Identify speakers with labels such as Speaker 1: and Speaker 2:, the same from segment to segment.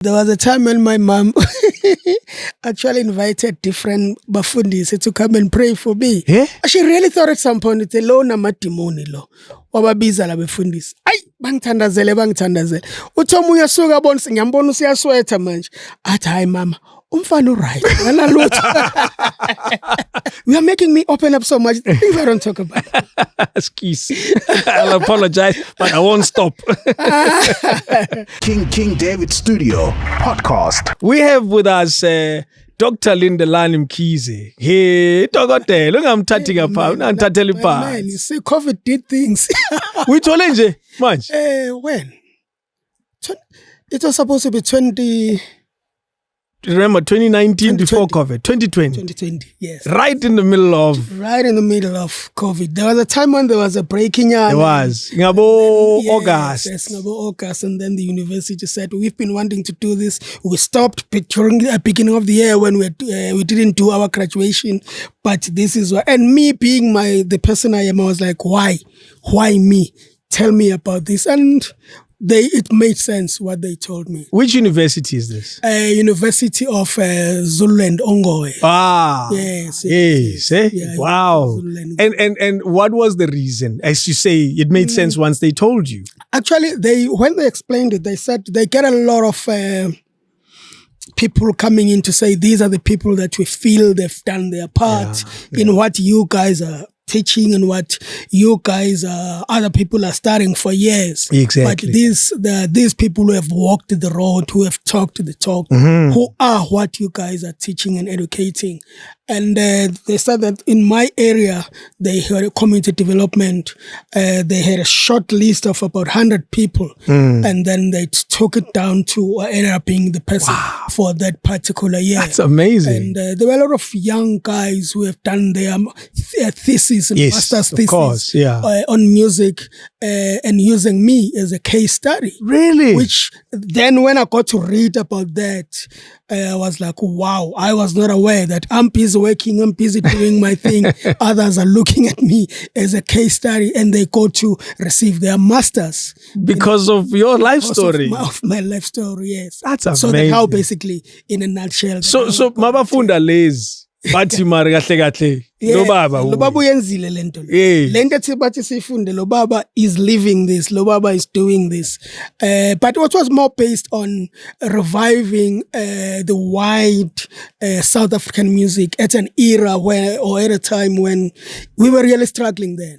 Speaker 1: There was a time when my mom actually invited different bafundisi to come and pray for me.
Speaker 2: Yeah?
Speaker 1: She really thought at some point it's a low namadimoni lo. Wababiza la befundisi. Ay, bangithandazele. Uthoma uyasuka bona ngiyambona usiyaswetha manje. Athi hayi mama, umfana right. You are making me open up so much. Things I don't talk about.
Speaker 2: Excuse. I'll apologize, but I won't stop.
Speaker 3: King David Studio Podcast.
Speaker 2: We have with us Dr. Lindelani Mkhize. Hey, Dokotela, ungamthathi ngapha, unangithathela
Speaker 1: Man,
Speaker 2: iphansi.
Speaker 1: you see, COVID did things.
Speaker 2: Uyithole nje manje?
Speaker 1: When? It was supposed to be 2020.
Speaker 2: Remember 2019 before COVID, 2020.
Speaker 1: Yes.
Speaker 2: Right in the middle of
Speaker 1: Right in the middle of COVID. There was a time when there was a breaking out.
Speaker 2: There was. Ngabo August.
Speaker 1: Yes, Ngabo August. And then the university said, we've been wanting to do this. We stopped during the beginning of the year when we didn't do our graduation. But this is what, and me being the person I am, I was like, why? Why me? Tell me about this. And it made sense what they told me.
Speaker 2: Which university is this?
Speaker 1: University of Zulu and Ongoye.
Speaker 2: Ah.
Speaker 1: Yes.
Speaker 2: Yeah, wow. And what was the reason? As you say, it made sense once they told you.
Speaker 1: Actually, when they explained it, they said they get a lot of people coming in to say these are the people that we feel they've done their part in what you guys are teaching and what you guys other people are starting for years.
Speaker 2: Exactly.
Speaker 1: But these people who have walked the road, who have talked the talk, who are what you guys are teaching and educating. And they said that in my area, they had a community development. They had a short list of about 100 people. And then they took it down to ended up being the person for that particular year.
Speaker 2: That's amazing.
Speaker 1: And there were a lot of young guys who have done their thesis and master's thesis on music and using me as a case study.
Speaker 2: Really?
Speaker 1: Which then when I got to read about that, I was like, wow, I was not aware that I'm busy working, I'm busy doing my thing. Others are looking at me as a case study and they go to receive their masters.
Speaker 2: Because of your life story.
Speaker 1: Of my life story, yes.
Speaker 2: That's amazing.
Speaker 1: So that's how basically, in a nutshell.
Speaker 2: So mabafunda lezi. Bathi mari kahle lo baba
Speaker 1: uyenzile lento lento ethi bathi sifunde lo baba is living this, lo baba is doing this, but what was more based on reviving the wide South African music at an era or at a time when we were really struggling then.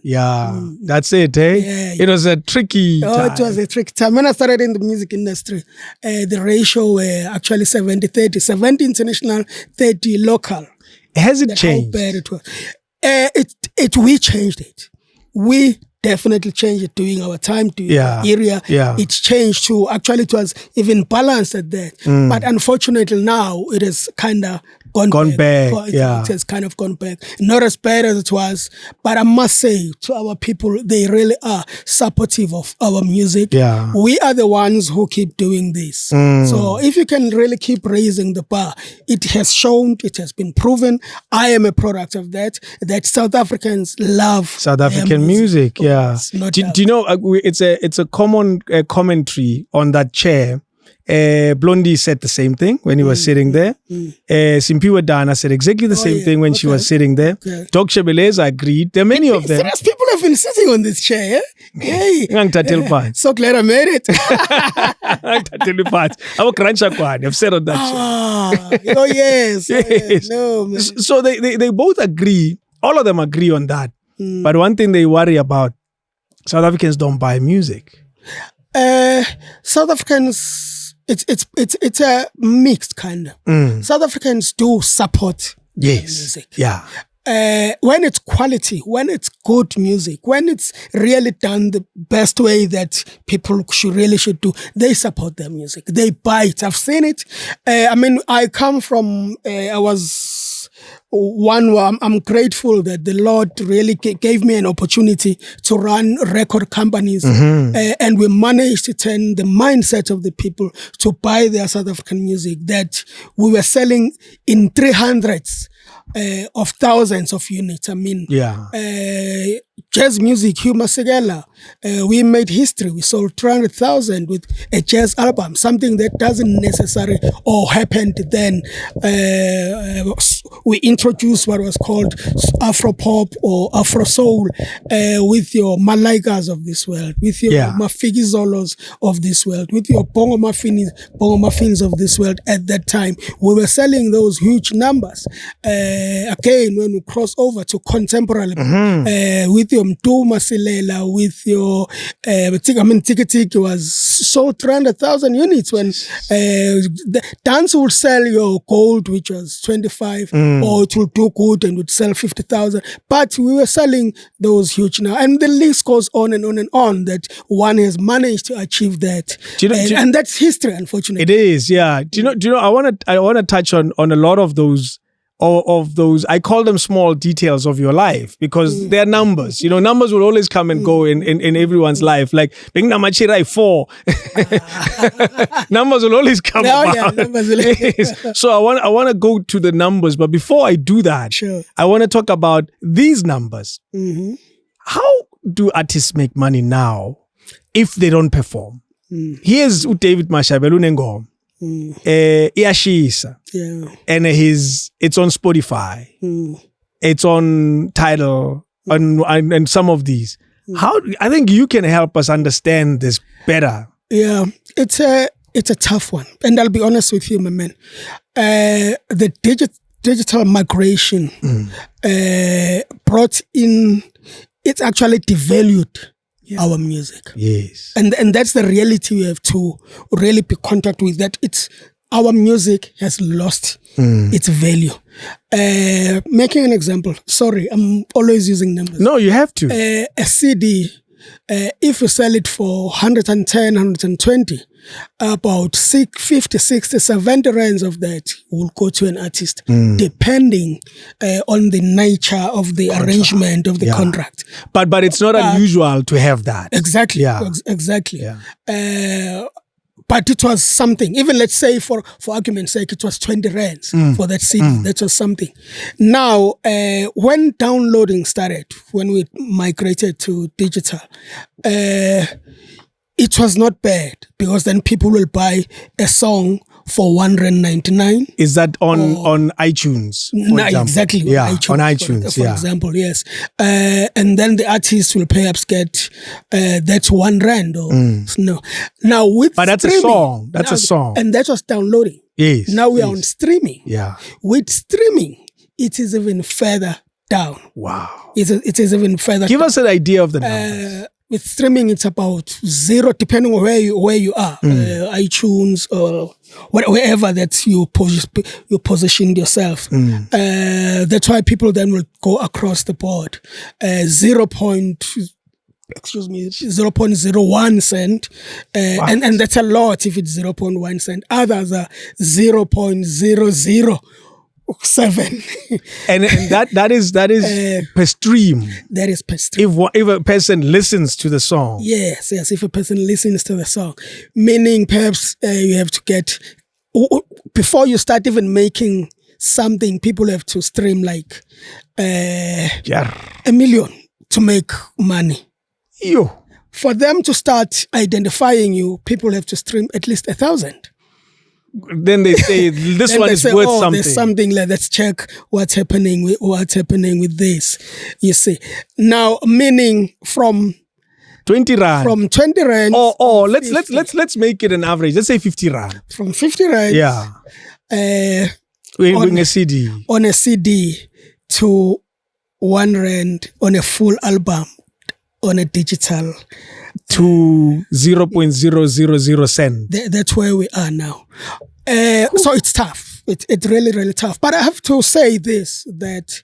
Speaker 2: That's it, it was a tricky time.
Speaker 1: It was a tricky time. When I started in the music industry, the ratio were actually 70-30, 70 international, 30 local.
Speaker 2: Has it changed?
Speaker 1: How bad it was. We changed it. We definitely changed it during our time, during our area. It's changed too. Actually, it was even balanced at that. But unfortunately now, it has kind of gone back. It has kind of gone back. Not as bad as it was, but I must say to our people, they really are supportive of our music. We are the ones who keep doing this. So if you can really keep raising the bar, it has shown, it has been proven. I am a product of that South Africans love
Speaker 2: South African music. Do you know, it's a common commentary on that chair. Blondie said the same thing when he was sitting there. Simpiwe Dana said exactly the same thing when she was sitting there. Doc Shebeleza agreed. There are many of them.
Speaker 1: Serious people have been sitting on this chair. Hey. So glad I made it.
Speaker 2: I've sat on that chair.
Speaker 1: Oh, yes. No, man.
Speaker 2: So they both agree. All of them agree on that. But one thing they worry about, South Africans don't buy music.
Speaker 1: South Africans, it's a mixed kind of. South Africans do support music. When it's quality, when it's good music, when it's really done the best way that people should do, they support their music. They buy it. I've seen it. I come from, I'm grateful that the Lord really gave me an opportunity to run record companies, and we managed to turn the mindset of the people to buy their South African music that we were selling in 300s of thousands of units. jazz music, Hugh Mashabela, we made history. We sold 300,000 with a jazz album, something that doesn't necessarily or happened then. We introduced what was called Afro Pop or Afro Soul with your Malaikas of this world, with your Mafikizolos of this world, with your Bongo Muffins of this world. At that time, we were selling those huge numbers. Again, when we cross over to contemporary, with your Mtu Masilela, with your Tiki Tiki was sold 300,000 units when the dance would sell your gold, which was 25, or it would do good and would sell 50,000. But we were selling those huge now, and the list goes on and on and on. That one has managed to achieve that, and that's history. Unfortunately,
Speaker 2: it is. Yeah. Do you know? I want to touch on a lot of those. Of those, I call them small details of your life because they're numbers. You know, numbers will always come and go in everyone's life. Like being Namachirai 4, numbers will always come about.
Speaker 1: Yeah, numbers will
Speaker 2: So I want to go to the numbers, but before I do that, I want to talk about these numbers. How do artists make money now if they don't perform? Here's David Mashabela Unengom. Iyashisa. And it's on Spotify. It's on Tidal and some of these. I think you can help us understand this better.
Speaker 1: Yeah, it's a tough one, and I'll be honest with you, my man. The digital migration brought in. It's actually devalued our music.
Speaker 2: Yes.
Speaker 1: And that's the reality we have to really be in contact with, that our music has lost its value. Making an example. Sorry, I'm always using numbers.
Speaker 2: No, you have to.
Speaker 1: A CD, if you sell it for 110, 120, about 50, 60, 70 rands of that will go to an artist, depending on the nature of the arrangement of the contract.
Speaker 2: But it's not unusual to have that.
Speaker 1: Exactly.
Speaker 2: Yeah.
Speaker 1: Exactly.
Speaker 2: Yeah.
Speaker 1: But it was something. Even let's say for argument's sake, it was 20 rands for that CD. That was something. Now, when downloading started, when we migrated to digital, it was not bad because then people will buy a song for R1.99.
Speaker 2: Is that on iTunes?
Speaker 1: No, exactly.
Speaker 2: Yeah, on iTunes.
Speaker 1: For example, yes. And then the artist will perhaps get that's R1 or no. Now with
Speaker 2: but that's a song. That's a song,
Speaker 1: and that was downloading.
Speaker 2: Yes.
Speaker 1: Now we are on streaming.
Speaker 2: Yeah.
Speaker 1: With streaming, it is even further down.
Speaker 2: Wow.
Speaker 1: It is even further.
Speaker 2: Give us an idea of the numbers.
Speaker 1: With streaming, it's about 0, depending on where you are, iTunes or wherever that you positioned yourself. That's why people then will go across the board. 0.01 cent, and that's a lot if it's 0.1 cent. Others are 0.007.
Speaker 2: and that is per stream.
Speaker 1: That is per stream.
Speaker 2: If a person listens to the song.
Speaker 1: Yes. If a person listens to the song, meaning perhaps you have to get, before you start even making something, people have to stream like 1 million to make money. For them to start identifying you, people have to stream at least 1,000.
Speaker 2: Then they say this one is worth something.
Speaker 1: There's something like, let's check what's happening with this. You see, now meaning from
Speaker 2: 20 rand.
Speaker 1: From 20 rand.
Speaker 2: Or let's make it an average. Let's say 50 rand.
Speaker 1: From 50 rand.
Speaker 2: Yeah. On a CD.
Speaker 1: On a CD to 1 rand on a full album on a digital.
Speaker 2: To 0.000 cent.
Speaker 1: That's where we are now. So it's tough. It's really, really tough. But I have to say this, that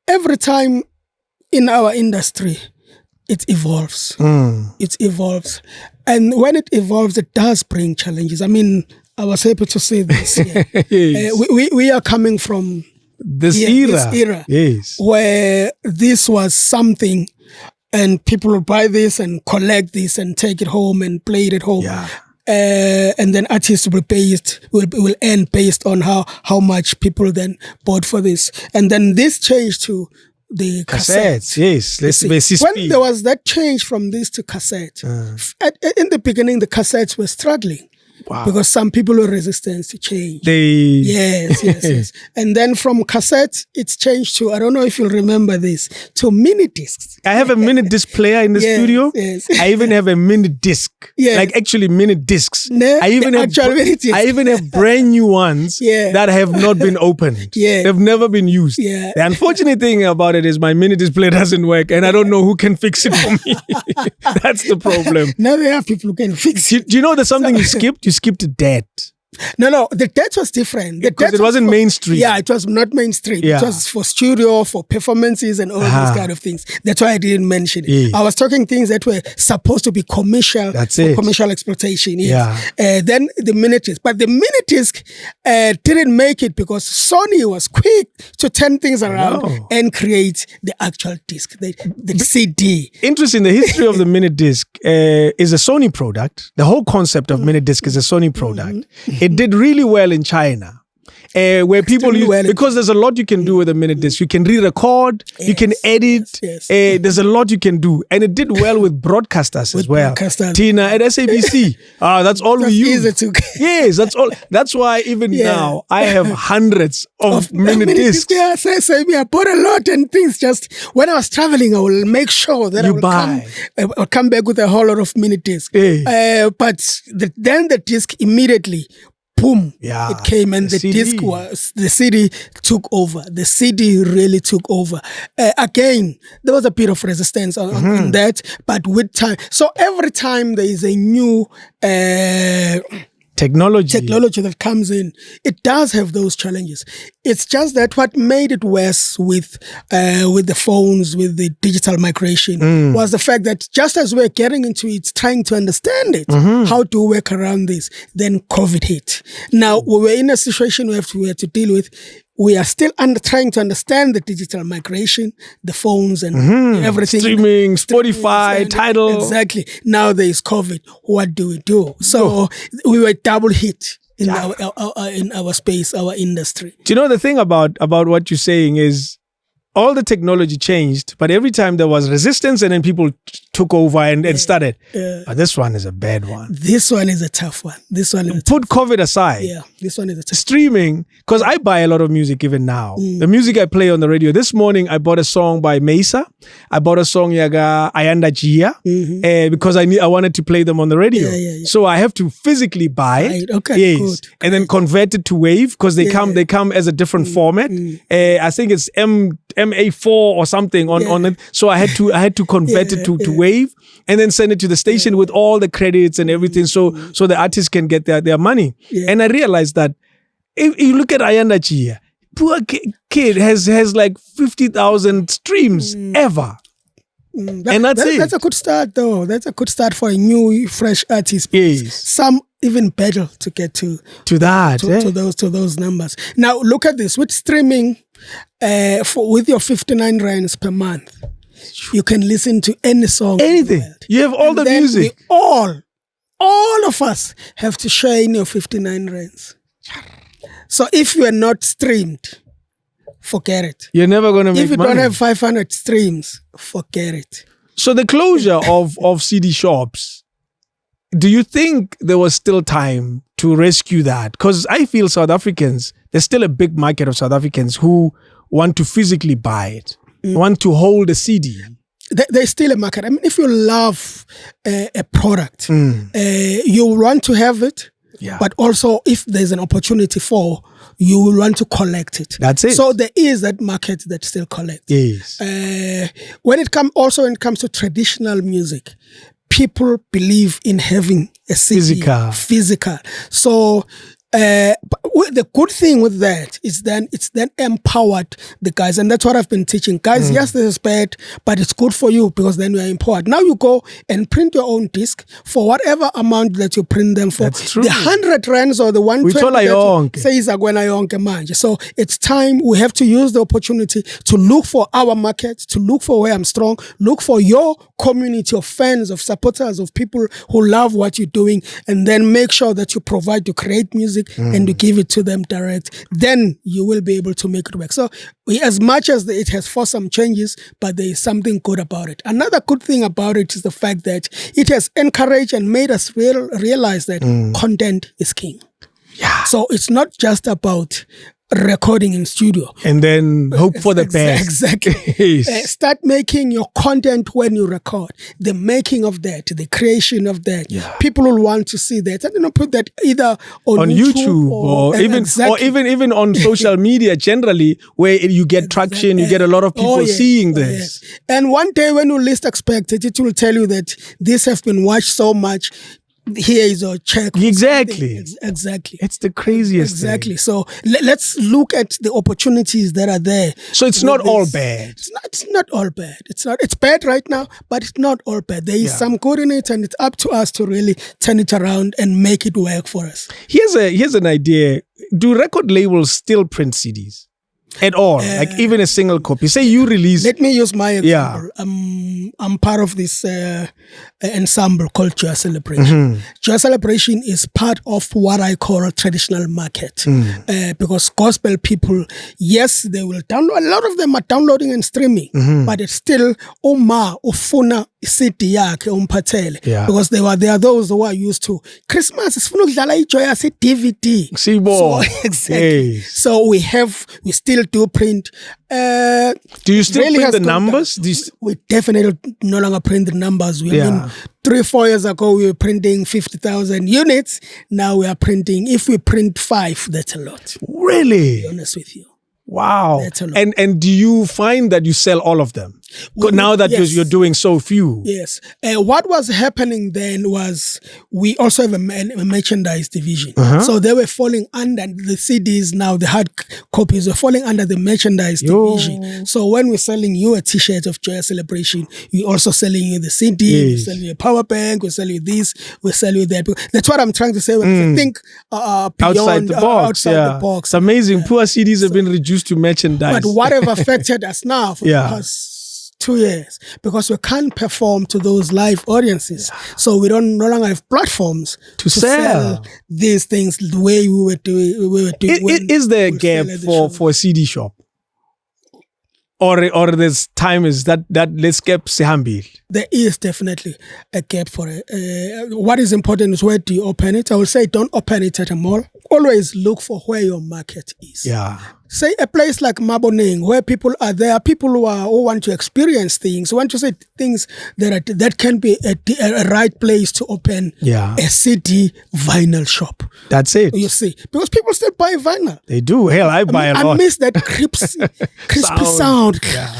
Speaker 1: every time in our industry, it evolves. It evolves. And when it evolves, it does bring challenges. I mean, I was happy to say this. Yeah. Yes. We are coming from
Speaker 2: this era. Yes.
Speaker 1: Where this was something, and people will buy this and collect this and take it home and play it at home.
Speaker 2: Yeah.
Speaker 1: And then artists will earn based on how much people then bought for this. And then this changed to the cassettes.
Speaker 2: Yes,
Speaker 1: when there was that change from this to cassette, in the beginning, the cassettes were struggling. Wow. Because some people were resistant to change. Yes. And then from cassettes, it's changed to, I don't know if you'll remember this, to mini discs.
Speaker 2: I have a mini disc player in the studio. Yes. I even have a mini disc. Yeah. Like actually mini discs. I even have brand new ones that have not been opened. They've never been used. The unfortunate thing about it is my mini disc player doesn't work and I don't know who can fix it for me. That's the problem.
Speaker 1: Now there are people who can fix it.
Speaker 2: Do you know there's something you skipped? You skipped debt.
Speaker 1: No, the debt was different.
Speaker 2: Because it wasn't mainstream.
Speaker 1: Yeah, it was not mainstream. Yeah. It was for studio, for performances and all these kind of things. That's why I didn't mention it. Yeah. I was talking things that were supposed to be commercial, commercial exploitation. Yes. Yeah. Then the mini disc. But the mini disc didn't make it because Sony was quick to turn things around and create the actual disc, the CD.
Speaker 2: Interesting, the history of the mini disc is a Sony product. The whole concept of mini disc is a Sony product. It did really well in China. Where people use, because there's a lot you can do with a mini disc. You can re-record, you can edit. There's a lot you can do, and it did well with broadcasters as well. Tina at SABC. That's all we use. Yes, that's all. That's why even now I have hundreds of mini discs.
Speaker 1: I bought a lot and things. Just when I was traveling, I will make sure that I'll come back with a whole lot of mini discs. But then the disc immediately. Boom! Yeah, it came and the CD took over. The CD really took over. Again, there was a bit of resistance on that, but with time. So every time there is a new technology that comes in, it does have those challenges. It's just that what made it worse with the phones, with the digital migration, was the fact that just as we're getting into it, trying to understand it, how to work around this, then COVID hit. Now, we were in a situation we had to deal with. We are still trying to understand the digital migration, the phones and everything.
Speaker 2: Streaming, Spotify, Tidal.
Speaker 1: Exactly. Now there is COVID. What do we do? So we were double hit in our space, our industry.
Speaker 2: Do you know the thing about what you're saying is all the technology changed, but every time there was resistance and then people took over and started. But this one is a bad one.
Speaker 1: This one is a tough one.
Speaker 2: Put COVID aside.
Speaker 1: Yeah, this one is a tough one.
Speaker 2: Streaming, because I buy a lot of music even now. The music I play on the radio. This morning, I bought a song by Mesa. I bought a song Yaga Ayanda Jia because I wanted to play them on the radio. So I have to physically buy it.
Speaker 1: Okay, good.
Speaker 2: And then convert it to Wave because they come as a different format. I think it's MA4 or something on it. So I had to convert it to Wave and then send it to the station with all the credits and everything so the artists can get their money. And I realized that if you look at Ayanda Chia, poor kid has like 50,000 streams ever. And that's it.
Speaker 1: That's a good start though. That's a good start for a new, fresh artist.
Speaker 2: Yes.
Speaker 1: Some even battle to get to those numbers. Now look at this. With streaming, with your 59 rands per month, you can listen to any song.
Speaker 2: Anything. You have all the music.
Speaker 1: All of us have to share in your 59 rands. So if you are not streamed, forget it.
Speaker 2: You're never going to make money.
Speaker 1: If you don't have 500 streams, forget it.
Speaker 2: So the closure of CD shops, do you think there was still time to rescue that? Because I feel South Africans, there's still a big market of South Africans who want to physically buy it, want to hold a CD.
Speaker 1: There's still a market. I mean, if you love a product, you want to have it, but also if there's an opportunity you will want to collect it.
Speaker 2: That's it.
Speaker 1: So there is that market that still collects.
Speaker 2: Yes.
Speaker 1: When it comes to traditional music, people believe in having a CD, physical. So the good thing with that is then it's then empowered the guys, and that's what I've been teaching guys. Yes, this is bad, but it's good for you because then you are empowered. Now you go and print your own disc for whatever amount that you print them for.
Speaker 2: That's true.
Speaker 1: The 100 rands or the 120 says manje. So it's time we have to use the opportunity to look for our market, to look for where I'm strong, look for your community of fans, of supporters, of people who love what you're doing, and then make sure that you provide to create music and to give it it to them direct, then you will be able to make it work. So as much as it has forced some changes, but there is something good about it. Another good thing about it is the fact that it has encouraged and made us realize that content is king.
Speaker 2: Yeah.
Speaker 1: So it's not just about recording in studio
Speaker 2: and then hope for the best.
Speaker 1: Exactly. Start making your content when you record. The making of that, the creation of that.
Speaker 2: Yeah.
Speaker 1: People will want to see that. And put that either on
Speaker 2: YouTube or even on social media generally, where you get traction, you get a lot of people seeing this.
Speaker 1: Yes. And one day when you least expect it, it will tell you that this has been watched so much. Here is a check.
Speaker 2: Exactly.
Speaker 1: Exactly.
Speaker 2: It's the craziest
Speaker 1: Exactly.
Speaker 2: thing.
Speaker 1: So let's look at the opportunities that are there.
Speaker 2: So it's not all bad.
Speaker 1: It's not all bad. It's bad right now, but it's not all bad. There is some good in it, and it's up to us to really turn it around and make it work for us.
Speaker 2: Here's an idea. Do record labels still print CDs? At all, like even a single copy. Say you release.
Speaker 1: Let me use my example. I'm part of this ensemble called Joyous Celebration. Joyous Celebration is part of what I call a traditional market, because gospel people, yes, they will download. A lot of them are downloading and streaming, but it's still ufuna city yakhe umphathele, because they are those who are used to Christmas. Sifuna ukudlala iJoyous DVD.
Speaker 2: So
Speaker 1: exactly. So we still do print.
Speaker 2: Do you still print the numbers?
Speaker 1: We definitely no longer print the numbers. I mean, 3-4 years ago, we were printing 50,000 units. Now we are printing, if we print 5, that's a lot.
Speaker 2: Really?
Speaker 1: To be honest with you.
Speaker 2: Wow.
Speaker 1: That's a lot.
Speaker 2: And do you find that you sell all of them? Now that you're doing so few.
Speaker 1: Yes. What was happening then was we also have a merchandise division. So they were falling under the CDs now, the hard copies were falling under the merchandise division. So when we're selling you a t-shirt of Joyous Celebration, we're also selling you the CD, we're selling you a power bank, we're selling you this, we're selling you that. That's what I'm trying to say when I think beyond,
Speaker 2: outside the box.
Speaker 1: The box.
Speaker 2: It's amazing. Poor CDs have been reduced to merchandise.
Speaker 1: But what have affected us now for the past 2 years, because we can't perform to those live audiences. So we no longer have platforms to sell these things the way we were doing.
Speaker 2: Is there a gap for a CD shop? Or this time is that let's keep Sihambil?
Speaker 1: There is definitely a gap for it. What is important is where do you open it? I will say don't open it at a mall. Always look for where your market is.
Speaker 2: Yeah.
Speaker 1: Say a place like Maboneng, where people are there, people who want to experience things, who want to say things that can be a right place to open a CD vinyl shop.
Speaker 2: That's it.
Speaker 1: You see, because people still buy vinyl.
Speaker 2: They do. Hell, I buy a lot.
Speaker 1: I miss that crispy sound.
Speaker 2: Yeah.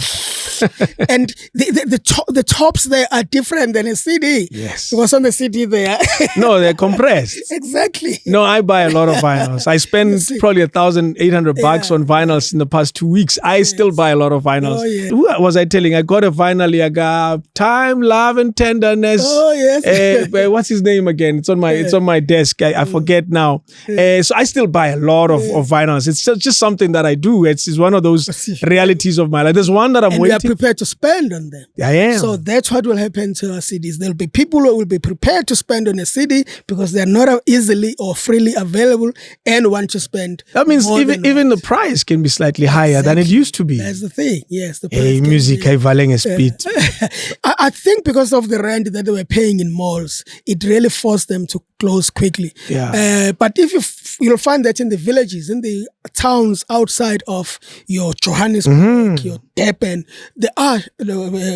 Speaker 1: And the tops there are different than a CD.
Speaker 2: Yes.
Speaker 1: Because on the CD they are
Speaker 2: no, they're compressed.
Speaker 1: Exactly.
Speaker 2: No, I buy a lot of vinyls. I spend probably $1,800 on vinyls in the past 2 weeks. I still buy a lot of vinyls.
Speaker 1: Oh, yeah.
Speaker 2: Who was I telling? I got a vinyl. I got Time, Love, and Tenderness.
Speaker 1: Oh yes.
Speaker 2: What's his name again? It's on my desk. I forget now. So I still buy a lot of vinyls. It's just something that I do. It's one of those realities of my life. There's one that I'm waiting.
Speaker 1: Prepared to spend on them.
Speaker 2: I am.
Speaker 1: So that's what will happen to our CDs. There'll be people who will be prepared to spend on a CD because they're not easily or freely available and want to spend.
Speaker 2: That means even the price can be slightly higher than it used to be.
Speaker 1: That's the thing. Yes. The price
Speaker 2: hey, music, I value a speed.
Speaker 1: I think because of the rent that they were paying in malls, it really forced them to close quickly.
Speaker 2: Yeah.
Speaker 1: But if you'll find that in the villages, in the towns outside of your Johannesburg, your Durban, they are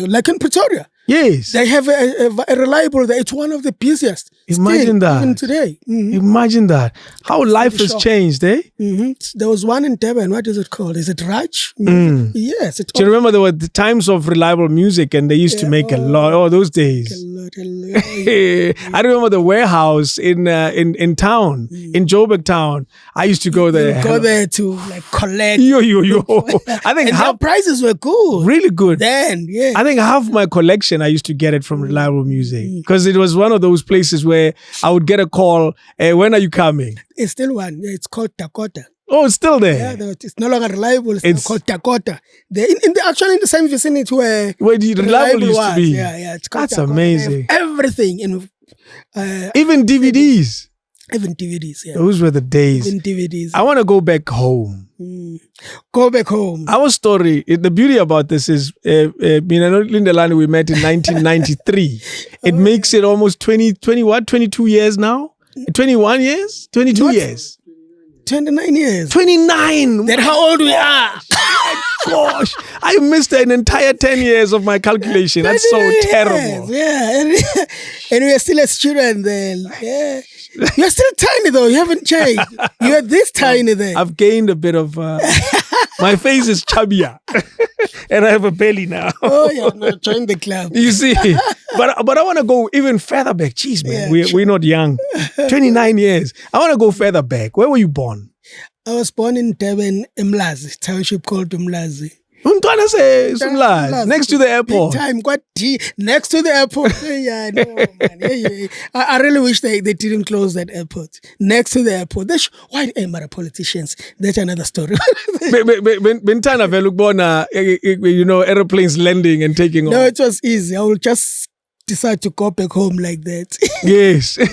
Speaker 1: like in Pretoria.
Speaker 2: Yes.
Speaker 1: They have a reliable, it's one of the busiest.
Speaker 2: Imagine that.
Speaker 1: Even today.
Speaker 2: Imagine that. How life has changed, eh?
Speaker 1: There was one in Durban. What is it called? Is it Raj? Yes.
Speaker 2: Do you remember there were the times of reliable music and they used to make a lot? Oh, those days.
Speaker 1: A lot.
Speaker 2: I remember the warehouse in town, in Joburg town. I used to go there.
Speaker 1: Go there to like collect.
Speaker 2: Yo. I think
Speaker 1: half prices were good.
Speaker 2: Really good.
Speaker 1: Then, yeah.
Speaker 2: I think half my collection I used to get it from Reliable Music because it was one of those places where I would get a call, when are you coming?
Speaker 1: It's still one. Yeah, it's called Dakota.
Speaker 2: Oh, it's still there?
Speaker 1: Yeah, it's no longer Reliable. It's called Dakota. They're actually in the same vicinity where
Speaker 2: the Reliable used to be.
Speaker 1: Yeah. It's called
Speaker 2: That's
Speaker 1: Dakota.
Speaker 2: amazing.
Speaker 1: Everything.
Speaker 2: Even DVDs.
Speaker 1: Even DVDs, yeah.
Speaker 2: Those were the days.
Speaker 1: Even DVDs.
Speaker 2: I want to go back home.
Speaker 1: Go back home.
Speaker 2: Our story, the beauty about this is, Lindelani, we met in 1993. It makes it almost 22 years now? 21 years? 22 years?
Speaker 1: 29 years.
Speaker 2: 29!
Speaker 1: That's how old we are.
Speaker 2: Gosh, I missed an entire 10 years of my calculation. That's so terrible.
Speaker 1: Yeah, and we are still a student then. Yeah. You're still tiny though. You haven't changed. You're this tiny then.
Speaker 2: I've gained a bit of... my face is chubbier. And I have a belly now.
Speaker 1: Oh yeah, no, join the club.
Speaker 2: You see? But I want to go even further back. Jeez, man, we're not young. 29 years. I want to go further back. Where were you born?
Speaker 1: I was born in Durban, UMLAZI, township called UMLAZI.
Speaker 2: Next to the airport.
Speaker 1: Big time, quite next to the airport. Yeah, I know, man. Yeah. I really wish they didn't close that airport. Next to the airport. Why am I politicians? That's another story. Airplanes landing and taking off. No, it was easy. I will just decide to go back home like that.
Speaker 2: Yes. It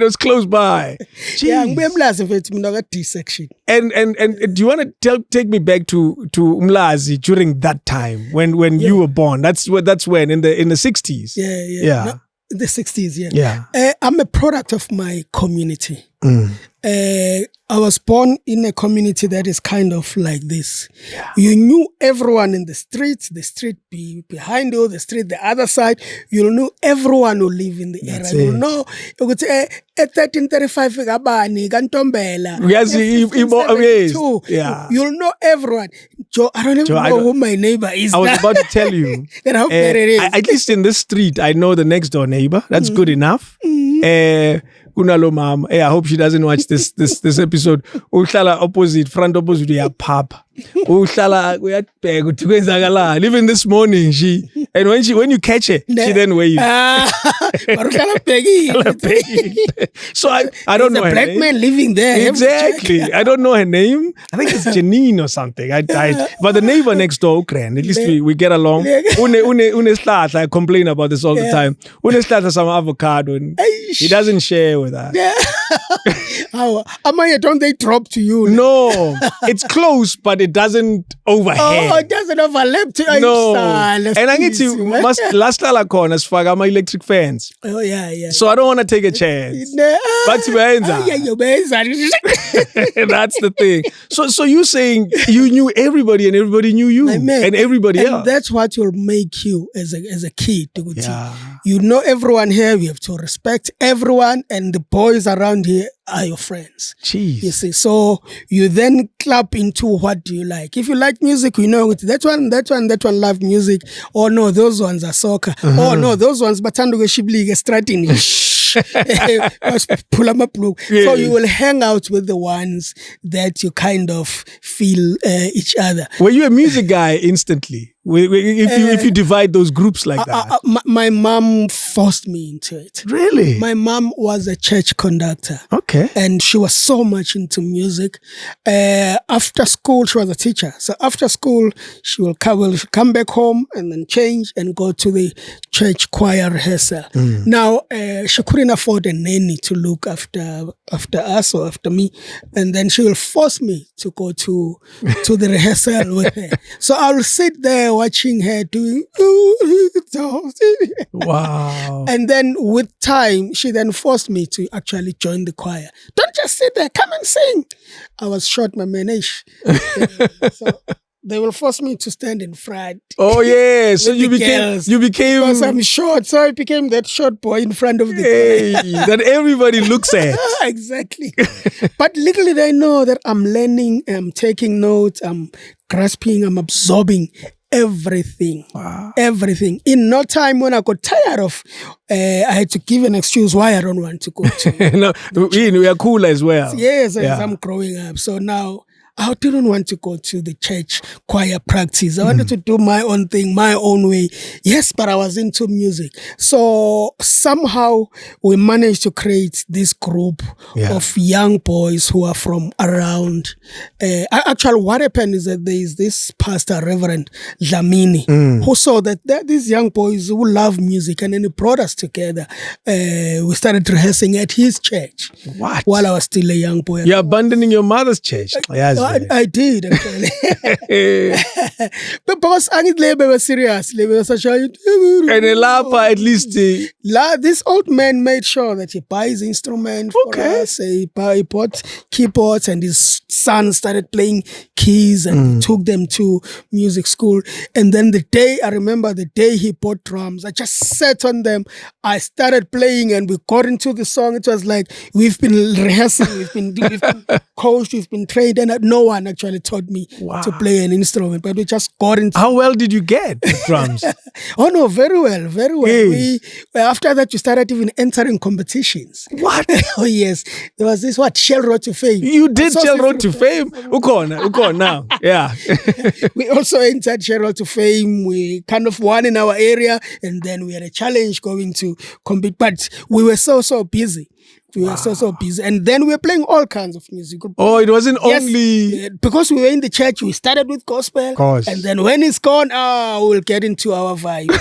Speaker 2: was close by. Jeez.
Speaker 1: Yeah, I'm UMLAZI D section.
Speaker 2: And do you want to take me back to UMLAZI during that time when you were born? That's when in the 60s.
Speaker 1: Yeah. No, in the 60s,
Speaker 2: yeah.
Speaker 1: I'm a product of my community. I was born in a community that is kind of like this. Yeah. You knew everyone in the street behind you, the street, the other side. You knew everyone who live in the area. You know, you could say, at 1335, Gantombela.
Speaker 2: Yeah.
Speaker 1: You'll know everyone. Joe, I don't even know who my neighbor is.
Speaker 2: I was about to tell you.
Speaker 1: How bad it is.
Speaker 2: At least in this street, I know the next door neighbor. That's good enough. Kunalo mom. I hope she doesn't watch this episode. Front opposite ya papa. Even this morning, when you catch her, she then waves. So I don't know her name.
Speaker 1: There's a black man living there.
Speaker 2: Exactly. I don't know her name. I think it's Janine or something. But the neighbor next door, at least we get along. I complain about this all the time. Some avocado and he doesn't share with us.
Speaker 1: Don't they drop to you?
Speaker 2: No, it's close, but it doesn't overhead.
Speaker 1: Oh, it doesn't overlap to you.
Speaker 2: No. And I need to last corners for my electric fans.
Speaker 1: Oh yeah.
Speaker 2: So I don't want to take a chance. But that's the thing. So you saying you knew everybody and everybody knew you and everybody else.
Speaker 1: That's what will make you as a kid. Yeah. You know everyone here. You have to respect everyone, and the boys around here are your friends.
Speaker 2: Jeez.
Speaker 1: You see, so you then clap into what do you like. If you like music, we know that one love music. Oh no, those ones are soccer. Oh no, those ones batandugo shibli stratini. So you will hang out with the ones that you kind of feel each other.
Speaker 2: Were you a music guy instantly? If you divide those groups like that?
Speaker 1: My mom forced me into it.
Speaker 2: Really?
Speaker 1: My mom was a church conductor.
Speaker 2: Okay.
Speaker 1: And she was so much into music. After school, she was a teacher. So after school, she will come back home and then change and go to the church choir rehearsal. Now, she couldn't afford a nanny to look after us or after me. And then she will force me to go to the rehearsal with her. So I will sit there watching her doing
Speaker 2: wow.
Speaker 1: And then with time, she then forced me to actually join the choir. Don't just sit there, come and sing. I was short, my manage. So they will force me to stand in front.
Speaker 2: Oh yeah, so you became
Speaker 1: because I'm short, so I became that short boy in front of the choir
Speaker 2: that everybody looks at.
Speaker 1: Exactly. But little did I know that I'm learning, I'm taking notes, I'm grasping, I'm absorbing everything.
Speaker 2: Wow.
Speaker 1: Everything. In no time, when I got tired of, I had to give an excuse why I don't want to go to.
Speaker 2: No, we are cool as well.
Speaker 1: Yes, as I'm growing up. So now I didn't want to go to the church choir practice. I wanted to do my own thing, my own way. Yes, but I was into music. So somehow we managed to create this group of young boys who are from around. Actually, what happened is that there is this pastor, Reverend Dlamini, who saw that there are these young boys who love music, and then he brought us together. We started rehearsing at his church.
Speaker 2: What?
Speaker 1: While I was still a young boy.
Speaker 2: You're abandoning your mother's church.
Speaker 1: I did, actually. But because they were serious. They were such a...
Speaker 2: And a lapa, at least.
Speaker 1: This old man made sure that he buys instruments for us. He bought keyboards, and his son started playing keys, and took them to music school. And then I remember the day he bought drums, I just sat on them. I started playing, and we got into the song. It was like, we've been rehearsing, we've been coached, we've been trained, and no one actually taught me to play an instrument, but we just got into.
Speaker 2: How well did you get the drums?
Speaker 1: Oh no, very well, very well. Yes. After that, we started even entering competitions.
Speaker 2: What?
Speaker 1: Oh yes, there was this Shell Road to Fame.
Speaker 2: You did Shell Road to Fame? Ukona now. Yeah.
Speaker 1: We also entered Shell Road to Fame. We kind of won in our area, and then we had a challenge going to compete, but we were so busy. We were so busy. And then we were playing all kinds of music.
Speaker 2: Oh, it wasn't only...
Speaker 1: Because we were in the church, we started with gospel. And then when it's gone, we'll get into our vibe.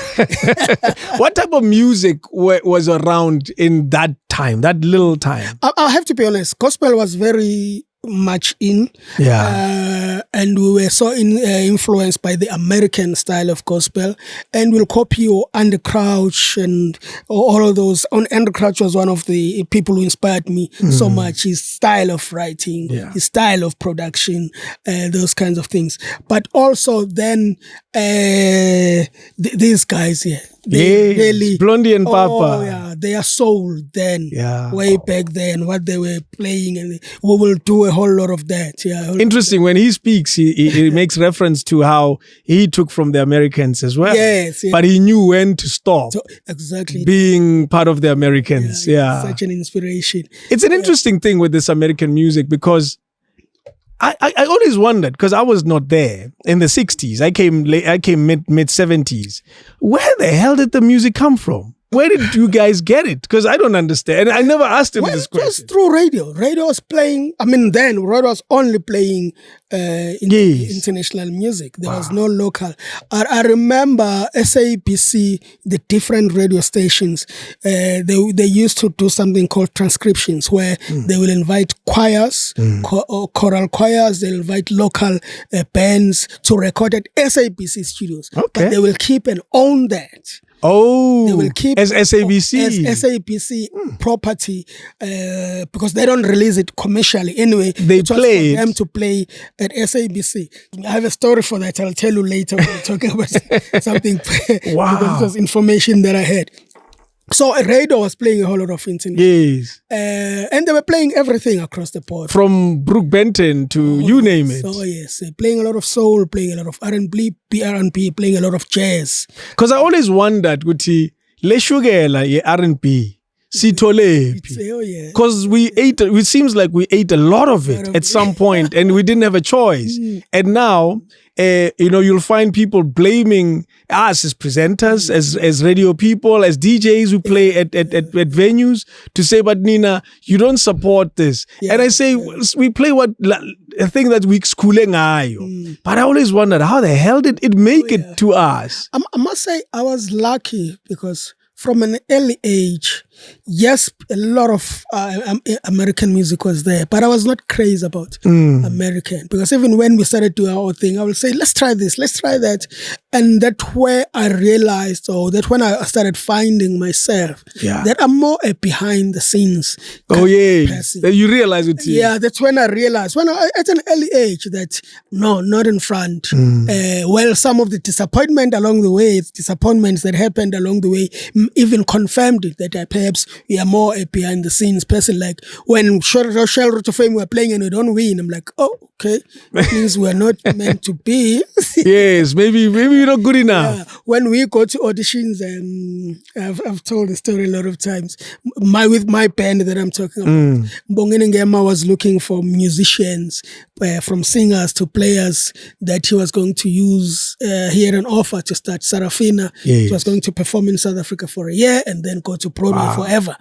Speaker 2: What type of music was around in that time, that little time?
Speaker 1: I have to be honest. Gospel was very much in. And we were so influenced by the American style of gospel, and we'll copy Andy Crouch and all of those. Andy Crouch was one of the people who inspired me so much. His style of writing, his style of production, those kinds of things. But also then these guys here. Really,
Speaker 2: Blondie and Papa.
Speaker 1: Oh yeah, their soul then, way back then, what they were playing, and we will do a whole lot of that. Yeah,
Speaker 2: interesting. When he speaks, he makes reference to how he took from the Americans as well.
Speaker 1: Yes,
Speaker 2: but he knew when to stop.
Speaker 1: Exactly,
Speaker 2: being part of the Americans.
Speaker 1: Such an inspiration.
Speaker 2: It's an interesting thing with this American music, because I always wondered, because I was not there in the 60s. I came mid 70s. Where the hell did the music come from? Where did you guys get it? Because I don't understand. I never asked him this question.
Speaker 1: It was through radio. Radio was playing. Then radio was only playing international music. There was no local. I remember SABC, the different radio stations. They used to do something called transcriptions, where they will invite choirs, choral choirs. They'll invite local bands to record at SABC studios. But they will keep and own that.
Speaker 2: Oh,
Speaker 1: they will keep
Speaker 2: as SABC.
Speaker 1: As SABC property, because they don't release it commercially. Anyway,
Speaker 2: they play
Speaker 1: for them to play at SABC. I have a story for that. I'll tell you later when we're talking about something.
Speaker 2: Wow.
Speaker 1: Because it was information that I had. So radio was playing a whole lot of internet.
Speaker 2: Yes.
Speaker 1: And they were playing everything across the board.
Speaker 2: From Brooke Benton to you name it.
Speaker 1: So yes, playing a lot of soul, playing a lot of R&B, playing a lot of jazz.
Speaker 2: Because I always wondered, Guti, le shugela ye R&B. Because it seems like we ate a lot of it at some point, and we didn't have a choice. And now, you'll find people blaming us as presenters, as radio people, as DJs who play at venues, to say, but Nina, you don't support this. And I say, we play a thing that we schooling. But I always wondered, how the hell did it make it to us?
Speaker 1: I must say, I was lucky, because from an early age, yes, a lot of American music was there, but I was not crazy about American, because even when we started doing our thing, I would say, let's try this, let's try that. And that's where I realized, that's when I started finding myself, that I'm more a behind the scenes person.
Speaker 2: That you realize it.
Speaker 1: Yeah, that's when I realized, at an early age, that no, not in front. Some of the disappointments that happened along the way even confirmed it, that perhaps we are more a behind the scenes person. Like when Shell Road to Fame were playing and we don't win, I'm like, oh, Okay, that means we're not meant to be.
Speaker 2: Yes, maybe we're not good enough.
Speaker 1: Yeah. When we go to auditions, I've told the story a lot of times. With my band that I'm talking about, Mbongeni Ngema was looking for musicians, from singers to players that he was going to use. He had an offer to start Sarafina.
Speaker 2: Yes.
Speaker 1: He was going to perform in South Africa for a year and then go to Broadway forever.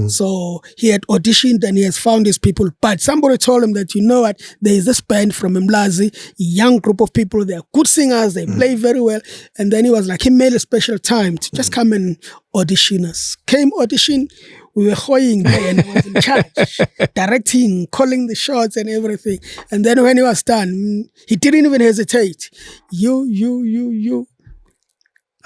Speaker 1: So he had auditioned and he has found his people. But somebody told him that, you know what, there is this band from UMLAZI, young group of people, they are good singers, they play very well. And then he was like, he made a special time to just come and audition us. Came audition, we were hoying there and I was in charge, directing, calling the shots and everything. And then when he was done, he didn't even hesitate. You.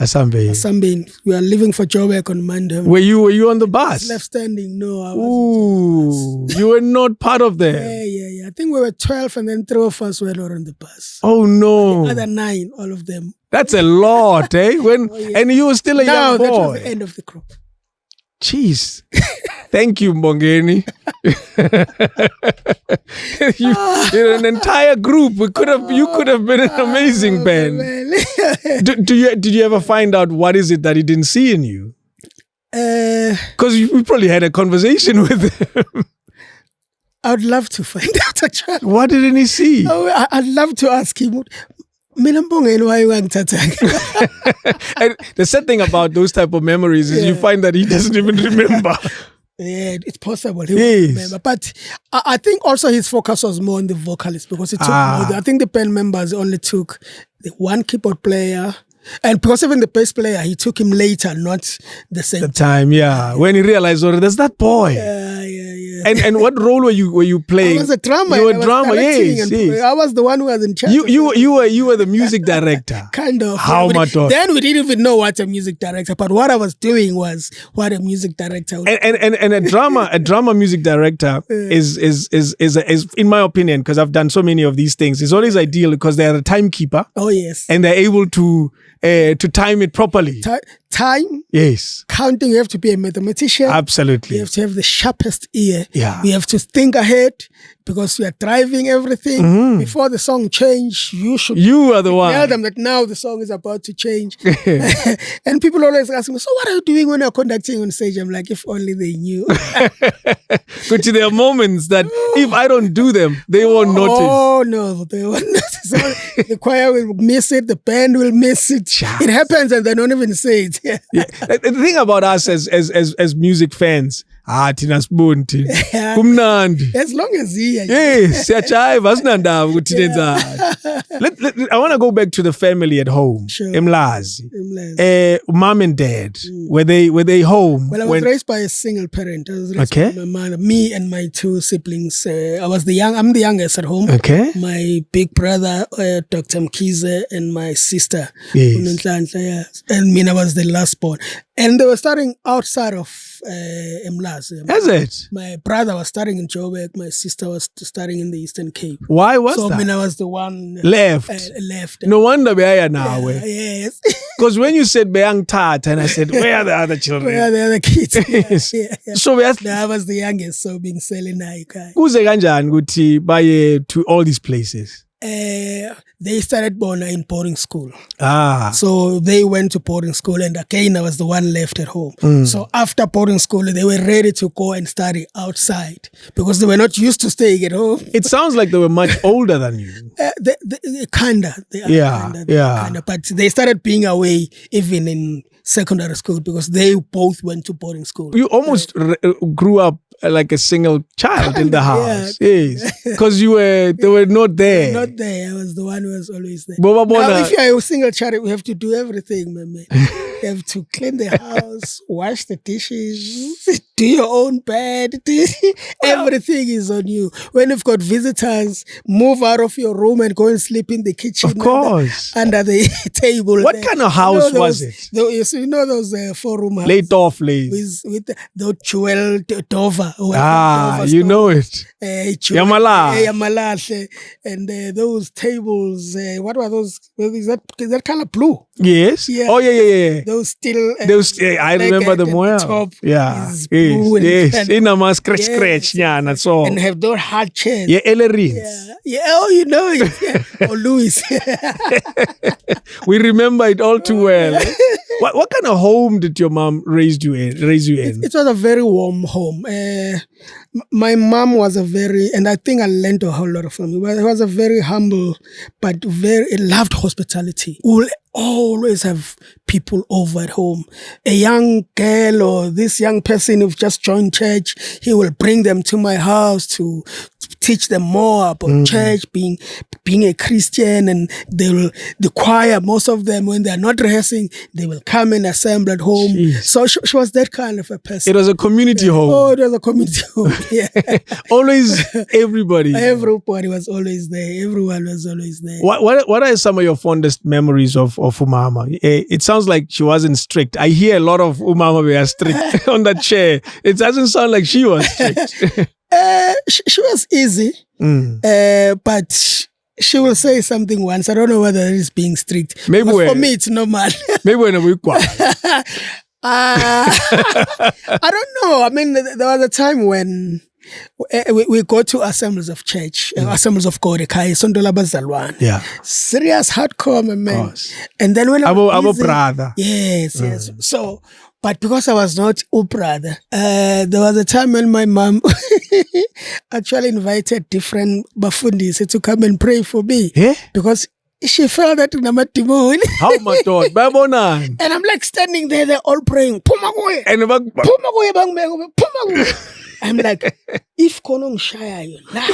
Speaker 1: Asambe, we are leaving for Joburg on Monday.
Speaker 2: Were you on the bus?
Speaker 1: Left standing, no. I
Speaker 2: wasn't. You were not part of them.
Speaker 1: Yeah. I think we were 12 and then 3 of us were not on the bus.
Speaker 2: Oh no.
Speaker 1: The other 9, all of them.
Speaker 2: That's a lot, eh? And you were still a young boy.
Speaker 1: No, that was the end of the group.
Speaker 2: Jeez. Thank you, Mbongeni. You're an entire group. You could have been an amazing band. Did you ever find out what is it that he didn't see in you? Because we probably had a conversation with him.
Speaker 1: I would love to find out actually.
Speaker 2: What didn't he see?
Speaker 1: I'd love to ask him. And
Speaker 2: the sad thing about those type of memories is you find that he doesn't even remember.
Speaker 1: Yeah, it's possible. He won't remember. But I think also his focus was more on the vocalist because it took more. I think the band members only took the one keyboard player. And because even the bass player, he took him later, not the same
Speaker 2: time. Yeah, when he realized, oh, there's that boy.
Speaker 1: Yeah.
Speaker 2: And what role were you playing?
Speaker 1: I was a drummer.
Speaker 2: You were a drummer, yes.
Speaker 1: I was the one who was in charge.
Speaker 2: You were the music director.
Speaker 1: Kind of.
Speaker 2: How much?
Speaker 1: Then we didn't even know what a music director. But what I was doing was what a music director would
Speaker 2: and a drama music director is in my opinion, because I've done so many of these things, is always ideal because they are a timekeeper.
Speaker 1: Oh yes.
Speaker 2: And they're able to time it properly.
Speaker 1: Time.
Speaker 2: Yes.
Speaker 1: Counting, you have to be a mathematician.
Speaker 2: Absolutely.
Speaker 1: You have to have the sharpest ear.
Speaker 2: Yeah.
Speaker 1: You have to think ahead because you are driving everything. Before the song change, you
Speaker 2: are the one.
Speaker 1: Tell them that now the song is about to change. And people always ask me, so what are you doing when you're conducting on stage? I'm like, if only they knew.
Speaker 2: But there are moments that if I don't do them, they won't notice.
Speaker 1: Oh no, they won't notice. The choir will miss it, the band will miss it. Just. It happens and they don't even say it.
Speaker 2: Yeah. The thing about us as music fans, Tina Spunti, kumnandi.
Speaker 1: As long as he.
Speaker 2: Yes, I want to go back to the family at home.
Speaker 1: Sure.
Speaker 2: UMLAZI. Mom and dad, were they home?
Speaker 1: Well, I was raised by a single parent. I was raised by my mother, me and my 2 siblings. I'm the youngest at home.
Speaker 2: Okay.
Speaker 1: My big brother, Dr. Mkhize, and my sister,
Speaker 2: yes.
Speaker 1: And me, I was the last born. And they were studying outside of UMLAZI.
Speaker 2: Is it?
Speaker 1: My brother was studying in Joburg. My sister was studying in the Eastern Cape.
Speaker 2: Why was that?
Speaker 1: So, I mean, I was the one
Speaker 2: left.
Speaker 1: No
Speaker 2: wonder where are now.
Speaker 1: Yes.
Speaker 2: Because when you said Beang Tat, and I said, where are the other children?
Speaker 1: Where are the other kids?
Speaker 2: Yes.
Speaker 1: Yeah.
Speaker 2: So
Speaker 1: I was the youngest, so being selling
Speaker 2: Kuze kanjani ukuthi baye to all these places?
Speaker 1: They started born in boarding school.
Speaker 2: So
Speaker 1: they went to boarding school, and again I was the one left at home. So after boarding school, they were ready to go and study outside because they were not used to staying at home.
Speaker 2: It sounds like they were much older than you.
Speaker 1: Kinda. But they started being away even in secondary school because they both went to boarding school.
Speaker 2: You almost grew up like a single child in the house.
Speaker 1: Yeah.
Speaker 2: Yes. Because they were not there.
Speaker 1: Not there. I was the one who was always there. Now, if you're a single child, you have to do everything, my man. You have to clean the house, wash the dishes, do your own bed. Everything is on you. When you've got visitors, move out of your room and go and sleep in the kitchen.
Speaker 2: Of course.
Speaker 1: Under the table.
Speaker 2: What kind of house was it?
Speaker 1: Those 4-room houses.
Speaker 2: Late off, late.
Speaker 1: With the jewel Dover.
Speaker 2: You know it.
Speaker 1: Yamalahle. And those tables, what were those? Is that color blue?
Speaker 2: Yes.
Speaker 1: Yeah.
Speaker 2: Oh, yeah.
Speaker 1: Those still.
Speaker 2: I remember them well.
Speaker 1: Top
Speaker 2: yeah.
Speaker 1: is blue. glue
Speaker 2: yes. In a scratch, yeah, that's all.
Speaker 1: And have those hard chairs.
Speaker 2: Yeah, Ellerines.
Speaker 1: Yeah, oh, you know it. Yeah. Or Louis.
Speaker 2: We remember it all too well. What kind of home did your mom raise you in?
Speaker 1: It was a very warm home. My mom was and I think I learned a whole lot from it. It was a very humble, but it loved hospitality. We'll always have people over at home. A young girl or this young person who've just joined church, he will bring them to my house to teach them more about church, being a Christian, and the choir, most of them, when they're not rehearsing, they will come and assemble at home. Jeez. So she was that kind of a person.
Speaker 2: It was a community home.
Speaker 1: Oh, it was a community home, yeah.
Speaker 2: Always everybody.
Speaker 1: Everybody was always there. Everyone was always there.
Speaker 2: What are some of your fondest memories of Umama? It sounds like she wasn't strict. I hear a lot of Umama were strict on that chair. It doesn't sound like she was strict.
Speaker 1: She was easy, but she will say something once. I don't know whether it is being strict. Maybe for me, it's normal.
Speaker 2: Maybe when a week.
Speaker 1: I don't know. I mean, there was a time when we go to assemblies of church, assemblies of God,
Speaker 2: yeah,
Speaker 1: serious hardcore, man. And then when I was
Speaker 2: brother,
Speaker 1: yes. So, but because I was not a brother, there was a time when my mom actually invited different bafundis to come and pray for me, because she felt that in a demon.
Speaker 2: How my God,
Speaker 1: and I'm like standing there, they're all praying. I'm like, if konong shaya yo la,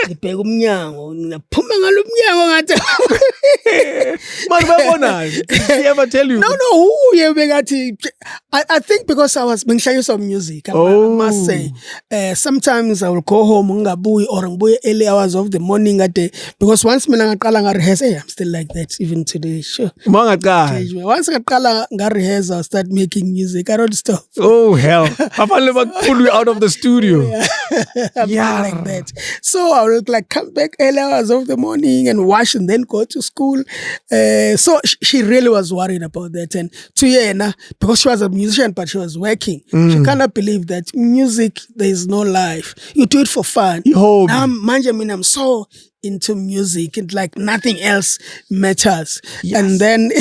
Speaker 1: ngibheka umnyango, ngiphuma ngalo umnyango ngathi.
Speaker 2: Man, did she ever tell you?
Speaker 1: No, I think because I was being shy some music, I must say. Sometimes I will go home, ngabuyi or ngibuye early hours of the morning at because once mina ngaqala nga-rehearse, I'm still like that even today. Sure. Once ngaqala nga-rehearse, I'll start making music. I don't stop.
Speaker 2: Oh hell! I've never pulled you out of the studio.
Speaker 1: Yeah, like that. So I will like come back early hours of the morning and wash and then go to school. So she really was worried about that. And because she was a musician, but she was working. She cannot believe that music, there is no life. You do it for fun. Now, I'm so into music. It's like nothing else matters. Yes. And then,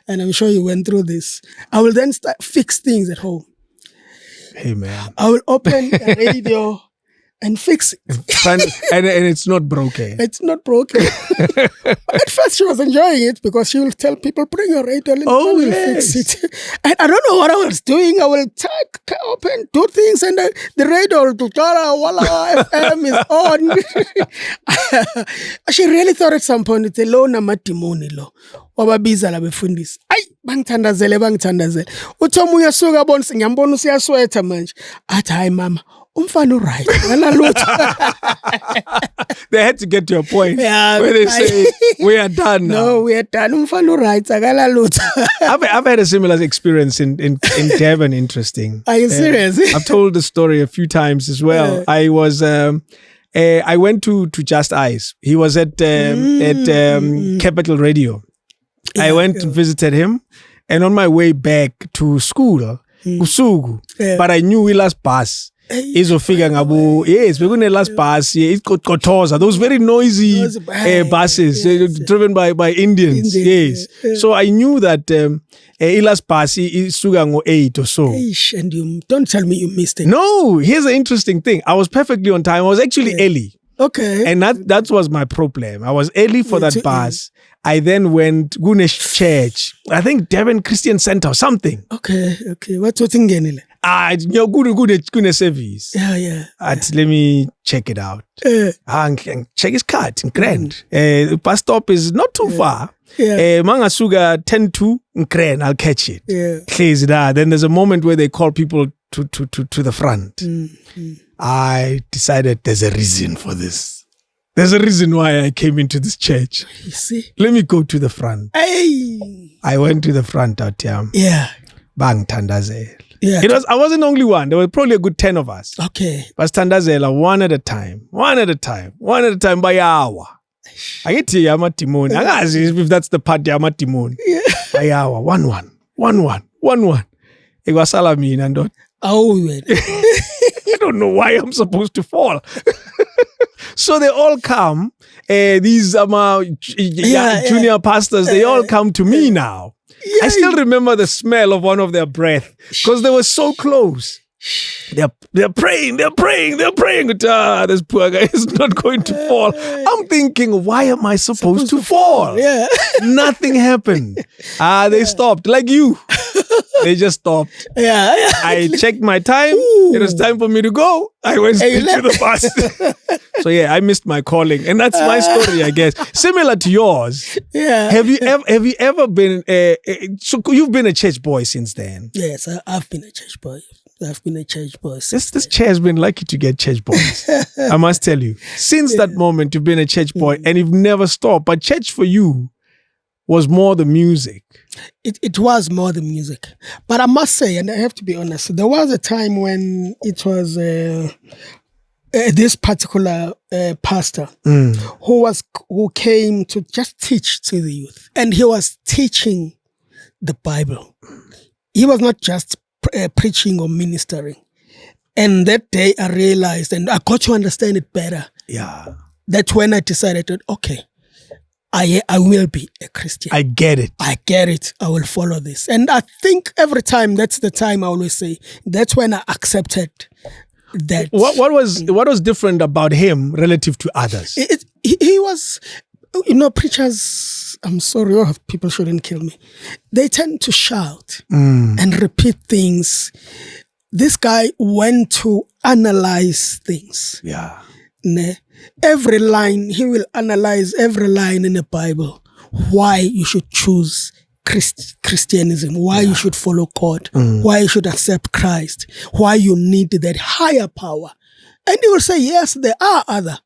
Speaker 1: and I'm sure you went through this, I will then start fix things at home.
Speaker 2: Hey man,
Speaker 1: I will open the radio and fix it.
Speaker 2: and it's not broken.
Speaker 1: It's not broken. At first she was enjoying it because she will tell people, bring your radio and we'll fix it. And I don't know what I was doing. I will open, do things, and the radio Walla FM is on. She really thought at some point, it's a low namadimoni lo. Wababiza la befundisi. Ay, bangithandazele. Uthoma uyasuka bona ngiyambona usiyaswetha manje. Athi hayi mama, umfana right.
Speaker 2: They had to get to a point where they say, we are done now.
Speaker 1: No, we are done. Umfana right.
Speaker 2: I've had a similar experience in Devon, interesting.
Speaker 1: Are you serious?
Speaker 2: I've told the story a few times as well. I was... I went to Just Eyes. He was at Capital Radio. I went and visited him, and on my way back to school, Usugu, but I knew Willa's bus. Izofika ngabo, yes, we're going to last bus. It's Kotoza, those very noisy buses driven by Indians. Yes. So I knew that Ila's bus is Sugango 8 or so.
Speaker 1: And you don't tell me you missed it.
Speaker 2: No, here's the interesting thing. I was perfectly on time. I was actually early.
Speaker 1: Okay.
Speaker 2: And that was my problem. I was early for that bus. I then went Gunesh Church. I think Devon Christian Center or something.
Speaker 1: Okay. What's in Genile?
Speaker 2: Good service.
Speaker 1: Yeah.
Speaker 2: Let me check it out. Check his card. Grand. The bus stop is not too far. Mangasuga 10-2 Grand. I'll catch it. Yeah. Then there's a moment where they call people to the front. I decided there's a reason for this. There's a reason why I came into this church.
Speaker 1: You see?
Speaker 2: Let me go to the front.
Speaker 1: Hey.
Speaker 2: I went to the front out here.
Speaker 1: Yeah.
Speaker 2: Bang Tandazela.
Speaker 1: Yeah.
Speaker 2: I wasn't the only one. There were probably a good 10 of us.
Speaker 1: Okay.
Speaker 2: But Tandazela, one at a time by hour. I get to Yama Timon. I ask if that's the part Yama Timon.
Speaker 1: Yeah.
Speaker 2: By hour. 1-1. It was Salamin and
Speaker 1: Oh, we went.
Speaker 2: I don't know why I'm supposed to fall. So they all come, these junior pastors, they all come to me now. Yeah. I still remember the smell of one of their breath because they were so close. They're praying. This poor guy is not going to fall. I'm thinking, why am I supposed to fall?
Speaker 1: Yeah.
Speaker 2: Nothing happened. They stopped, like you. They just stopped.
Speaker 1: Yeah.
Speaker 2: I checked my time. Ooh. It was time for me to go. I went straight to the bus. So yeah, I missed my calling, and that's my story, I guess. Similar to yours.
Speaker 1: Yeah.
Speaker 2: Have you ever been? So you've been a church boy since then?
Speaker 1: Yes, I've been a church boy. I've been a church boy.
Speaker 2: This chair has been lucky to get church boys. I must tell you. Since that moment, you've been a church boy, and you've never stopped. But church for you was more the music.
Speaker 1: It was more the music. But I must say, and I have to be honest, there was a time when it was this particular pastor who came to just teach to the youth. And he was teaching the Bible. He was not just preaching or ministering. And that day I realized, and I got to understand it better.
Speaker 2: Yeah.
Speaker 1: That's when I decided that, okay, I will be a Christian.
Speaker 2: I get it.
Speaker 1: I will follow this. And I think every time, that's the time I always say, that's when I accepted that.
Speaker 2: What was different about him relative to others?
Speaker 1: He was, preachers, I'm sorry, people shouldn't kill me. They tend to shout and repeat things. This guy went to analyze things.
Speaker 2: Yeah.
Speaker 1: Every line, he will analyze every line in the Bible. Why you should choose Christianism, why you should follow God, why you should accept Christ, why you need that higher power. And he will say, yes, there are other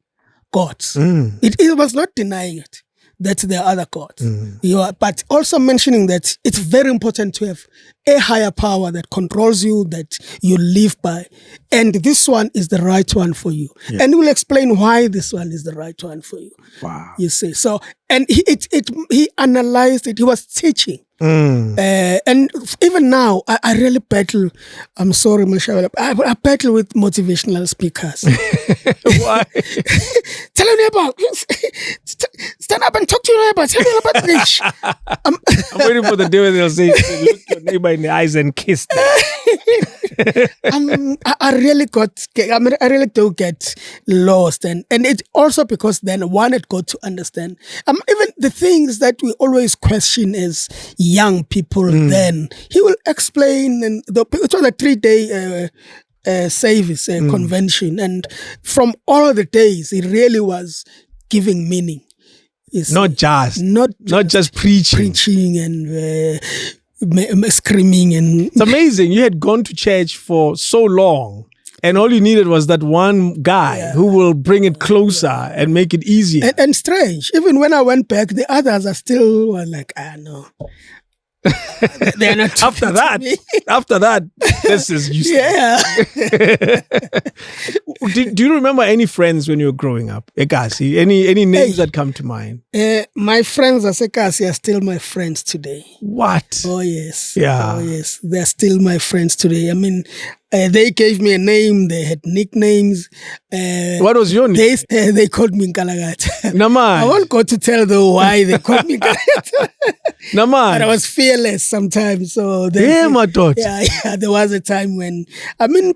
Speaker 1: gods. It was not denying it, that there are other gods. But also mentioning that it's very important to have a higher power that controls you, that you live by. And this one is the right one for you. Yeah. And we'll explain why this one is the right one for you.
Speaker 2: Wow.
Speaker 1: You see. So, and he analyzed it. He was teaching. And even now, I really battle. I'm sorry, Mashabela. I battle with motivational speakers.
Speaker 2: Why?
Speaker 1: Tell your neighbor. Stand up and talk to your neighbor. Tell me about this.
Speaker 2: I'm waiting for the day when they'll say, look your neighbor in the eyes and kiss them.
Speaker 1: I really do get lost, and it also because then one had got to understand. Even the things that we always question as young people. Then he will explain, and it was a 3-day service convention, and from all the days, it really was giving meaning.
Speaker 2: Not just preaching
Speaker 1: and screaming. And
Speaker 2: it's amazing. You had gone to church for so long, and all you needed was that one guy who will bring it closer and make it easier.
Speaker 1: And strange, even when I went back, the others are still like, no. They're not
Speaker 2: after that, this is useless.
Speaker 1: Yeah.
Speaker 2: Do you remember any friends when you were growing up? Ekasi, any names that come to mind?
Speaker 1: My friends as Ekasi are still my friends today.
Speaker 2: What?
Speaker 1: Oh yes.
Speaker 2: Yeah.
Speaker 1: Oh yes. They're still my friends today. I mean, they gave me a name. They had nicknames.
Speaker 2: What was your name?
Speaker 1: They called me Nkalagat.
Speaker 2: Naman.
Speaker 1: I won't go to tell them why they called me Nkalagat.
Speaker 2: Naman.
Speaker 1: But I was fearless sometimes. So
Speaker 2: my daughter.
Speaker 1: Yeah. There was a time when,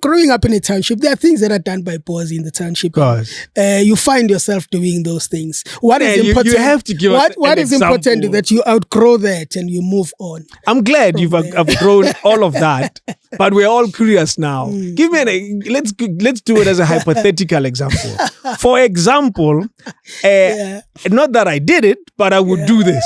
Speaker 1: growing up in a township, there are things that are done by boys in the township. You find yourself doing those things. What is important?
Speaker 2: You have to give us
Speaker 1: what is
Speaker 2: example.
Speaker 1: Important that you outgrow that and you move on.
Speaker 2: I'm glad you've outgrown all of that, but we're all curious now. Give me let's do it as a hypothetical example. For example, not that I did it, but I would do this.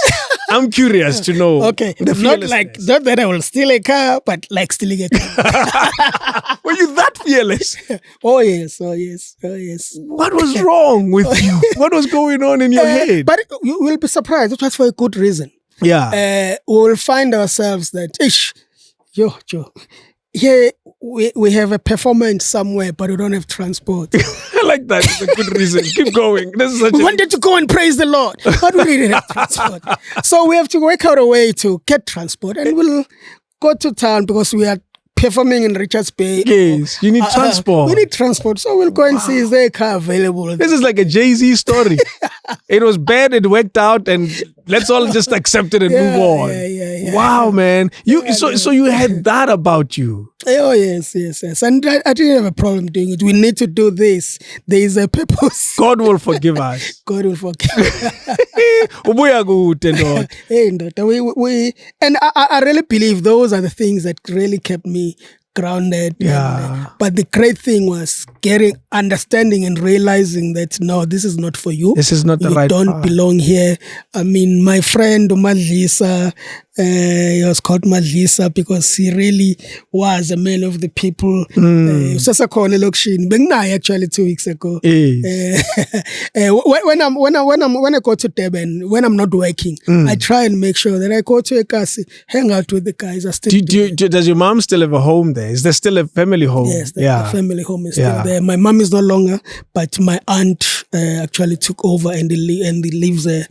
Speaker 2: I'm curious to know.
Speaker 1: Okay, not that I will steal a car, but like stealing a car.
Speaker 2: Were you that fearless?
Speaker 1: Oh yes.
Speaker 2: What was wrong with you? What was going on in your head?
Speaker 1: But you will be surprised. It was for a good reason.
Speaker 2: Yeah.
Speaker 1: We will find ourselves that, Joe. Here we have a performance somewhere, but we don't have transport.
Speaker 2: I like that. It's a good reason. Keep going.
Speaker 1: We wanted to go and praise the Lord, but we didn't have transport. So we have to work out a way to get transport, and we'll go to town because we are performing in Richards Bay.
Speaker 2: Yes, you need transport.
Speaker 1: We need transport, so we'll go and see is there a car available.
Speaker 2: This is like a Jay-Z story. It was bad, it worked out, and let's all just accept it and move on.
Speaker 1: Yeah.
Speaker 2: Wow, man. So you had that about you.
Speaker 1: Oh, yes. And I didn't have a problem doing it. We need to do this. There is a purpose.
Speaker 2: God will forgive us.
Speaker 1: God will forgive us.
Speaker 2: Ubuya kude, Lord.
Speaker 1: Hey, we and I really believe those are the things that really kept me grounded.
Speaker 2: Yeah.
Speaker 1: But the great thing was understanding and realizing that no, this is not for you.
Speaker 2: This is not the right path.
Speaker 1: You don't belong here. I mean, my friend Madlisa, he was called Madlisa because he really was a man of the people. Actually 2 weeks ago. When I go to Durban, when I'm not working, I try and make sure that I go to Ekasi, hang out with the guys.
Speaker 2: Does your mom still have a home there? Is there still a family home?
Speaker 1: Yes, the family home is still there. My mom is no longer, but my aunt actually took over and he lives there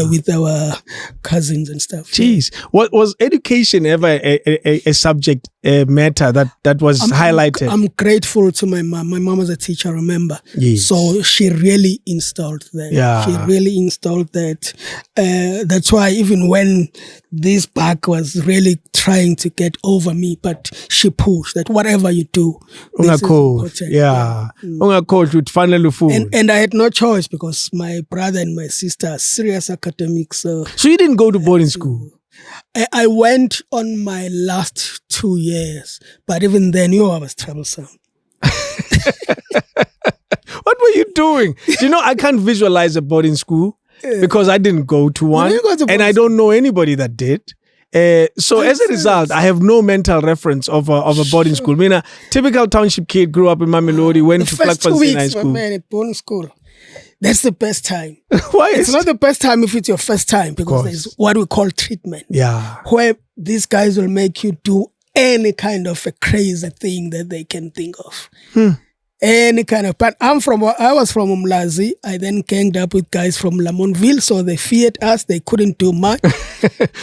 Speaker 1: with our cousins and stuff.
Speaker 2: Jeez. What was education ever a subject matter that was highlighted?
Speaker 1: I'm grateful to my mom. My mom was a teacher, remember?
Speaker 2: Yes.
Speaker 1: So she really installed that.
Speaker 2: Yeah.
Speaker 1: She really installed that. That's why even when this bug was really trying to get over me, but she pushed that whatever you do, this is important.
Speaker 2: Yeah. And
Speaker 1: I had no choice because my brother and my sister are serious academics. So
Speaker 2: you didn't go to boarding school?
Speaker 1: I went on my last 2 years, but even then, I was troublesome.
Speaker 2: What were you doing? Do you know, I can't visualize a boarding school because I didn't go to one, and I don't know anybody that did. So as a result, I have no mental reference of a boarding school. I mean, a typical township kid grew up in Mamelodi, went to Vlakfontein High School.
Speaker 1: Man, at boarding school. That's the best time.
Speaker 2: Why?
Speaker 1: It's not the best time if it's your first time, because there's what we call treatment.
Speaker 2: Yeah.
Speaker 1: Where these guys will make you do any kind of a crazy thing that they can think of. Any kind of, but I was from UMLAZI. I then ganged up with guys from Lamontville, so they feared us. They couldn't do much.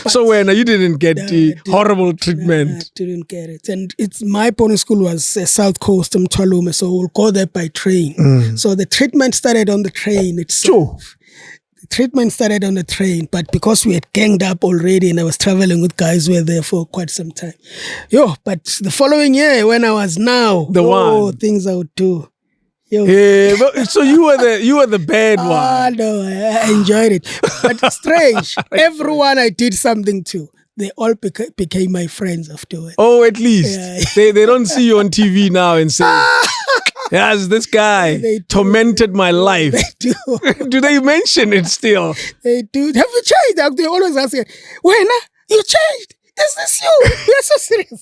Speaker 2: So when you didn't get the horrible treatment?
Speaker 1: I didn't get it. And my boarding school was South Coast, Mtwalume, so we'll go there by train. So the treatment started on the train itself. Treatment started on the train, but because we had ganged up already and I was traveling with guys who were there for quite some time. But the following year, when I was things I would do.
Speaker 2: So you were the bad one.
Speaker 1: No, I enjoyed it. But strange, everyone I did something to, they all became my friends afterwards.
Speaker 2: Oh, at least. They don't see you on TV now and say, yes, this guy tormented my life.
Speaker 1: They do.
Speaker 2: Do they mention it still?
Speaker 1: They do. Have you changed? They always ask you, when you changed? Is this you? You're so serious.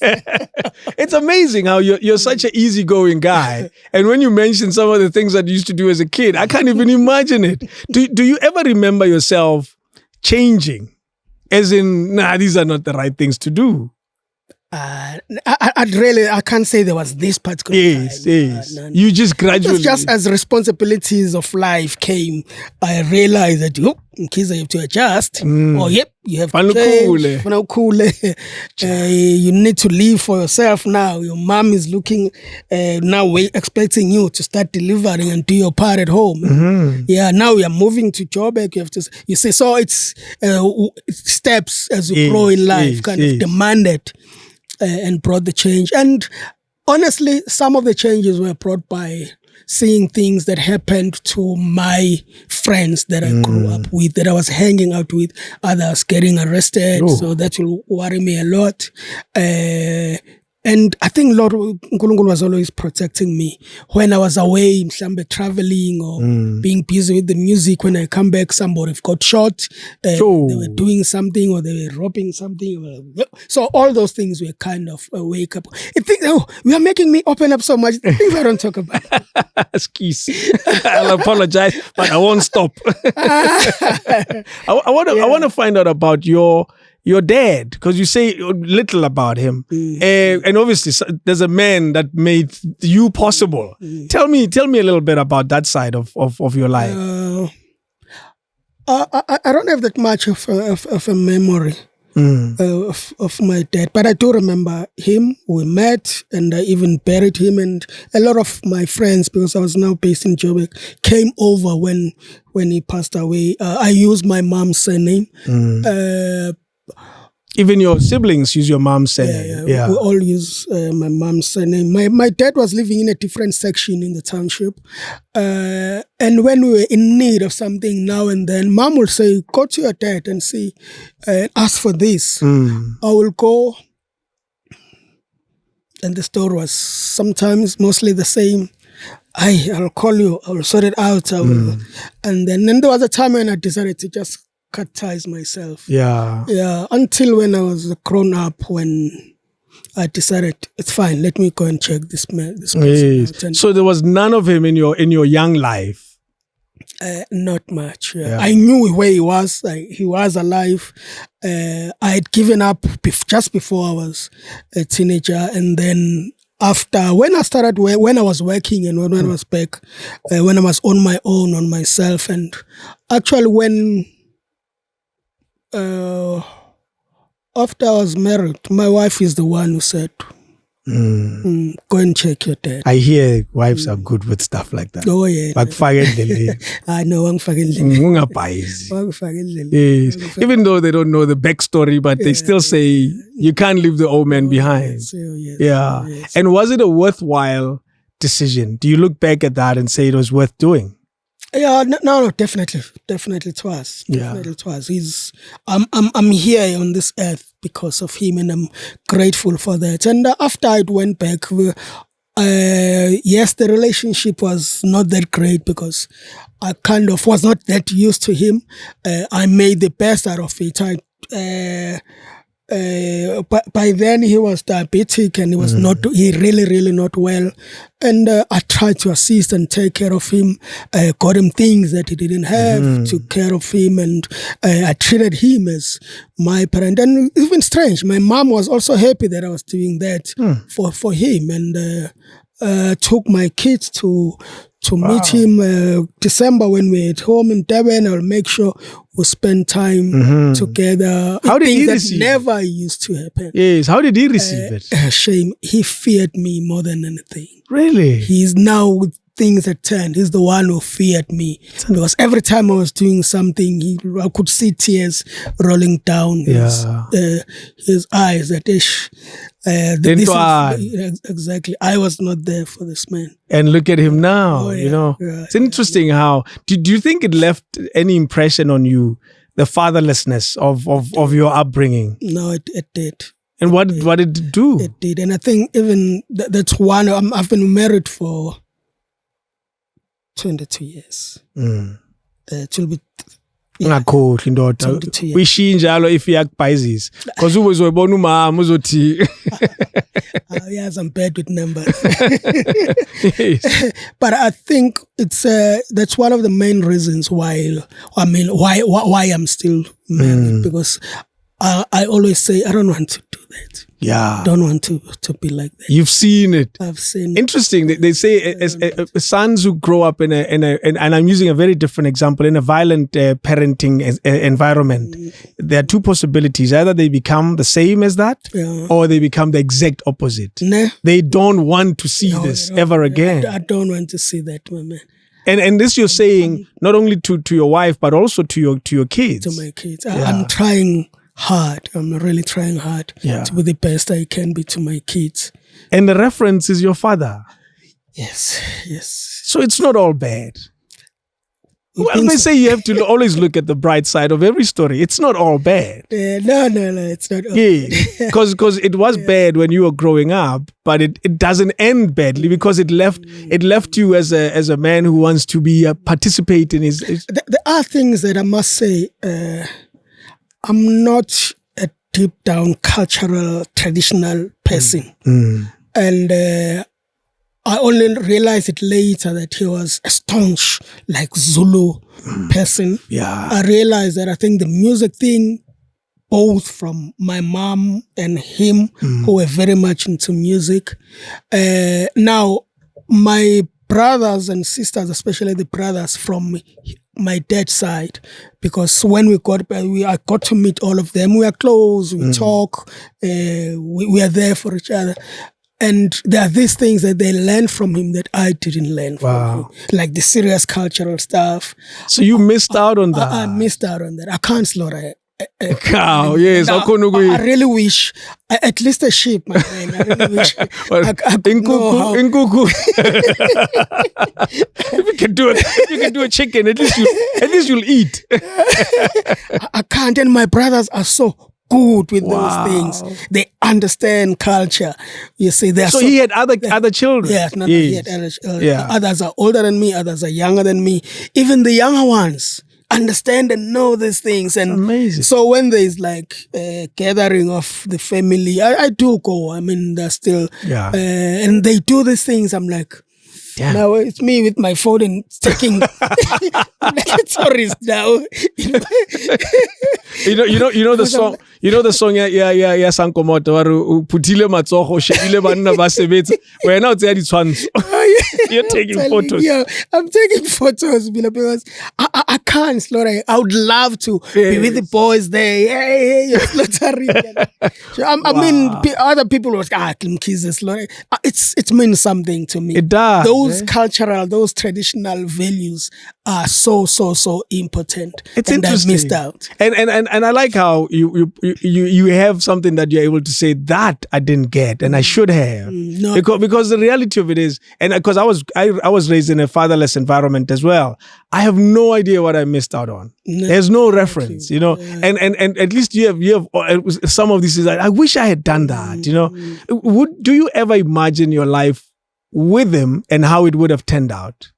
Speaker 2: It's amazing how you're such an easygoing guy. And when you mention some of the things that you used to do as a kid, I can't even imagine it. Do you ever remember yourself changing? As in, these are not the right things to do.
Speaker 1: I can't say there was this particular time.
Speaker 2: Yes. You just gradually.
Speaker 1: It's just as responsibilities of life came, I realized that, Mkhize, you have to adjust. You have to change. You need to live for yourself now. Your mom is looking, now expecting you to start delivering and do your part at home. Now we are moving to Joburg. You see, so it's steps as you grow in life, kind of demanded. And brought the change. And honestly, some of the changes were brought by seeing things that happened to my friends that I grew up with, that I was hanging out with, others getting arrested. So that will worry me a lot. And I think Lord Nkulunkulu was always protecting me. When I was away, traveling or being busy with the music, when I come back, somebody got shot. They were doing something or they were robbing something. So all those things were kind of a wake up. You are making me open up so much. Things I don't talk about.
Speaker 2: Excuse. I'll apologize, but I won't stop. I want to find out about your dad, because you say little about him, and obviously there's a man that made you possible. Tell me a little bit about that side of your life.
Speaker 1: I don't have that much of a memory. of my dad. But I do remember him. We met, and I even buried him. And a lot of my friends, because I was now based in Joburg, came over when he passed away. I used my mom's surname.
Speaker 2: Even your siblings use your mom's surname.
Speaker 1: Yeah. We all use my mom's surname. My dad was living in a different section in the township. And when we were in need of something now and then, mom will say, go to your dad and see, ask for this. I will go. And the story was sometimes mostly the same. I'll call you. I'll sort it out. And then there was a time when I decided to just cut ties myself.
Speaker 2: Yeah.
Speaker 1: Until when I was grown up, when I decided it's fine. Let me go and check this man. Out.
Speaker 2: So there was none of him in your young life.
Speaker 1: Not much. I knew where he was. He was alive. I had given up just before I was a teenager, and then after when I was working and when I was back, when I was on my own, on myself, and actually when. After I was married, my wife is the one who said, go and check your dad.
Speaker 2: I hear wives are good with stuff like that.
Speaker 1: Oh, yeah. I know.
Speaker 2: Yes. Even though they don't know the backstory, but they still say, you can't leave the old man behind.
Speaker 1: Yes.
Speaker 2: And was it a worthwhile decision? Do you look back at that and say it was worth doing?
Speaker 1: Yeah, no, definitely it was. Definitely it was. I'm here on this earth because of him, and I'm grateful for that. And after I went back, yes, the relationship was not that great because I kind of was not that used to him. I made the best out of it. By then he was diabetic and he was he really not well, and I tried to assist and take care of him, got him things that he didn't have, took care of him, and I treated him as my parent. And even strange, my mom was also happy that I was doing that for him, and took my kids to meet him December when we're at home in Durban. I'll make sure we spend time together.
Speaker 2: How did he receive
Speaker 1: it? Never used to happen.
Speaker 2: Yes. How did he receive it?
Speaker 1: Shame. He feared me more than anything.
Speaker 2: Really?
Speaker 1: He's now with things at turned. He's the one who feared me because every time I was doing something, I could see tears rolling down his eyes. That ish. Exactly. I was not there for this man.
Speaker 2: And look at him now. It's interesting how. Do you think it left any impression on you, the fatherlessness of your upbringing?
Speaker 1: No, it did.
Speaker 2: And what did it do?
Speaker 1: It did, and I think even that's one. I've been married for 22 years. It will be.
Speaker 2: Ngakhohlwa indoda uyishiya njalo if yakubhayizisa because uzoyibona umama uzothi
Speaker 1: yes, I'm bad with numbers. But I think it's that's one of the main reasons why I'm still married, because I always say I don't want to do that.
Speaker 2: Yeah.
Speaker 1: Don't want to be like that.
Speaker 2: You've seen it.
Speaker 1: I've seen it.
Speaker 2: Interesting. They say sons who grow up in and I'm using a very different example, in a violent parenting environment, there are two possibilities. Either they become the same as that, or they become the exact opposite.
Speaker 1: Nah.
Speaker 2: They don't want to see this ever again.
Speaker 1: I don't want to see that, my man.
Speaker 2: And this you're saying not only to your wife, but also to your kids.
Speaker 1: To my kids. I'm trying hard. I'm really trying hard to be the best I can be to my kids.
Speaker 2: And the reference is your father.
Speaker 1: Yes.
Speaker 2: So it's not all bad. Well, they say you have to always look at the bright side of every story. It's not all bad.
Speaker 1: No, it's not all
Speaker 2: bad. Because it was bad when you were growing up, but it doesn't end badly because it left you as a man who wants to be participate in his.
Speaker 1: There are things that I must say. I'm not a deep down cultural traditional person, and I only realized it later that he was a staunch like Zulu person. Yeah, I realized that I think the music thing, both from my mom and him, who were very much into music. Now, my brothers and sisters, especially the brothers from my dad's side, because when I got to meet all of them. We are close, we talk, we are there for each other. And there are these things that they learned from him that I didn't learn from him. Like the serious cultural stuff.
Speaker 2: So you missed out on that?
Speaker 1: I missed out on that. I can't slaughter a
Speaker 2: cow, yes.
Speaker 1: I really wish, at least a sheep, my friend. I really wish I could know how.
Speaker 2: If you can do a chicken, at least you'll eat.
Speaker 1: I can't, and my brothers are so good with those things. They understand culture. You see,
Speaker 2: so he had other children.
Speaker 1: Yes, he had other children. Others are older than me. Others are younger than me. Even the younger ones understand and know these things. And
Speaker 2: amazing.
Speaker 1: So when there's like a gathering of the family, I do go. I mean, they're still, and they do these things. I'm like, now it's me with my phone and taking stories now.
Speaker 2: You know the song. You know the song. Yeah. Sankomoto. Waru putile matsoho shebile banna basebetsa. We're now there. You're taking photos.
Speaker 1: Yeah, I'm taking photos because I can't slaughter. I would love to be with the boys there. Hey, you're slaughtering. So, I mean, other people was Mkhize slaughter. It means something to me.
Speaker 2: It does.
Speaker 1: Those cultural, those traditional values are so important.
Speaker 2: It's
Speaker 1: and
Speaker 2: interesting.
Speaker 1: I missed out.
Speaker 2: And I like how you have something that you're able to say that I didn't get and I should have. Because the reality of it is, and because I was raised in a fatherless environment as well, I have no idea what I missed out on. There's no reference, and at least you have some of these things. I wish I had done that. Do you ever imagine your life with him and how it would have turned out?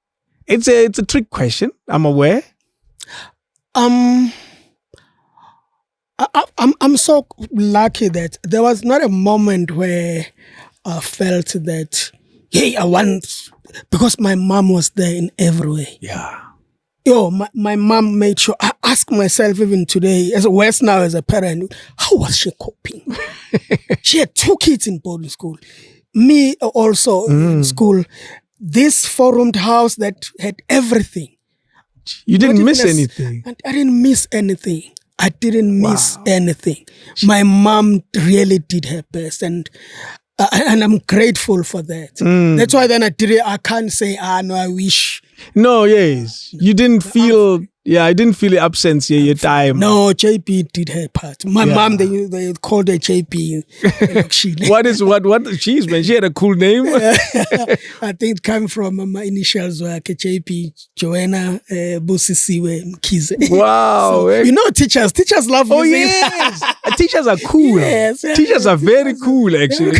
Speaker 2: It's a trick question, I'm aware.
Speaker 1: I'm so lucky that there was not a moment where I felt that, hey, because my mom was there in every way.
Speaker 2: Yeah.
Speaker 1: My mom made sure. I ask myself even today, as a parent, how was she coping? She had 2 kids in boarding school. Me also in school. This 4-roomed house that had everything.
Speaker 2: You didn't miss anything.
Speaker 1: I didn't miss anything. I didn't miss anything. My mom really did her best, and I'm grateful for that. That's why then I can't say, no, I wish.
Speaker 2: No, yes. You didn't feel... I didn't feel the absence here, your time.
Speaker 1: No, JP did her part. My mom, they called her JP.
Speaker 2: What she is, man? She had a cool name.
Speaker 1: I think it came from my initials were JP, Joanna Busisiwe Mkhize.
Speaker 2: Wow.
Speaker 1: So, teachers love
Speaker 2: music. Oh, yes. Teachers are cool. Yes. Teachers are very cool, actually.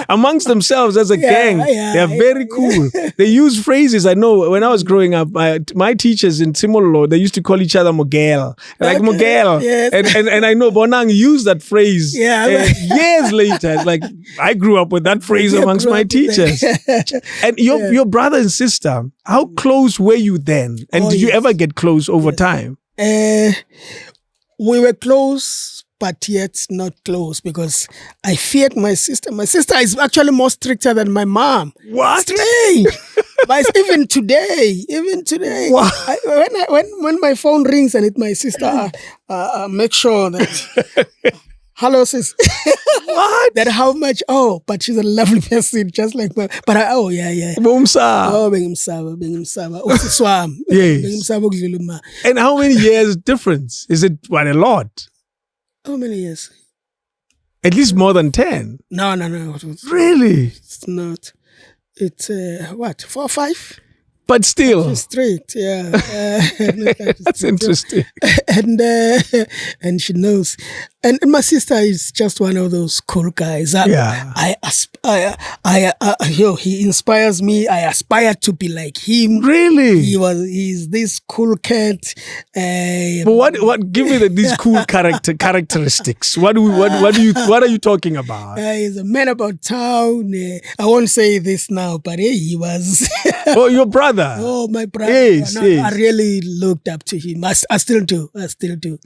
Speaker 2: Amongst themselves as a gang, they are very cool. They use phrases. I know when I was growing up, my teachers in Simolo, they used to call each other Mogel. Like Mogel. Yes. And I know Bonang used that phrase years later. It's like, I grew up with that phrase amongst my teachers. And your brother and sister, how close were you then? And did you ever get close over time?
Speaker 1: We were close, but yet not close, because I feared my sister. My sister is actually more stricter than my mom.
Speaker 2: What?
Speaker 1: Strange. But even today,
Speaker 2: wow.
Speaker 1: When my phone rings and it's my sister, make sure that hello sis.
Speaker 2: What?
Speaker 1: That how much? Oh, but she's a lovely person, just like my. But yeah.
Speaker 2: Bumsa.
Speaker 1: Oh, bengimsaba. Usiswam.
Speaker 2: Yes. And how many years difference? Is it a lot?
Speaker 1: How many years?
Speaker 2: At least more than 10.
Speaker 1: No.
Speaker 2: Really?
Speaker 1: It's not. It's 4 or 5?
Speaker 2: But still.
Speaker 1: She's straight, yeah.
Speaker 2: That's interesting.
Speaker 1: And she knows. And my sister is just one of those cool guys. He inspires me. I aspire to be like him.
Speaker 2: Really?
Speaker 1: He's this cool cat.
Speaker 2: But what? Give me these cool characteristics. What are you talking about?
Speaker 1: He's a man about town. I won't say this now, but he was.
Speaker 2: Oh, your brother. brother.
Speaker 1: Oh, my brother.
Speaker 2: Yes, yes.
Speaker 1: I really looked up to him. I still do.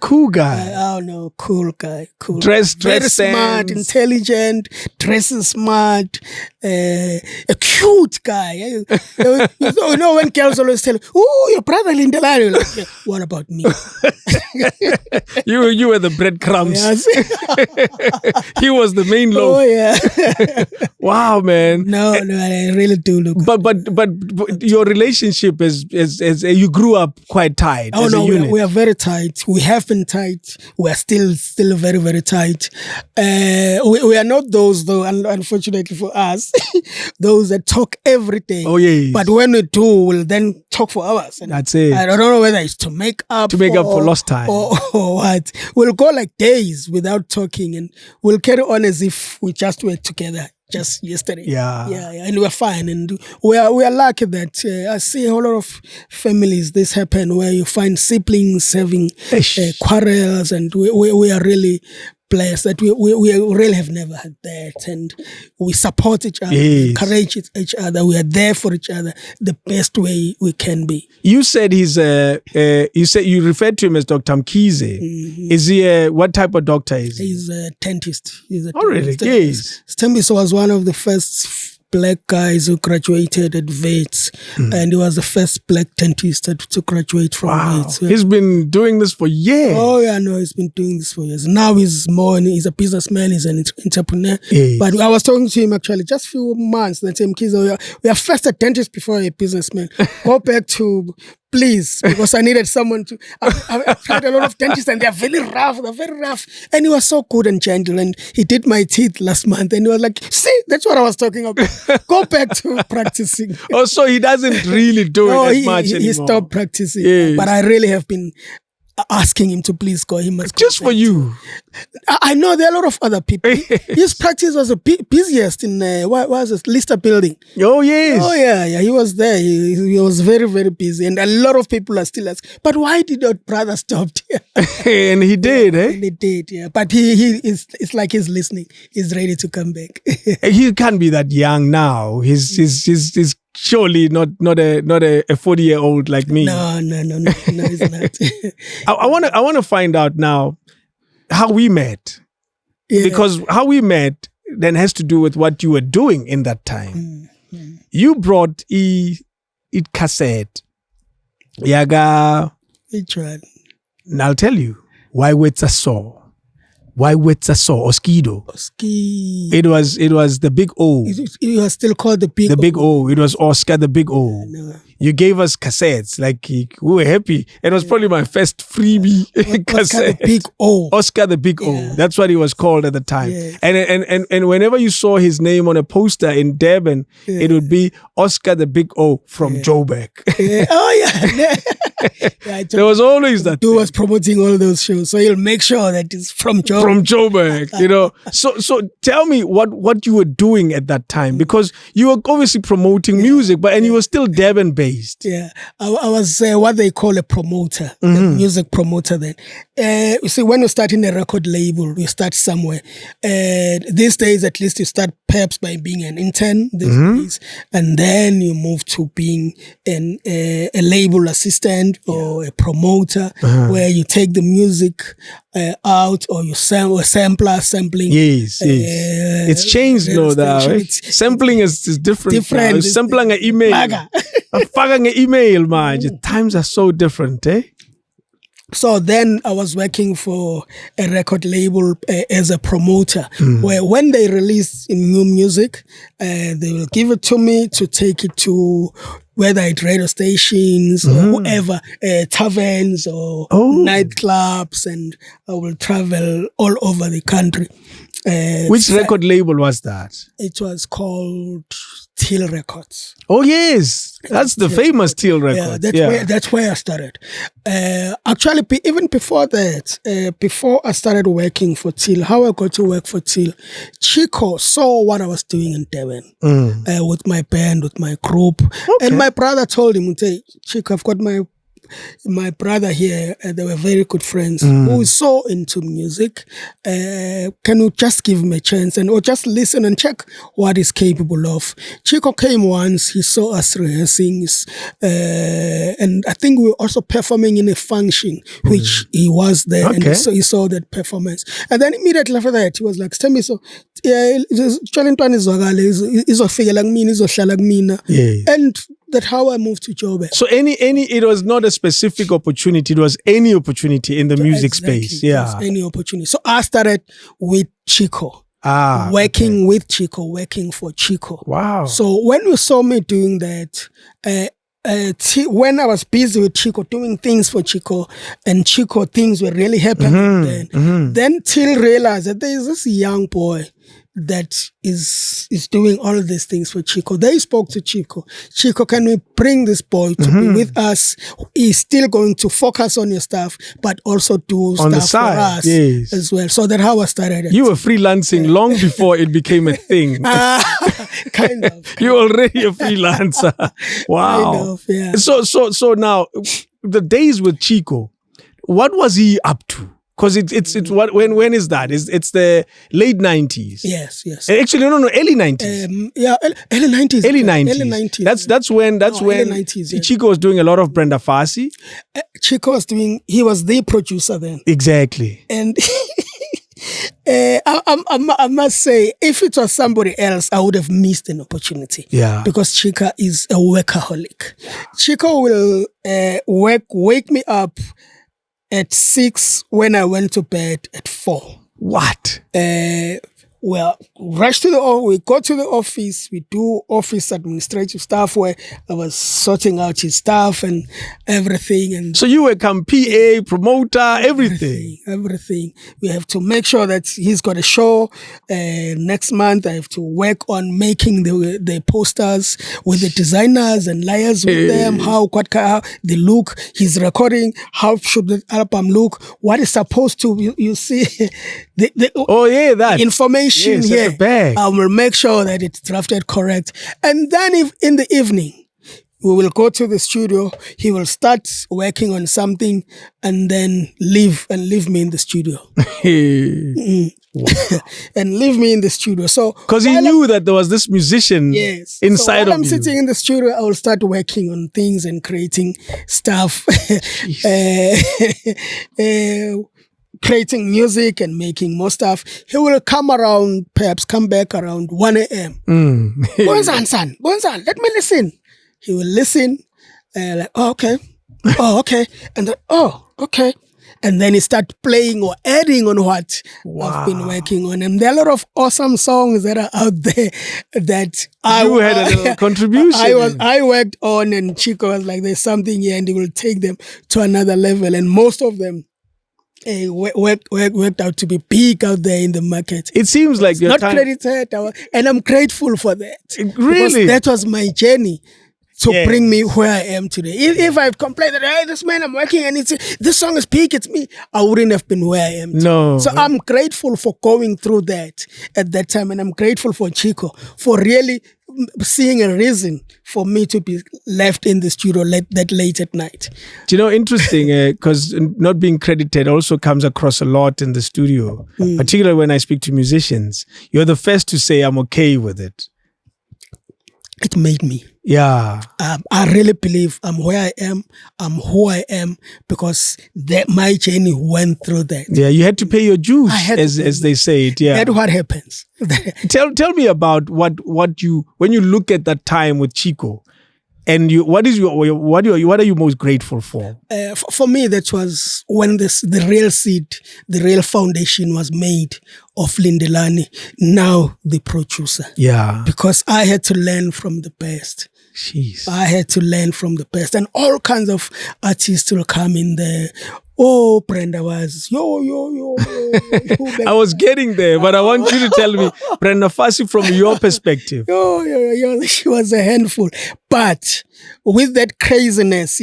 Speaker 2: Cool guy.
Speaker 1: Oh no, cool guy. Cool.
Speaker 2: Dress
Speaker 1: very smart, intelligent, dresses smart, a cute guy. You know when girls always tell, "Oh, your brother Lindelani." Like, yeah, what about me?
Speaker 2: You were the breadcrumbs.
Speaker 1: Yes.
Speaker 2: He was the main loaf.
Speaker 1: Oh yeah.
Speaker 2: Wow, man.
Speaker 1: No, I really do look.
Speaker 2: But your relationship is you grew up quite tight.
Speaker 1: Oh
Speaker 2: as
Speaker 1: no,
Speaker 2: a unit.
Speaker 1: we are very tight. We have been tight. We are still very, very tight. We are not those though, unfortunately for us, those that talk every day.
Speaker 2: Oh yeah.
Speaker 1: But when we do, we'll then talk for hours. And
Speaker 2: that's it.
Speaker 1: I don't know whether it's to make up
Speaker 2: for lost time
Speaker 1: or what. We'll go like days without talking, and we'll carry on as if we just were together just yesterday.
Speaker 2: Yeah,
Speaker 1: and we're fine, and we are lucky that I see a whole lot of families this happen where you find siblings having quarrels, and we are really blessed that we really have never had that, and we support each other, encourage each other, we are there for each other the best way we can be.
Speaker 2: You said you referred to him as Dr. Mkhize. Mm-hmm. Is he what type of doctor is he?
Speaker 1: He's a dentist.
Speaker 2: Really? Yes.
Speaker 1: Dentist was one of the first black guys who graduated at Wits, and he was the first black dentist to graduate from Wits. Yeah.
Speaker 2: He's been doing this for years.
Speaker 1: Oh yeah, no, he's been doing this for years. Now he's a businessman, he's an entrepreneur. Yes. But I was talking to him actually just a few months. That same kids, we are first a dentist before a businessman. Go back to please, because I needed someone to. I've tried a lot of dentists and they're very rough. And he was so good and gentle. And he did my teeth last month, and he was like, "See, that's what I was talking about. Go back to practicing."
Speaker 2: Oh, so he doesn't really do it as much anymore.
Speaker 1: He stopped practicing.
Speaker 2: Yes.
Speaker 1: But I really have been asking him to please go. He must
Speaker 2: just for you.
Speaker 1: I know there are a lot of other people. His practice was the busiest in what was it, Lister building.
Speaker 2: Oh yes.
Speaker 1: Oh yeah. He was there. He was very, very busy, and a lot of people are still asking, but why did your brother stop here?
Speaker 2: And he did, eh?
Speaker 1: And he did, yeah. But it's like he's listening. He's ready to come back.
Speaker 2: He can't be that young now. He's surely not a 40-year-old like me.
Speaker 1: No, he's not.
Speaker 2: I want to find out now how we met, because how we met then has to do with what you were doing in that time. Mm-hmm. You brought it cassette, yaga.
Speaker 1: Which one?
Speaker 2: And I'll tell you why. Why Oskido? It was the big O.
Speaker 1: It was still called the big O.
Speaker 2: The big O. It was Oscar the big O.
Speaker 1: No.
Speaker 2: You gave us cassettes. Like, we were happy. It was probably my first freebie cassette.
Speaker 1: Oscar the big O.
Speaker 2: Oscar the big O. That's what he was called at the time.
Speaker 1: Yeah.
Speaker 2: And whenever you saw his name on a poster in Durban, it would be Oscar the big O from Joburg.
Speaker 1: Yeah. Oh yeah.
Speaker 2: There was always that.
Speaker 1: He was promoting all those shows, so he'll make sure that it's from Joburg.
Speaker 2: From Joburg, So tell me what you were doing at that time, because you were obviously promoting music, and you were still Durban based.
Speaker 1: Yeah, I was what they call a promoter, a music promoter. Then, you see, when you start in a record label, you start somewhere. These days, at least, you start perhaps by being an intern, these days, and then you move to being a label assistant or a promoter, where you take the music out, or you sampling.
Speaker 2: Yes. It's changed now. Right? Sampling is different. Sampling an email. An email, man. Times are so different, eh?
Speaker 1: So then I was working for a record label as a promoter, where when they release new music, they will give it to me to take it to whether it's radio stations or whoever, taverns or nightclubs, and I will travel all over the country.
Speaker 2: Which record label was that?
Speaker 1: It was called Till Records.
Speaker 2: Oh yes, that's the famous Till Records.
Speaker 1: That's where I started. Actually, even before that, before I started working for Till, how I got to work for Till, Chico saw what I was doing in Durban with my band, with my group, and my brother told him, "Hey, Chico, I've got my my brother here, they were very good friends who is so into music. Can you just give him a chance or just listen and check what he's capable of? Chico came once, he saw us rehearsing, and I think we were also performing in a function, which he was there, and so he saw that performance. And then immediately after that, he was like, tell me, so, and that's how I moved to Joburg.
Speaker 2: So it was not a specific opportunity, it was any opportunity in the music space. Yeah.
Speaker 1: Any opportunity. So I started with Chico. Working with Chico, working for Chico.
Speaker 2: Wow.
Speaker 1: So when you saw me doing that, when I was busy with Chico, doing things for Chico, and Chico things were really happening then Till realized that there is this young boy that is doing all of these things for Chico. They spoke to Chico. Chico, can we bring this boy to be with us? He's still going to focus on your stuff, but also do
Speaker 2: on
Speaker 1: stuff for us as well. So that's how I started it.
Speaker 2: You were freelancing long before it became a thing.
Speaker 1: Kind of.
Speaker 2: You're already a freelancer. Wow.
Speaker 1: Kind of, yeah.
Speaker 2: So now, the days with Chico, what was he up to? Because it's what when is that? It's the late 90s.
Speaker 1: Yes.
Speaker 2: Actually, no, early 90s.
Speaker 1: Early 90s.
Speaker 2: Early 90s. That's when
Speaker 1: early 90s,
Speaker 2: Chico was doing a lot of Brenda Fassie.
Speaker 1: Chico was he was the producer then.
Speaker 2: Exactly.
Speaker 1: And I must say, if it was somebody else, I would have missed an opportunity.
Speaker 2: Yeah.
Speaker 1: Because Chico is a workaholic. Chico will wake me up at 6 when I went to bed at 4.
Speaker 2: What?
Speaker 1: Well, we go to the office, we do office administrative stuff where I was sorting out his stuff and everything. And
Speaker 2: so you were PA, promoter, everything.
Speaker 1: Everything. We have to make sure that he's got a show. Next month, I have to work on making the posters with the designers and liars with them, how the look, his recording, how should the album look, what is supposed to, you see, that information.
Speaker 2: Yes,
Speaker 1: I will make sure that it's drafted correct. And then if in the evening, we will go to the studio, he will start working on something and then leave me in the studio. And leave me in the studio. So
Speaker 2: because he knew that there was this musician inside of
Speaker 1: I'm sitting in the studio, I will start working on things and creating stuff. Creating music and making more stuff. He will come back around 1 a.m. Bonzan, let me listen. He will listen, like, okay. And then, okay. And then he start playing or adding on what I've been working on. And there are a lot of awesome songs that are out there that
Speaker 2: you had a little contribution.
Speaker 1: I worked on, and Chico was like, there's something here, and he will take them to another level. And most of them worked out to be big out there in the market.
Speaker 2: It seems like you're
Speaker 1: not credited, and I'm grateful for that.
Speaker 2: Really?
Speaker 1: Because that was my journey to bring me where I am today. If I've complained that, hey, this man I'm working and this song is big, it's me, I wouldn't have been where I am today.
Speaker 2: No.
Speaker 1: So I'm grateful for going through that at that time, and I'm grateful for Chico for really seeing a reason for me to be left in the studio that late at night.
Speaker 2: Do you know, interesting, because not being credited also comes across a lot in the studio, particularly when I speak to musicians. You're the first to say, I'm okay with it.
Speaker 1: It made me.
Speaker 2: Yeah.
Speaker 1: I really believe I'm where I am, I'm who I am, because my journey went through that.
Speaker 2: Yeah, you had to pay your dues, as they say it. Yeah.
Speaker 1: That's what happens.
Speaker 2: Tell me about what you, when you look at that time with Chico, and what are you most grateful for?
Speaker 1: For me, that was when the real seed, the real foundation was made of Lindelani, now the producer.
Speaker 2: Yeah.
Speaker 1: Because I had to learn from the best.
Speaker 2: Jeez.
Speaker 1: I had to learn from the best. And all kinds of artists will come in there. Oh, Brenda was, yo.
Speaker 2: I was getting there, but I want you to tell me, Brenda Fassie, from your perspective.
Speaker 1: Yo, she was a handful. But with that craziness,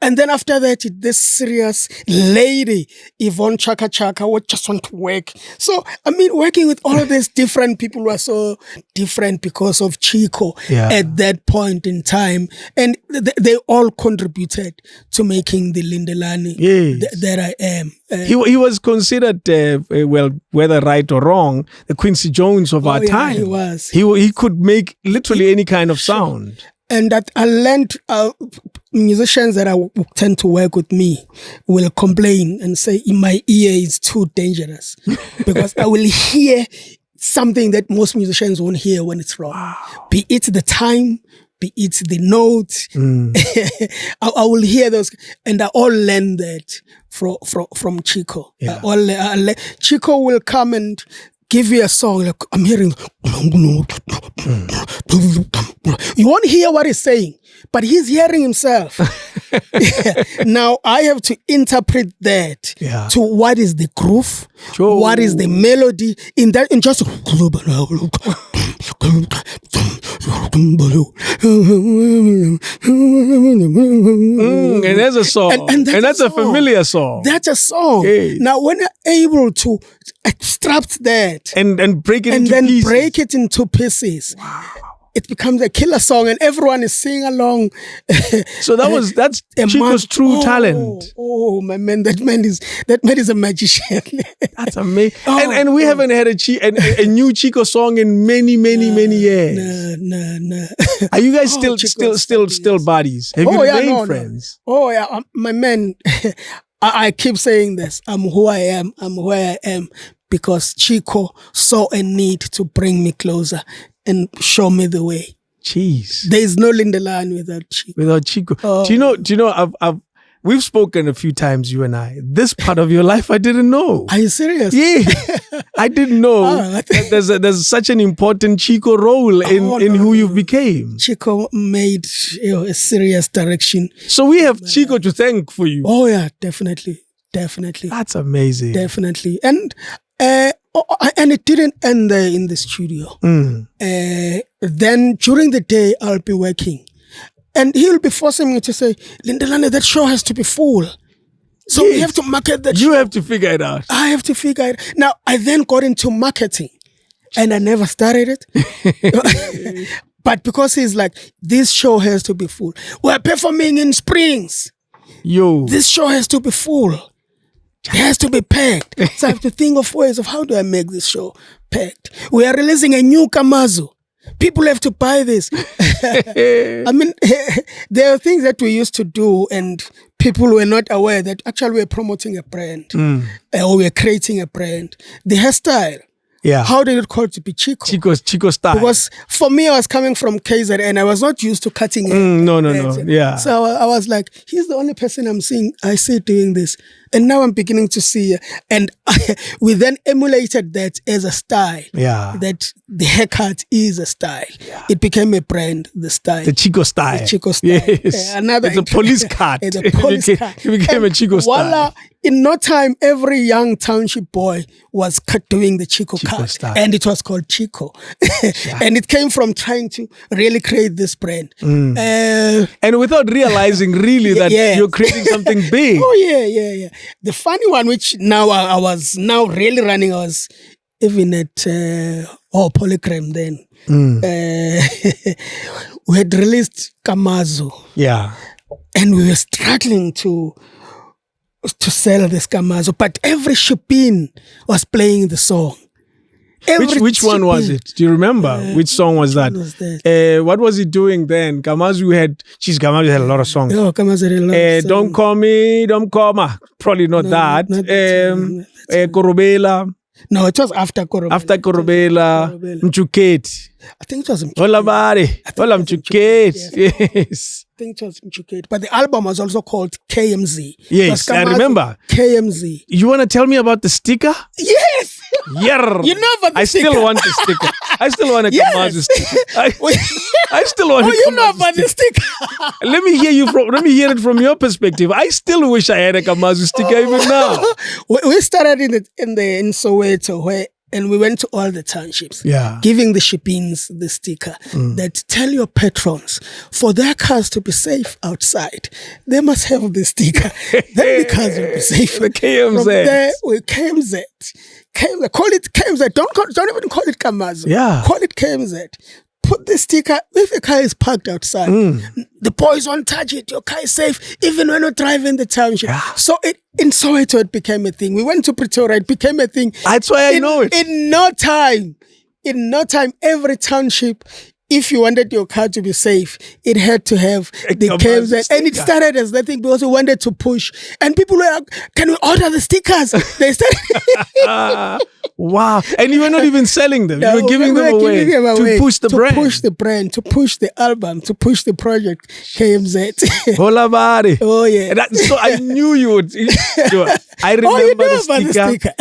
Speaker 1: and then after that, this serious lady, Yvonne Chaka Chaka, would just want to work. So, I mean, working with all of these different people who are so different because of Chico at that point in time. And they all contributed to making the Lindelani that I am.
Speaker 2: He was considered, well, whether right or wrong, the Quincy Jones of our time.
Speaker 1: He was.
Speaker 2: He could make literally any kind of sound.
Speaker 1: And that I learned, musicians that tend to work with me will complain and say, my ear is too dangerous because I will hear something that most musicians won't hear when it's wrong. Wow. Be it the time, be it the note. I will hear those, and I all learned that from Chico. Chico will come and give you a song like, I'm hearing, you won't hear what he's saying, but he's hearing himself. Now I have to interpret that to what is the groove, what is the melody in that, in just
Speaker 2: and there's a song, and that's a familiar song.
Speaker 1: That's a song. Hey. Now, when you're able to extract that
Speaker 2: and break it
Speaker 1: and
Speaker 2: into
Speaker 1: then
Speaker 2: pieces.
Speaker 1: break it into pieces, it becomes a killer song, and everyone is singing along.
Speaker 2: So that's Chico's true talent.
Speaker 1: Oh my man, that man is a magician.
Speaker 2: That's amazing. And we haven't had a new Chico song in many years.
Speaker 1: No.
Speaker 2: Are you guys still buddies? Have you remained friends?
Speaker 1: No. Oh yeah, my man. I keep saying this. I'm who I am. I'm where I am because Chico saw a need to bring me closer and show me the way.
Speaker 2: Jeez.
Speaker 1: There is no Lindelani without Chico.
Speaker 2: Without Chico. Do you know, we've spoken a few times, you and I. This part of your life I didn't know.
Speaker 1: Are you serious?
Speaker 2: Yeah. I didn't know that there's such an important Chico role in who you became.
Speaker 1: Chico made a serious direction.
Speaker 2: So we have Chico to thank for you.
Speaker 1: Oh yeah, definitely.
Speaker 2: That's amazing.
Speaker 1: Definitely. And it didn't end there in the studio. Then during the day, I'll be working. And he'll be forcing me to say, Lindelani, that show has to be full. So we have to market that show.
Speaker 2: You have to figure it out.
Speaker 1: I have to figure it. Now, I then got into marketing. And I never started it. But because he's like, this show has to be full. We're performing in Springs. This show has to be full. It has to be packed. So I have to think of ways of how do I make this show packed. We are releasing a new Kamazu. People have to buy this. I mean, there are things that we used to do and people were not aware that actually we're promoting a brand or we're creating a brand. The hairstyle.
Speaker 2: Yeah.
Speaker 1: How did it call to be Chico?
Speaker 2: Chico style.
Speaker 1: Because for me, I was coming from KZN and I was not used to cutting it.
Speaker 2: No. Yeah.
Speaker 1: So I was like, he's the only person I see doing this. And now I'm beginning to see, and we then emulated that as a style.
Speaker 2: Yeah.
Speaker 1: That the haircut is a style. Yeah. It became a brand, the style.
Speaker 2: The Chico style.
Speaker 1: The Chico style.
Speaker 2: Yes.
Speaker 1: It's
Speaker 2: a police cut.
Speaker 1: It's a police cut.
Speaker 2: It became a Chico style.
Speaker 1: In no time, every young township boy was doing the Chico cut. Style. And it was called Chico. And it came from trying to really create this brand.
Speaker 2: And without realizing really that you're creating something big.
Speaker 1: Oh, yeah. The funny one, which now I was now really running, I was even at Polygram then. We had released Kamazu.
Speaker 2: Yeah.
Speaker 1: And we were struggling to sell this Kamazu, but every shipping was playing the song.
Speaker 2: Which one was it? Do you remember? Which song was that? What was he doing then? Kamazu had a lot of songs.
Speaker 1: Oh, Kamazu had a lot of songs.
Speaker 2: Don't Call Me, Don't Coma. Probably not that. Korobela.
Speaker 1: No, it was after Korobela.
Speaker 2: After Korobela. Mchuketi.
Speaker 1: I think it was Mchuketi.
Speaker 2: Hola Bari. Hola Mchuketi. Yes.
Speaker 1: I think it was Mchuketi. But the album was also called KMZ.
Speaker 2: Yes, I remember.
Speaker 1: KMZ.
Speaker 2: You want to tell me about the sticker?
Speaker 1: Yes.
Speaker 2: Yeah.
Speaker 1: You know about the sticker?
Speaker 2: I still want the sticker. I still want a Kamazu sticker. I still want
Speaker 1: you know about the sticker?
Speaker 2: Let me hear it from your perspective. I still wish I had a Kamazu sticker even now.
Speaker 1: We started in Soweto where And we went to all the townships,
Speaker 2: Yeah.
Speaker 1: giving the shippings the sticker that tell your patrons for their cars to be safe outside, they must have the sticker. Then the cars will be safe.
Speaker 2: The KMZ.
Speaker 1: From there, we KMZ. Call it KMZ. Don't even call it Kamazo.
Speaker 2: Yeah.
Speaker 1: Call it KMZ. Put the sticker. If a car is parked outside, the boys won't touch it. Your car is safe, even when you're driving the township.
Speaker 2: Yeah.
Speaker 1: So in Soweto, it became a thing. We went to Pretoria, it became a thing.
Speaker 2: That's why I know it.
Speaker 1: In no time, every township, if you wanted your car to be safe, it had to have the KMZ. And it started as that thing because we wanted to push. And people were like, can we order the stickers? They started.
Speaker 2: Wow. And you were not even selling them. You were giving them away to push the brand.
Speaker 1: To push the brand, to push the album, to push the project, KMZ.
Speaker 2: Holabari.
Speaker 1: Oh, yeah.
Speaker 2: So I knew you would. I remember the sticker.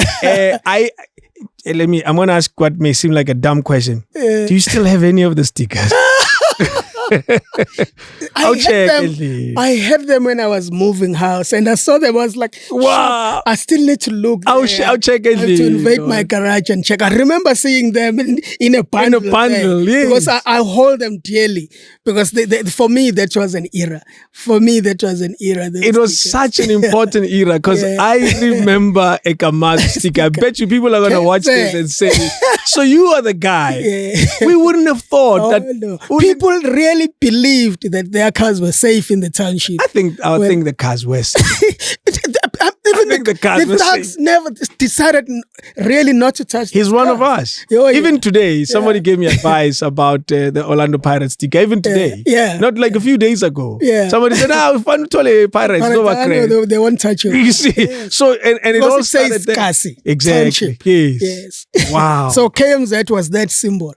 Speaker 2: I'm going to ask what may seem like a dumb question. Do you still have any of the stickers?
Speaker 1: I had them when I was moving house, and I saw them. I was like,
Speaker 2: wow,
Speaker 1: I still need to look.
Speaker 2: I'll check it.
Speaker 1: I have to invade my garage and check. I remember seeing them in a bundle.
Speaker 2: Yes.
Speaker 1: Because I hold them dearly. Because for me, that was an era. It
Speaker 2: was such an important era because I remember a Kamaz sticker. I bet you people are going to watch this and say, so you are the guy. We wouldn't have thought that.
Speaker 1: No. People really believed that their cars were safe in the township.
Speaker 2: I think the cars were safe.
Speaker 1: The thugs never decided really not to touch.
Speaker 2: He's one of us. Even today, somebody gave me advice about the Orlando Pirates sticker. Even today, not like a few days ago. Somebody said, "Fun to Pirates,
Speaker 1: they won't touch you."
Speaker 2: You see, so and it all
Speaker 1: says Kasi.
Speaker 2: Exactly.
Speaker 1: Yes.
Speaker 2: Wow.
Speaker 1: So KMZ was that symbol.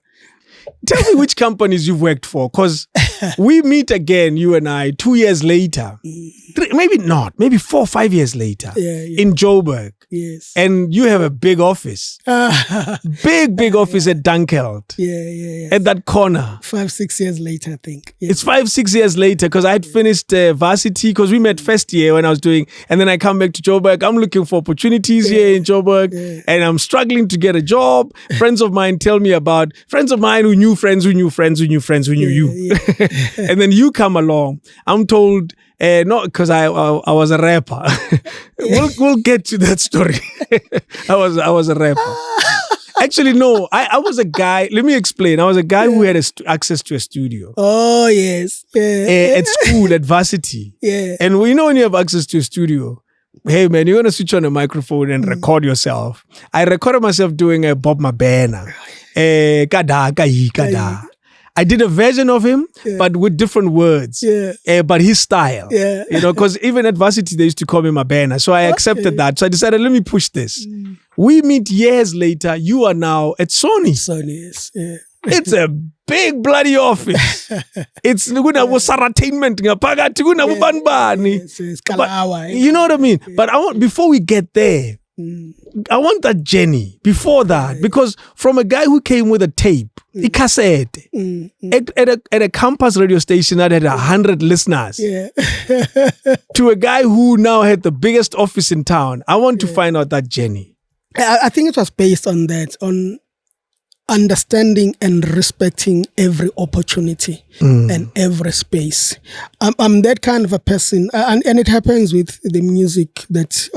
Speaker 2: Tell me which companies you've worked for, because we meet again, you and I, 2 years later. Maybe 4 or 5 years later in Joburg.
Speaker 1: Yes.
Speaker 2: And you have a big office. Big office at Dunkeld.
Speaker 1: Yeah.
Speaker 2: At that corner.
Speaker 1: 5-6 years later, I think. Yeah.
Speaker 2: It's 5-6 years later because I had finished varsity because we met first year when I was doing, and then I come back to Joburg. I'm looking for opportunities here in Joburg and I'm struggling to get a job. Friends of mine tell me about friends of mine who knew friends who knew friends who knew friends who knew you. And then you come along. I'm told, not because I was a rapper. We'll get to that story. I was a rapper. Actually, no. I was a guy. Let me explain. I was a guy who had access to a studio.
Speaker 1: Oh yes,
Speaker 2: at school, at varsity.
Speaker 1: Yeah.
Speaker 2: And when you have access to a studio, hey man, you're gonna switch on a microphone and record yourself. I recorded myself doing a Bob Mabena. Kada. I did a version of him, but with different words. But his style. Because even at varsity, they used to call me Mabena. So I accepted that. So I decided, let me push this. We meet years later. You are now at Sony.
Speaker 1: Sony, yes. Yeah.
Speaker 2: It's a big bloody office. It's entertainment. You know what I mean? But before we get there, I want that journey before that, because from a guy who came with a tape, a cassette, at a campus radio station that had 100 listeners, to a guy who now had the biggest office in town, I want to find out that journey.
Speaker 1: I think it was based on that, on understanding and respecting every opportunity and every space. I'm that kind of a person, and it happens with the music that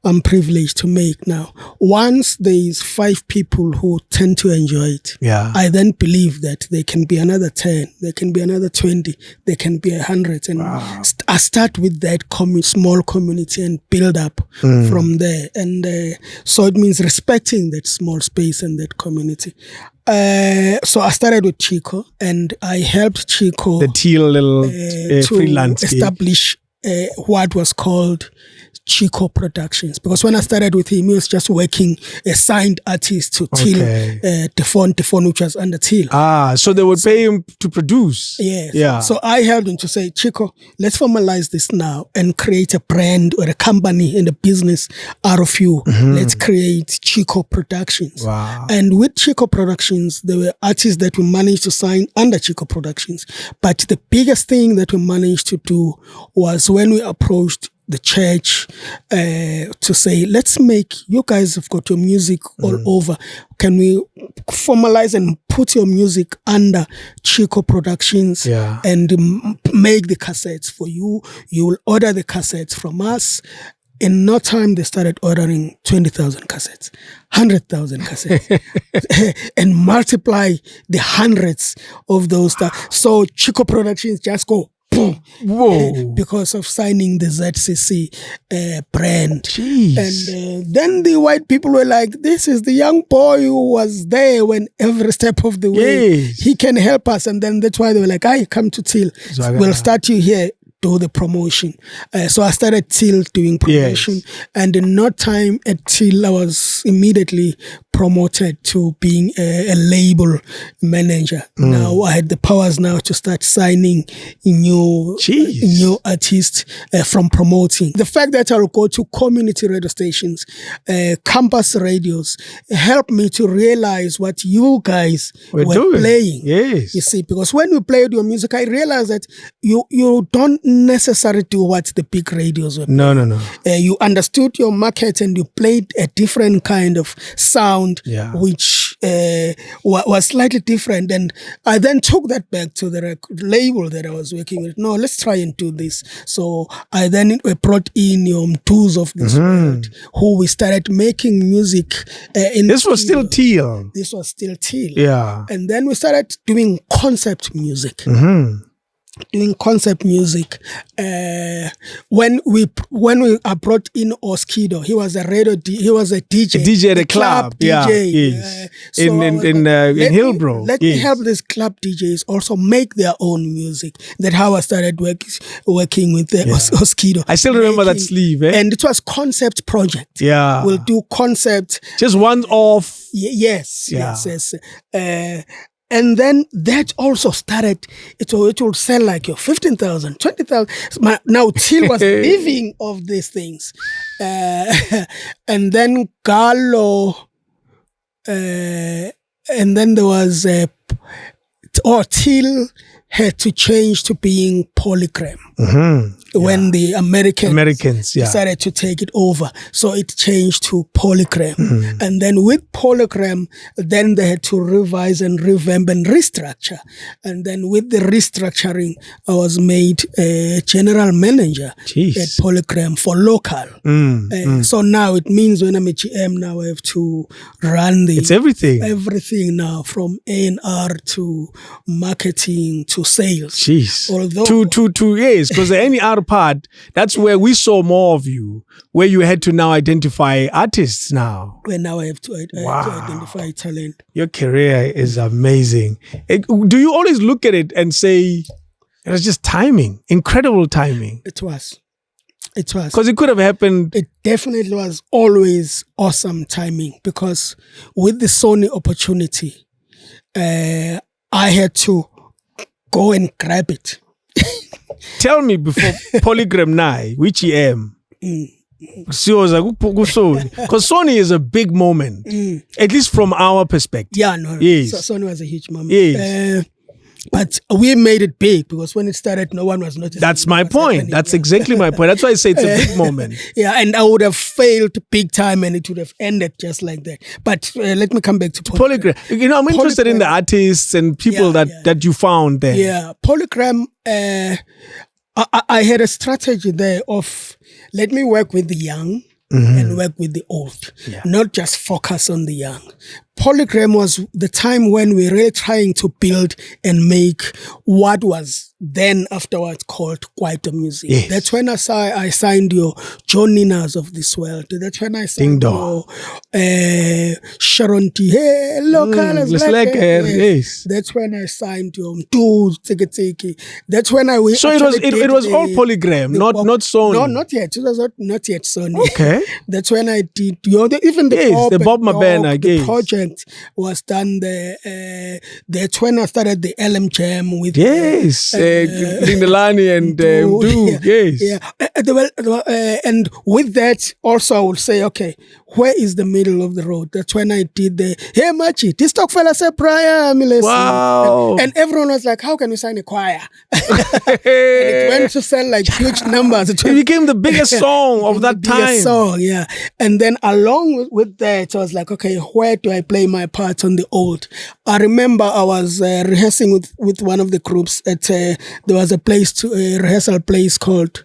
Speaker 1: I'm privileged to make now. Once there's 5 people who tend to enjoy it, I then believe that there can be another 10, there can be another 20, there can be 100. And I start with that small community and build up from there. And so it means respecting that small space and that community. So I started with Chico, and I helped Chico,
Speaker 2: the teal little freelance
Speaker 1: establish what was called Chico Productions, because when I started with him, he was just working a signed artist to Till, Defon, which was under Till.
Speaker 2: So they would pay him to produce.
Speaker 1: Yes. Yeah. So I helped him to say, Chico, let's formalize this now and create a brand or a company and a business out of you. Let's create Chico Productions.
Speaker 2: Wow.
Speaker 1: And with Chico Productions, there were artists that we managed to sign under Chico Productions. But the biggest thing that we managed to do was when we approached the church to say, let's make, you guys have got your music all over. Can we formalize and put your music under Chico Productions and make the cassettes for you? You will order the cassettes from us. In no time, they started ordering 20,000 cassettes, 100,000 cassettes, and multiply the hundreds of those stuff. So Chico Productions just go boom, because of signing the ZCC brand.
Speaker 2: Jeez.
Speaker 1: And then the white people were like, this is the young boy who was there when every step of the way. He can help us. And then that's why they were like, come to Till. We'll start you here. Do the promotion. So I started Till doing promotion, and in no time at Till I was immediately promoted to being a label manager. Now I had the powers now to start signing new artists from promoting. The fact that I'll go to community radio stations, campus radios, helped me to realize what you guys were playing.
Speaker 2: Yes.
Speaker 1: You see, because when we played your music, I realized that you don't necessarily do what the big radios were playing.
Speaker 2: No.
Speaker 1: You understood your market and you played a different kind of sound, which was slightly different. And I then took that back to the label that I was working with. No, let's try and do this. So I then brought in Tools of this world, who we started making music.
Speaker 2: This was still Till.
Speaker 1: This was still Till.
Speaker 2: Yeah.
Speaker 1: And then we started doing concept music. Doing concept music. When we brought in Oskido, he was a he was a DJ.
Speaker 2: A DJ at a club.
Speaker 1: DJ.
Speaker 2: So in Hillbrow.
Speaker 1: Let me help these club DJs also make their own music. That's how I started working with Oskido.
Speaker 2: I still remember that sleeve.
Speaker 1: And it was concept project.
Speaker 2: Yeah.
Speaker 1: We'll do concept.
Speaker 2: Just one off.
Speaker 1: Yes. And then that also started, it will sell like 15,000, 20,000. Now Till was living of these things. And then Gallo, and then there was, Till had to change to being Polygram. When the Americans decided to take it over. So it changed to Polygram. And then with Polygram, then they had to revise and revamp and restructure. And then with the restructuring, I was made a general manager at Polygram for local. So now it means when I'm at GM, now I have to run
Speaker 2: it's everything.
Speaker 1: Everything now, from A&R to marketing to sales. Although
Speaker 2: two years, because the A&R part, that's where we saw more of you, where you had to now identify artists now.
Speaker 1: Well, now I have to identify talent.
Speaker 2: Your career is amazing. Do you always look at it and say, it was just timing, incredible timing?
Speaker 1: It was.
Speaker 2: Because it could have happened.
Speaker 1: It definitely was always awesome timing, because with the Sony opportunity, I had to go and grab it.
Speaker 2: Tell me before Polygram Nai, which EM? Because Sony is a big moment, at least from our perspective.
Speaker 1: Yeah, no.
Speaker 2: Yes.
Speaker 1: So Sony was a huge moment.
Speaker 2: Yes.
Speaker 1: But we made it big, because when it started, no one was noticing.
Speaker 2: That's my point. That's exactly my point. That's why I say it's a big moment.
Speaker 1: Yeah, and I would have failed big time and it would have ended just like that. But let me come back to Polygram.
Speaker 2: I'm interested in the artists and people that you found there.
Speaker 1: Yeah, Polygram, I had a strategy there of, let me work with the young and work with the old, not just focus on the young. Polygram was the time when we were really trying to build and make what was then afterwards called Kwaito music.
Speaker 2: Yes.
Speaker 1: That's when I signed your John Ninas of this world. That's when I signed your Sharon T. Hey, local.
Speaker 2: Yes.
Speaker 1: That's when I signed your Do Tiki. That's when
Speaker 2: So it was all Polygram, not Sony.
Speaker 1: No, not yet. It was not yet Sony.
Speaker 2: Okay.
Speaker 1: That's when I did even the
Speaker 2: Bob Mabena
Speaker 1: the project. Reconnect was done there. That's when I started the LM Jam with
Speaker 2: Lindelani and Du.
Speaker 1: And with that, also I would say, okay, where is the middle of the road? That's when I did the Hey Machi, this talk fella said prior.
Speaker 2: Wow.
Speaker 1: And everyone was like, how can you sign a choir? And it went to sell like huge numbers.
Speaker 2: It became the biggest song of that time.
Speaker 1: Song, yeah. And then along with that, I was like, okay, where do I play my part on the old? I remember I was rehearsing with one of the groups at there was a rehearsal place called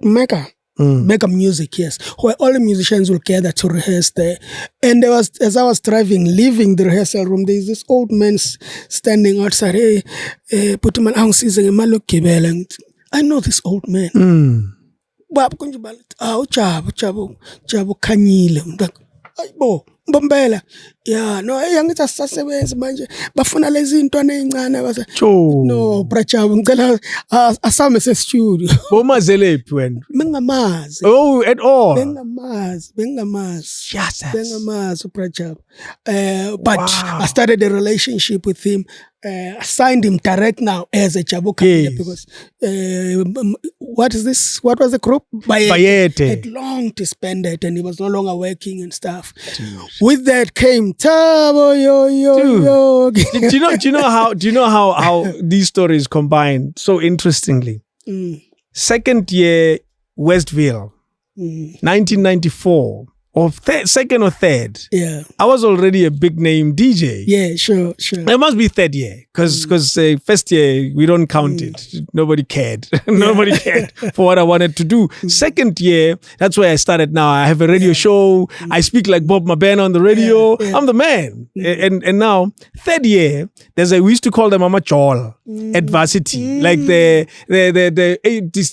Speaker 1: Mega. Mega Music, yes, where all the musicians will gather to rehearse there. And there was, as I was leaving the rehearsal room, there's this old man standing outside. Hey, I know this old man. Bombela. Yeah, no, yangithi asisasebenzi manje. Bafuna lezi intwana ezincane base. No, Prachabu ngicela asame se-studio.
Speaker 2: Bomazelephi wena?
Speaker 1: Bengamazi.
Speaker 2: Oh, at all.
Speaker 1: Bengamazi.
Speaker 2: Yes.
Speaker 1: Bengamazi Prachabu. But I started a relationship with him. I signed him direct now as a Jabu Kamile because what is this? What was the group? Bayete. Had long disbanded and he was no longer working and stuff. Dude. With that came Tabo yo.
Speaker 2: Do you know how these stories combine so interestingly? Second year Westville, 1994. Or second or third.
Speaker 1: Yeah.
Speaker 2: I was already a big name DJ.
Speaker 1: Yeah, sure.
Speaker 2: It must be third year because first year we don't count it. Nobody cared. Nobody cared for what I wanted to do. Second year, that's where I started now. I have a radio show. I speak like Bob Mabena on the radio. I'm the man. And now, third year, we used to call them Mama Chol at varsity. Like the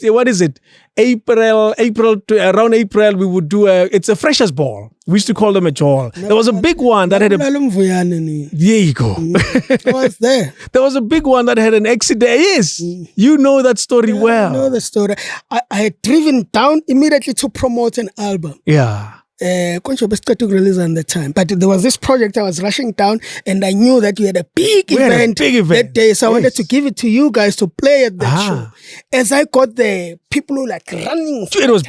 Speaker 2: what is it? Around April, we would do it's a freshers ball. We used to call them a jol. There was a big one that had a... There you go.
Speaker 1: I was there.
Speaker 2: There was a big one that had an accident. Yes. You know that story well.
Speaker 1: I know the story. I had driven down immediately to promote an album.
Speaker 2: Yeah.
Speaker 1: To release on the time, but there was this project I was rushing down, and I knew that we had a big event that day, so I wanted to give it to you guys to play at that show. As I got there, people were like running.
Speaker 2: It was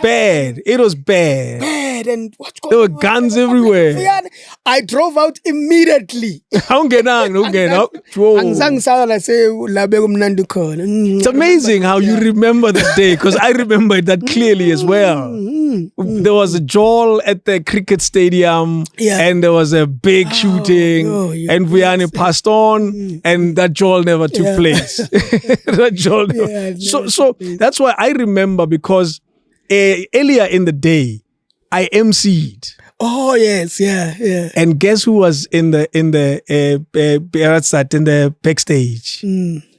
Speaker 2: bad.
Speaker 1: And
Speaker 2: there were guns everywhere.
Speaker 1: I drove out immediately.
Speaker 2: It's amazing how you remember that day, because I remember it that clearly as well. There was a Joel at the cricket stadium, and there was a big shooting, and Vianney passed on, and that Joel never took place. That Joel so that's why I remember, because earlier in the day, I emceed.
Speaker 1: Oh yes, yeah.
Speaker 2: And guess who was in the backstage?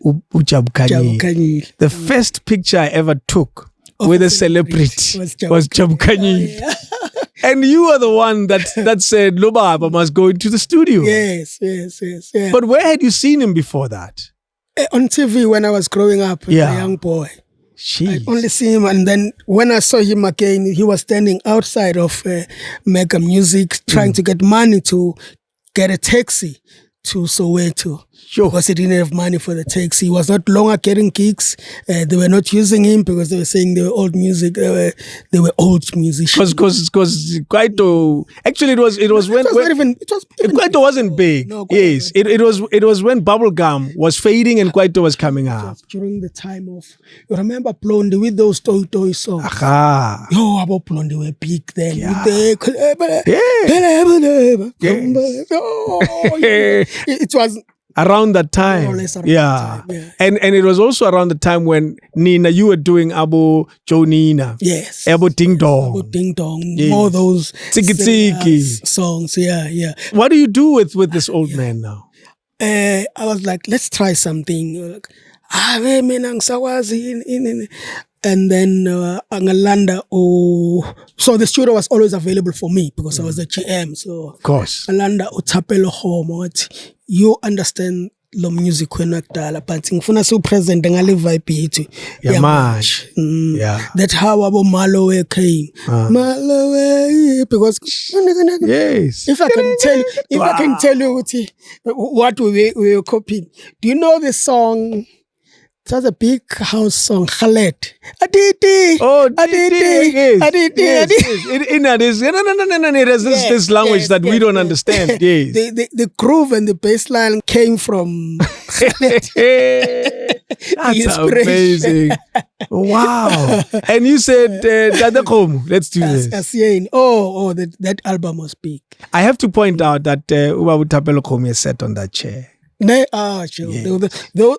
Speaker 2: Ujabukani. The first picture I ever took with a celebrity was Jabukani. And you are the one that said, Lobaba must go into the studio.
Speaker 1: Yes.
Speaker 2: But where had you seen him before that?
Speaker 1: On TV when I was growing up as a young boy.
Speaker 2: Jeez.
Speaker 1: I only see him, and then when I saw him again, he was standing outside of Mega Music trying to get money to get a taxi to Soweto.
Speaker 2: Sure.
Speaker 1: Because he didn't have money for the taxi. He was not longer getting gigs. They were not using him because they were saying they were old music. They were old musicians.
Speaker 2: Because Kwaito, actually it was when Kwaito wasn't big. No, yes, it was when Bubblegum was fading and Kwaito was coming up.
Speaker 1: During the time of, you remember Blondie with those Toy Toy songs?
Speaker 2: Aha.
Speaker 1: Yo, about Blondie were big then.
Speaker 2: Yeah.
Speaker 1: It was
Speaker 2: around that time. And it was also around the time when Nina, you were doing Abu Jo Nina.
Speaker 1: Yes.
Speaker 2: Abu Ding Dong.
Speaker 1: Abu Ding Dong. Yes. All those songs. Yeah.
Speaker 2: What do you do with this old man now?
Speaker 1: I was like, let's try something. And then Angalanda, so the studio was always available for me because I was the GM. So
Speaker 2: of course,
Speaker 1: Angalanda Utapelo home. You understand lo music wena kudala but ngifuna so present ngale vibe yethu
Speaker 2: yamanje.
Speaker 1: That's how abo Malowe came. Malowe, because
Speaker 2: yes,
Speaker 1: if I can tell you what we were copying. Do you know the song? It was a big house song, Khaled. Aditi.
Speaker 2: Oh, Aditi. Yes. There's this language that we don't understand. Yes.
Speaker 1: The groove and the bass line came from Khaled.
Speaker 2: That's amazing. Wow. And you said, let's do this.
Speaker 1: That album was big.
Speaker 2: I have to point out that Uba Tapelo Komi is sat on that chair.
Speaker 1: Sure. Yeah.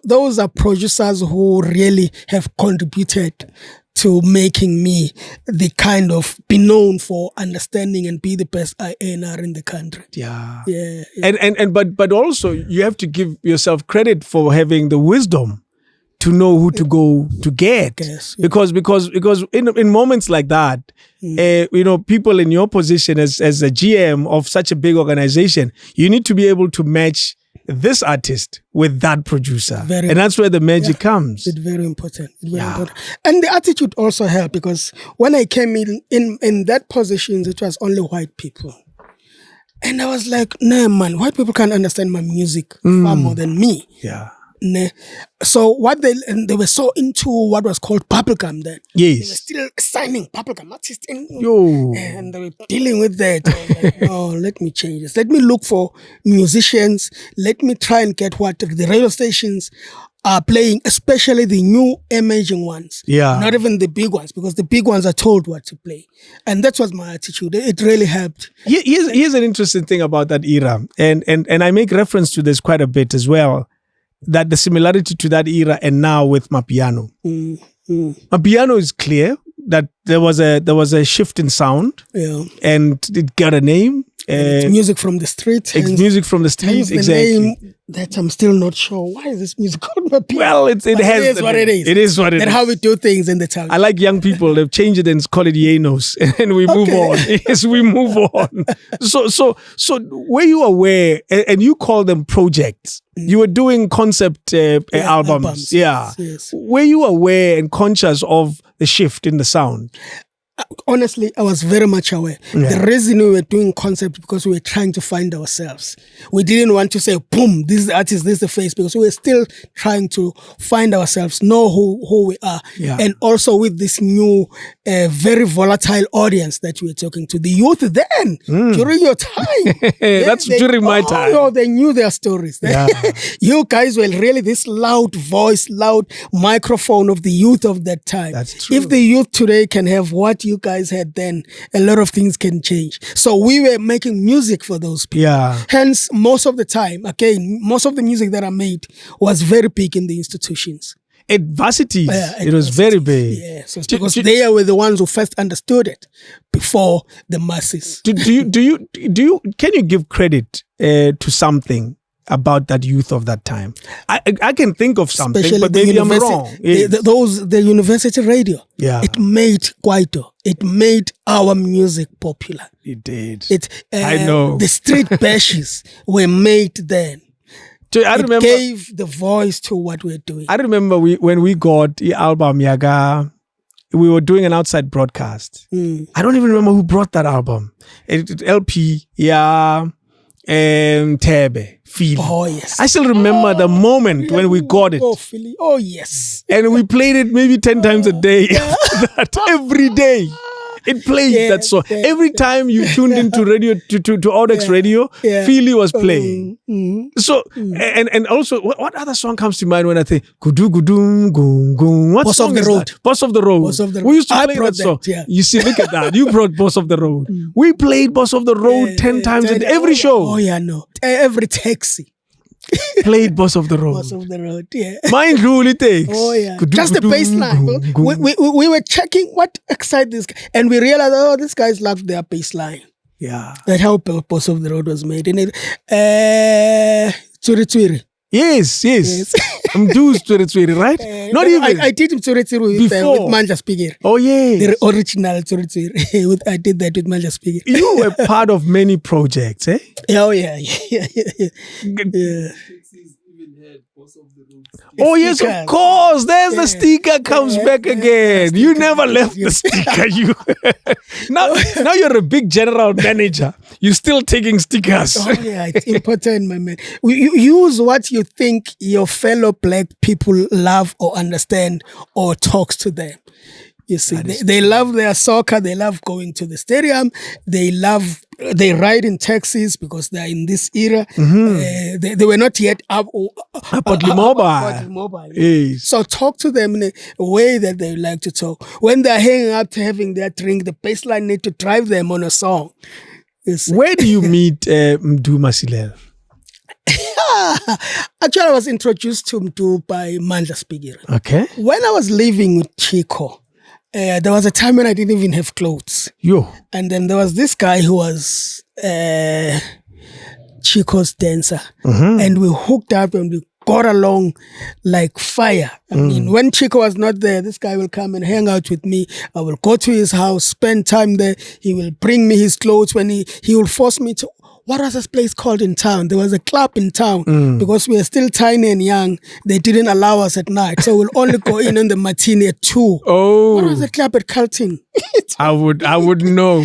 Speaker 1: Those are producers who really have contributed to making me the kind of be known for understanding and be the best A&R in the country.
Speaker 2: Yeah.
Speaker 1: And
Speaker 2: but also you have to give yourself credit for having the wisdom to know who to go to get.
Speaker 1: Yes,
Speaker 2: because in moments like that, people in your position as a GM of such a big organization, you need to be able to match this artist with that producer. And that's where the magic comes.
Speaker 1: It's very important. Important. And the attitude also helped, because when I came in that position, it was only white people. And I was like, nah, man, white people can't understand my music far more than me.
Speaker 2: Yeah.
Speaker 1: So what they were so into what was called bubblegum then.
Speaker 2: Yes.
Speaker 1: They were still signing bubblegum artists
Speaker 2: Yo.
Speaker 1: and they were dealing with that. Like, no, let me change this. Let me look for musicians. Let me try and get what the radio stations are playing, especially the new emerging ones.
Speaker 2: Yeah.
Speaker 1: Not even the big ones, because the big ones are told what to play. And that was my attitude. It really helped.
Speaker 2: Here's an interesting thing about that era. And I make reference to this quite a bit as well. That the similarity to that era and now with Mapiano. Mapiano is clear that there was a shift in sound, and it got a name.
Speaker 1: It's music from the streets.
Speaker 2: Music from the streets, exactly.
Speaker 1: The name that I'm still not sure. Why is this music called Mapiano?
Speaker 2: Well, it is what it is. It is what it is.
Speaker 1: That's how we do things in the town.
Speaker 2: I like young people. They've changed it and call it Yenos, and we move on. Yes, we move on. So were you aware, and you call them projects? You were doing concept albums. Yeah.
Speaker 1: Yes.
Speaker 2: Were you aware and conscious of the shift in the sound?
Speaker 1: Honestly, I was very much aware. The reason we were doing concept, because we were trying to find ourselves. We didn't want to say, boom, this is the artist, this is the face, because we were still trying to find ourselves, know who we are.
Speaker 2: Yeah.
Speaker 1: And also with this new, very volatile audience that we were talking to. The youth then, during your time.
Speaker 2: That's during my time.
Speaker 1: Oh, they knew their stories.
Speaker 2: Yeah.
Speaker 1: You guys were really this loud voice, loud microphone of the youth of that time.
Speaker 2: That's true.
Speaker 1: If the youth today can have what you guys had then, a lot of things can change. So we were making music for those people.
Speaker 2: Yeah.
Speaker 1: Hence, most of the time, most of the music that I made was very big in the institutions.
Speaker 2: At varsities, it was very big.
Speaker 1: Yeah, so because they were the ones who first understood it before the masses.
Speaker 2: Can you give credit to something about that youth of that time? I can think of something,
Speaker 1: especially
Speaker 2: but maybe I'm wrong.
Speaker 1: The university radio.
Speaker 2: Yeah.
Speaker 1: It made Kwaito. It made our music popular.
Speaker 2: It did.
Speaker 1: I
Speaker 2: know.
Speaker 1: The street bashes were made then. It gave the voice to what we're doing.
Speaker 2: I remember when we got the album Yaga, we were doing an outside broadcast. I don't even remember who brought that album. LP, Tebe, Philly.
Speaker 1: Oh, yes.
Speaker 2: I still remember the moment when we got it.
Speaker 1: Oh, Philly. Oh, yes.
Speaker 2: And we played it maybe 10 times a day. Every day. It played that song. Every time you tuned into radio, to Audex radio, Philly was playing. So, and also, what other song comes to mind when I think, Gudu Gudum Gung Gung? What song is that? Boss of the Road. We used to play that song. You see, look at that. You brought Boss of the Road. We played Boss of the Road 10 times in every show.
Speaker 1: Oh, yeah, no. Every taxi.
Speaker 2: Played Boss of the Road.
Speaker 1: Boss of the Road, yeah.
Speaker 2: Mind really takes.
Speaker 1: Oh, yeah. Just the bass line. We were checking what excited this guy. And we realized, these guys loved their bass line.
Speaker 2: Yeah.
Speaker 1: That's how Boss of the Road was made. In it, Tsuri Tsuri.
Speaker 2: Yes. I'm doing Tsuri Tsuri, right? Not even.
Speaker 1: I did Tsuri Tsuri with Manja Speaker.
Speaker 2: Oh, yes.
Speaker 1: The original Tsuri Tsuri. I did that with Manja Speaker.
Speaker 2: You were part of many projects, eh?
Speaker 1: Oh, yeah.
Speaker 2: Oh yes, of course. There's the sticker comes back again. You never left the sticker. You now you're a big general manager. You're still taking stickers.
Speaker 1: Oh yeah, it's important, my man. You use what you think your fellow black people love or understand or talks to them. You see, they love their soccer. They love going to the stadium. They ride in taxis because they're in this era. Mm-hmm. They were not yet upwardly mobile.
Speaker 2: Yes.
Speaker 1: So talk to them in a way that they like to talk. When they're hanging out having their drink, the baseline need to drive them on a song.
Speaker 2: Where do you meet Mdu Masilela?
Speaker 1: Actually, I was introduced to Mdu by Mandla speaking.
Speaker 2: Okay.
Speaker 1: When I was living with Chico, there was a time when I didn't even have clothes. And then there was this guy who was Chico's dancer. Mm-hmm. And we hooked up and we got along like fire. I mean, when Chico was not there, this guy will come and hang out with me. I will go to his house, spend time there. He will bring me his clothes when he will force me to... What was this place called in town? There was a club in town because we were still tiny and young. They didn't allow us at night. So we'll only go in on the matinee at 2.
Speaker 2: Oh.
Speaker 1: What was the club at Carlton?
Speaker 2: I would know.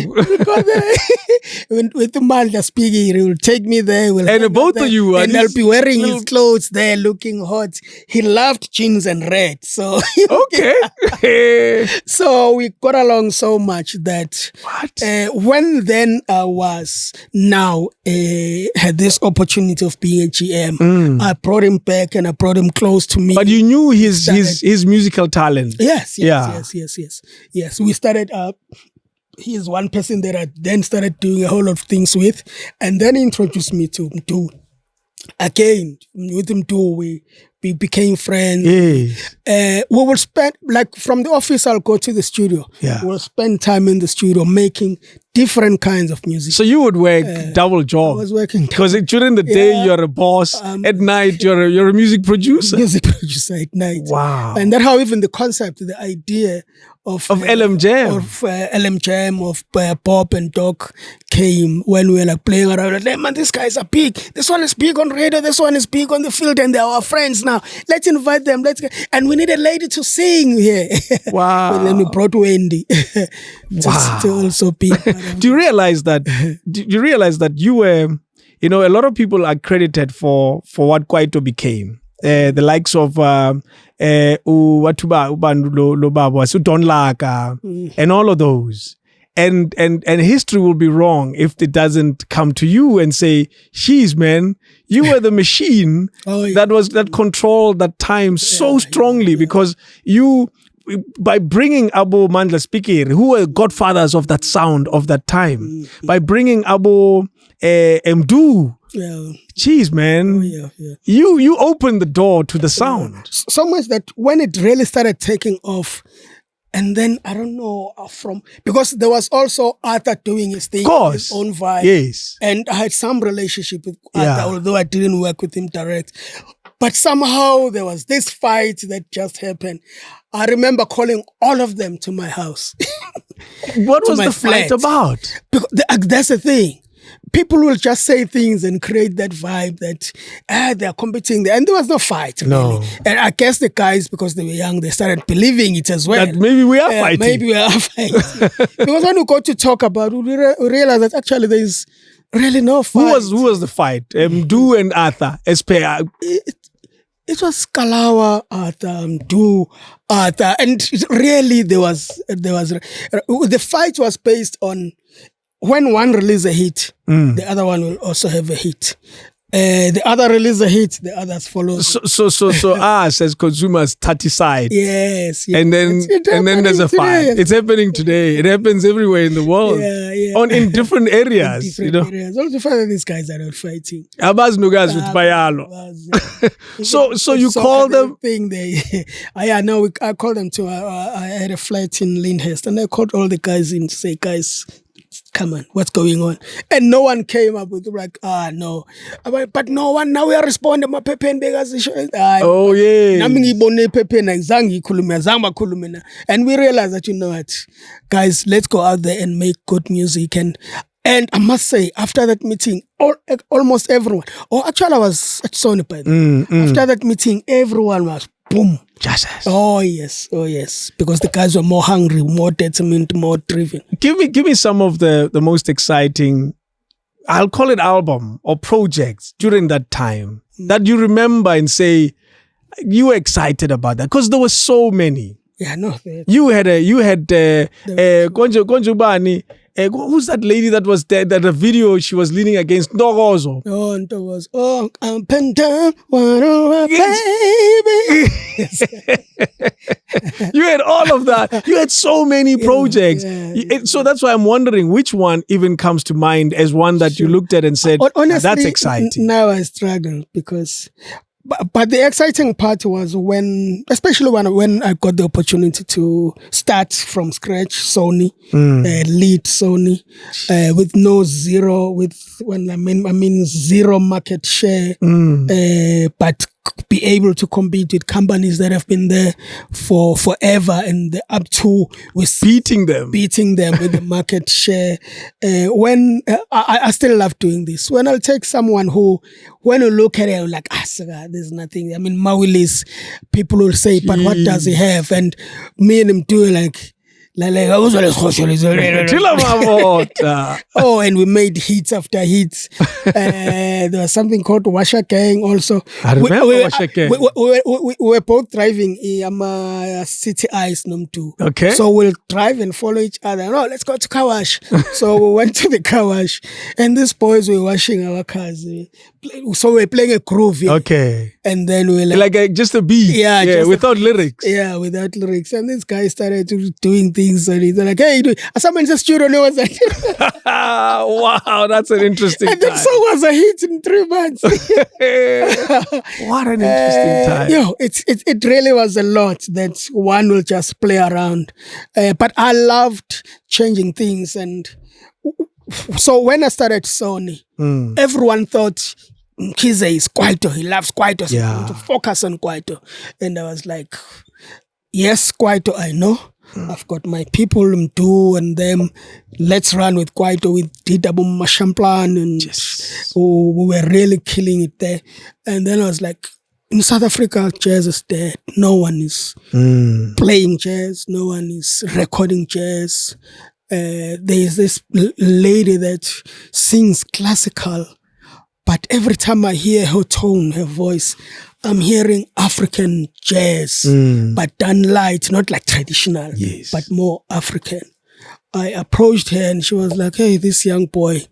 Speaker 1: With the Mandla speaking, he will take me there.
Speaker 2: And both of you.
Speaker 1: And I'll be wearing his clothes there, looking hot. He loved jeans and red. So
Speaker 2: okay.
Speaker 1: So we got along so much that when then I was now had this opportunity of being a GM, I brought him back and I brought him close to me.
Speaker 2: But you knew his musical talent.
Speaker 1: Yes. We started up. He is one person that I then started doing a whole lot of things with, and then introduced me to Mdu. Again, with Mdu, we became friends.
Speaker 2: Yes.
Speaker 1: We will spend, like from the office, I'll go to the studio.
Speaker 2: Yeah.
Speaker 1: We'll spend time in the studio making different kinds of music.
Speaker 2: So you would work double job.
Speaker 1: I was working
Speaker 2: because during the day you're a boss, at night you're a music producer.
Speaker 1: Music producer at night.
Speaker 2: Wow.
Speaker 1: And that's how even the concept, the idea of
Speaker 2: LM Jam,
Speaker 1: of Bob and Doc came when we were like playing around. Like, hey, man, these guys are big. This one is big on radio. This one is big on the field, and they're our friends now. Let's invite them. And we need a lady to sing here.
Speaker 2: Wow.
Speaker 1: And then we brought Wendy to also be.
Speaker 2: Do you realize that? You were, a lot of people are credited for what Kwaito became. The likes of and all of those. And history will be wrong if it doesn't come to you and say, "She's man, you were the machine that controlled that time so strongly because you." By bringing Abu Mandla speaking, who were godfathers of that sound of that time, by bringing Abu Mdu, jeez, man, you opened the door to the sound.
Speaker 1: So much that when it really started taking off, and then I don't know because there was also Arthur doing his thing, his own vibe.
Speaker 2: Yes,
Speaker 1: and I had some relationship with Arthur, although I didn't work with him direct. But somehow there was this fight that just happened. I remember calling all of them to my house.
Speaker 2: What was the fight about?
Speaker 1: Because that's the thing. People will just say things and create that vibe that they're competing. And there was no fight, really. And I guess the guys, because they were young, they started believing it as well.
Speaker 2: That maybe we are fighting.
Speaker 1: Maybe we are fighting. Because when we got to talk about it, we realized that actually there is really no fight.
Speaker 2: Who was the fight? Mdu and Arthur.
Speaker 1: It was Kalawa, Arthur, Mdu, Arthur, and really there was the fight was based on when one releases a hit, the other one will also have a hit. The other release a hit, the others follow.
Speaker 2: So us as consumers decide.
Speaker 1: Yes.
Speaker 2: And then there's a fight. It's happening today. It happens everywhere in the world.
Speaker 1: Yeah.
Speaker 2: In different areas.
Speaker 1: Areas. Also, these guys are not fighting.
Speaker 2: So you call them.
Speaker 1: I called them to. I had a flight in Lyndhurst, and I called all the guys in to say, guys, come on, what's going on? And no one came up with like, no. But no one, now we are responding.
Speaker 2: Oh, yeah.
Speaker 1: And we realized that, you know what, guys, let's go out there and make good music. And And I must say, after that meeting, almost everyone, actually I was at Sony by then. After that meeting, everyone was boom.
Speaker 2: Jesus.
Speaker 1: Oh yes, because the guys were more hungry, more determined, more driven.
Speaker 2: Give me some of the most exciting, I'll call it album or projects during that time that you remember and say you were excited about that, because there were so many.
Speaker 1: Yeah, no.
Speaker 2: You had Konjo Bani. Who's that lady that was there? That the video she was leaning against Ntokozo.
Speaker 1: Oh, Ntokozo. Oh, up and down, baby.
Speaker 2: You had all of that. You had so many projects. So that's why I'm wondering which one even comes to mind as one that you looked at and said, honestly, that's exciting.
Speaker 1: Now I struggle because... But the exciting part was especially when I got the opportunity to start from scratch, Sony, lead Sony, with zero market share, but be able to compete with companies that have been there for forever and up to with beating them with the market share. I still love doing this. When I'll take someone who, when you look at it, you're like, there's nothing. I mean, Mawilis, people will say, but what does he have? And me and him do like, and we made hits after hits. There was something called Washer Gang also.
Speaker 2: I remember Washer Gang.
Speaker 1: We were both driving City Ice too.
Speaker 2: Okay.
Speaker 1: So we'll drive and follow each other. No, let's go to car wash. So we went to the car wash, and these boys were washing our cars. So we're playing a groove.
Speaker 2: Okay.
Speaker 1: And then we
Speaker 2: like just a beat. Yeah, without lyrics.
Speaker 1: Yeah, without lyrics. And this guy started doing things. And they're like, hey, someone's a student. Wow,
Speaker 2: that's an interesting
Speaker 1: and that song was a hit in 3 months.
Speaker 2: What an interesting time.
Speaker 1: It really was a lot that one will just play around. But I loved changing things. And so when I started Sony, everyone thought Mkhize is Kwaito. He loves Kwaito. So I want to focus on Kwaito. And I was like, yes, Kwaito, I know. I've got my people, Mdu and them. Let's run with Kwaito, with Ditabu Mashamplan, and we were really killing it there. And then I was like, in South Africa, jazz is dead. No one is playing jazz. No one is recording jazz. There's this lady that sings classical, but every time I hear her tone, her voice, I'm hearing African jazz, but done light, not like traditional, but more African. I approached her and she was like, hey, this young boy,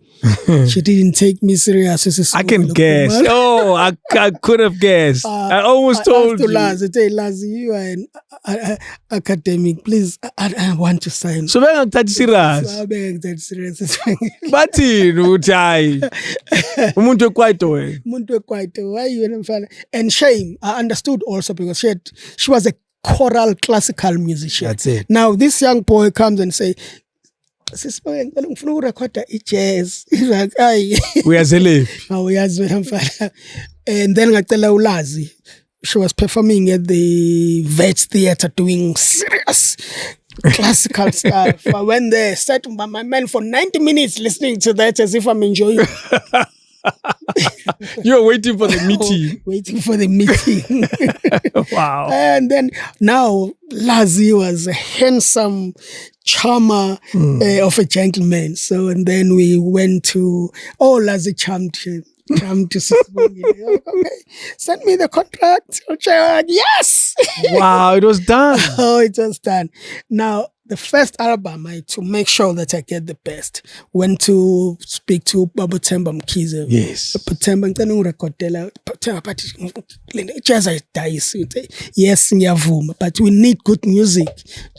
Speaker 1: she didn't take me serious.
Speaker 2: I can guess. Oh, I could have guessed. I almost told you.
Speaker 1: Lazi, you are an academic. Please, I want to sign.
Speaker 2: So when I'm that serious?
Speaker 1: So I'm that serious.
Speaker 2: Bati, Rutai. Umuntu Kwaito.
Speaker 1: Why you? And shame. I understood also because she was a choral classical musician.
Speaker 2: That's it.
Speaker 1: Now this young boy comes and say, jazz. He's like,
Speaker 2: we are Zele.
Speaker 1: And then UMLAZI, she was performing at the Vets Theatre doing serious classical stuff. I went there, sat by my man for 90 minutes listening to that as if I'm enjoying it.
Speaker 2: You're waiting for the meeting.
Speaker 1: Waiting for the meeting.
Speaker 2: Wow.
Speaker 1: And then now Lazi was a handsome charmer of a gentleman. So, and then we went to, Lazi charmed him. Come to okay, send me the contract. Yes.
Speaker 2: Wow, it was done.
Speaker 1: It was done. Now, the first album, to make sure that I get the best, went to speak to Babu Temba Mkhize.
Speaker 2: Yes.
Speaker 1: Yes, but we need good music.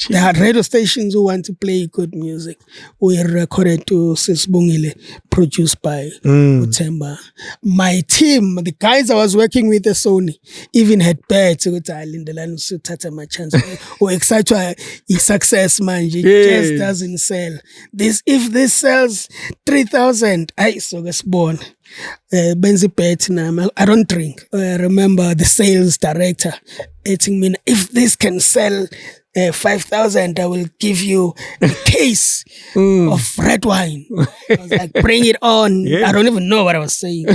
Speaker 1: There are radio stations who want to play good music. We recorded to Sisbungile, produced by Temba. My team, the guys I was working with at Sony, even had bets. Lindelani Mkhize, we're excited to his success. Man, it just doesn't sell. If this sells 3,000, I was born. Benzi Petnam, I don't drink. Remember the sales director asking me, if this can sell 5,000, I will give you a case of red wine. I was like, bring it on. Yeah. I don't even know what I was saying.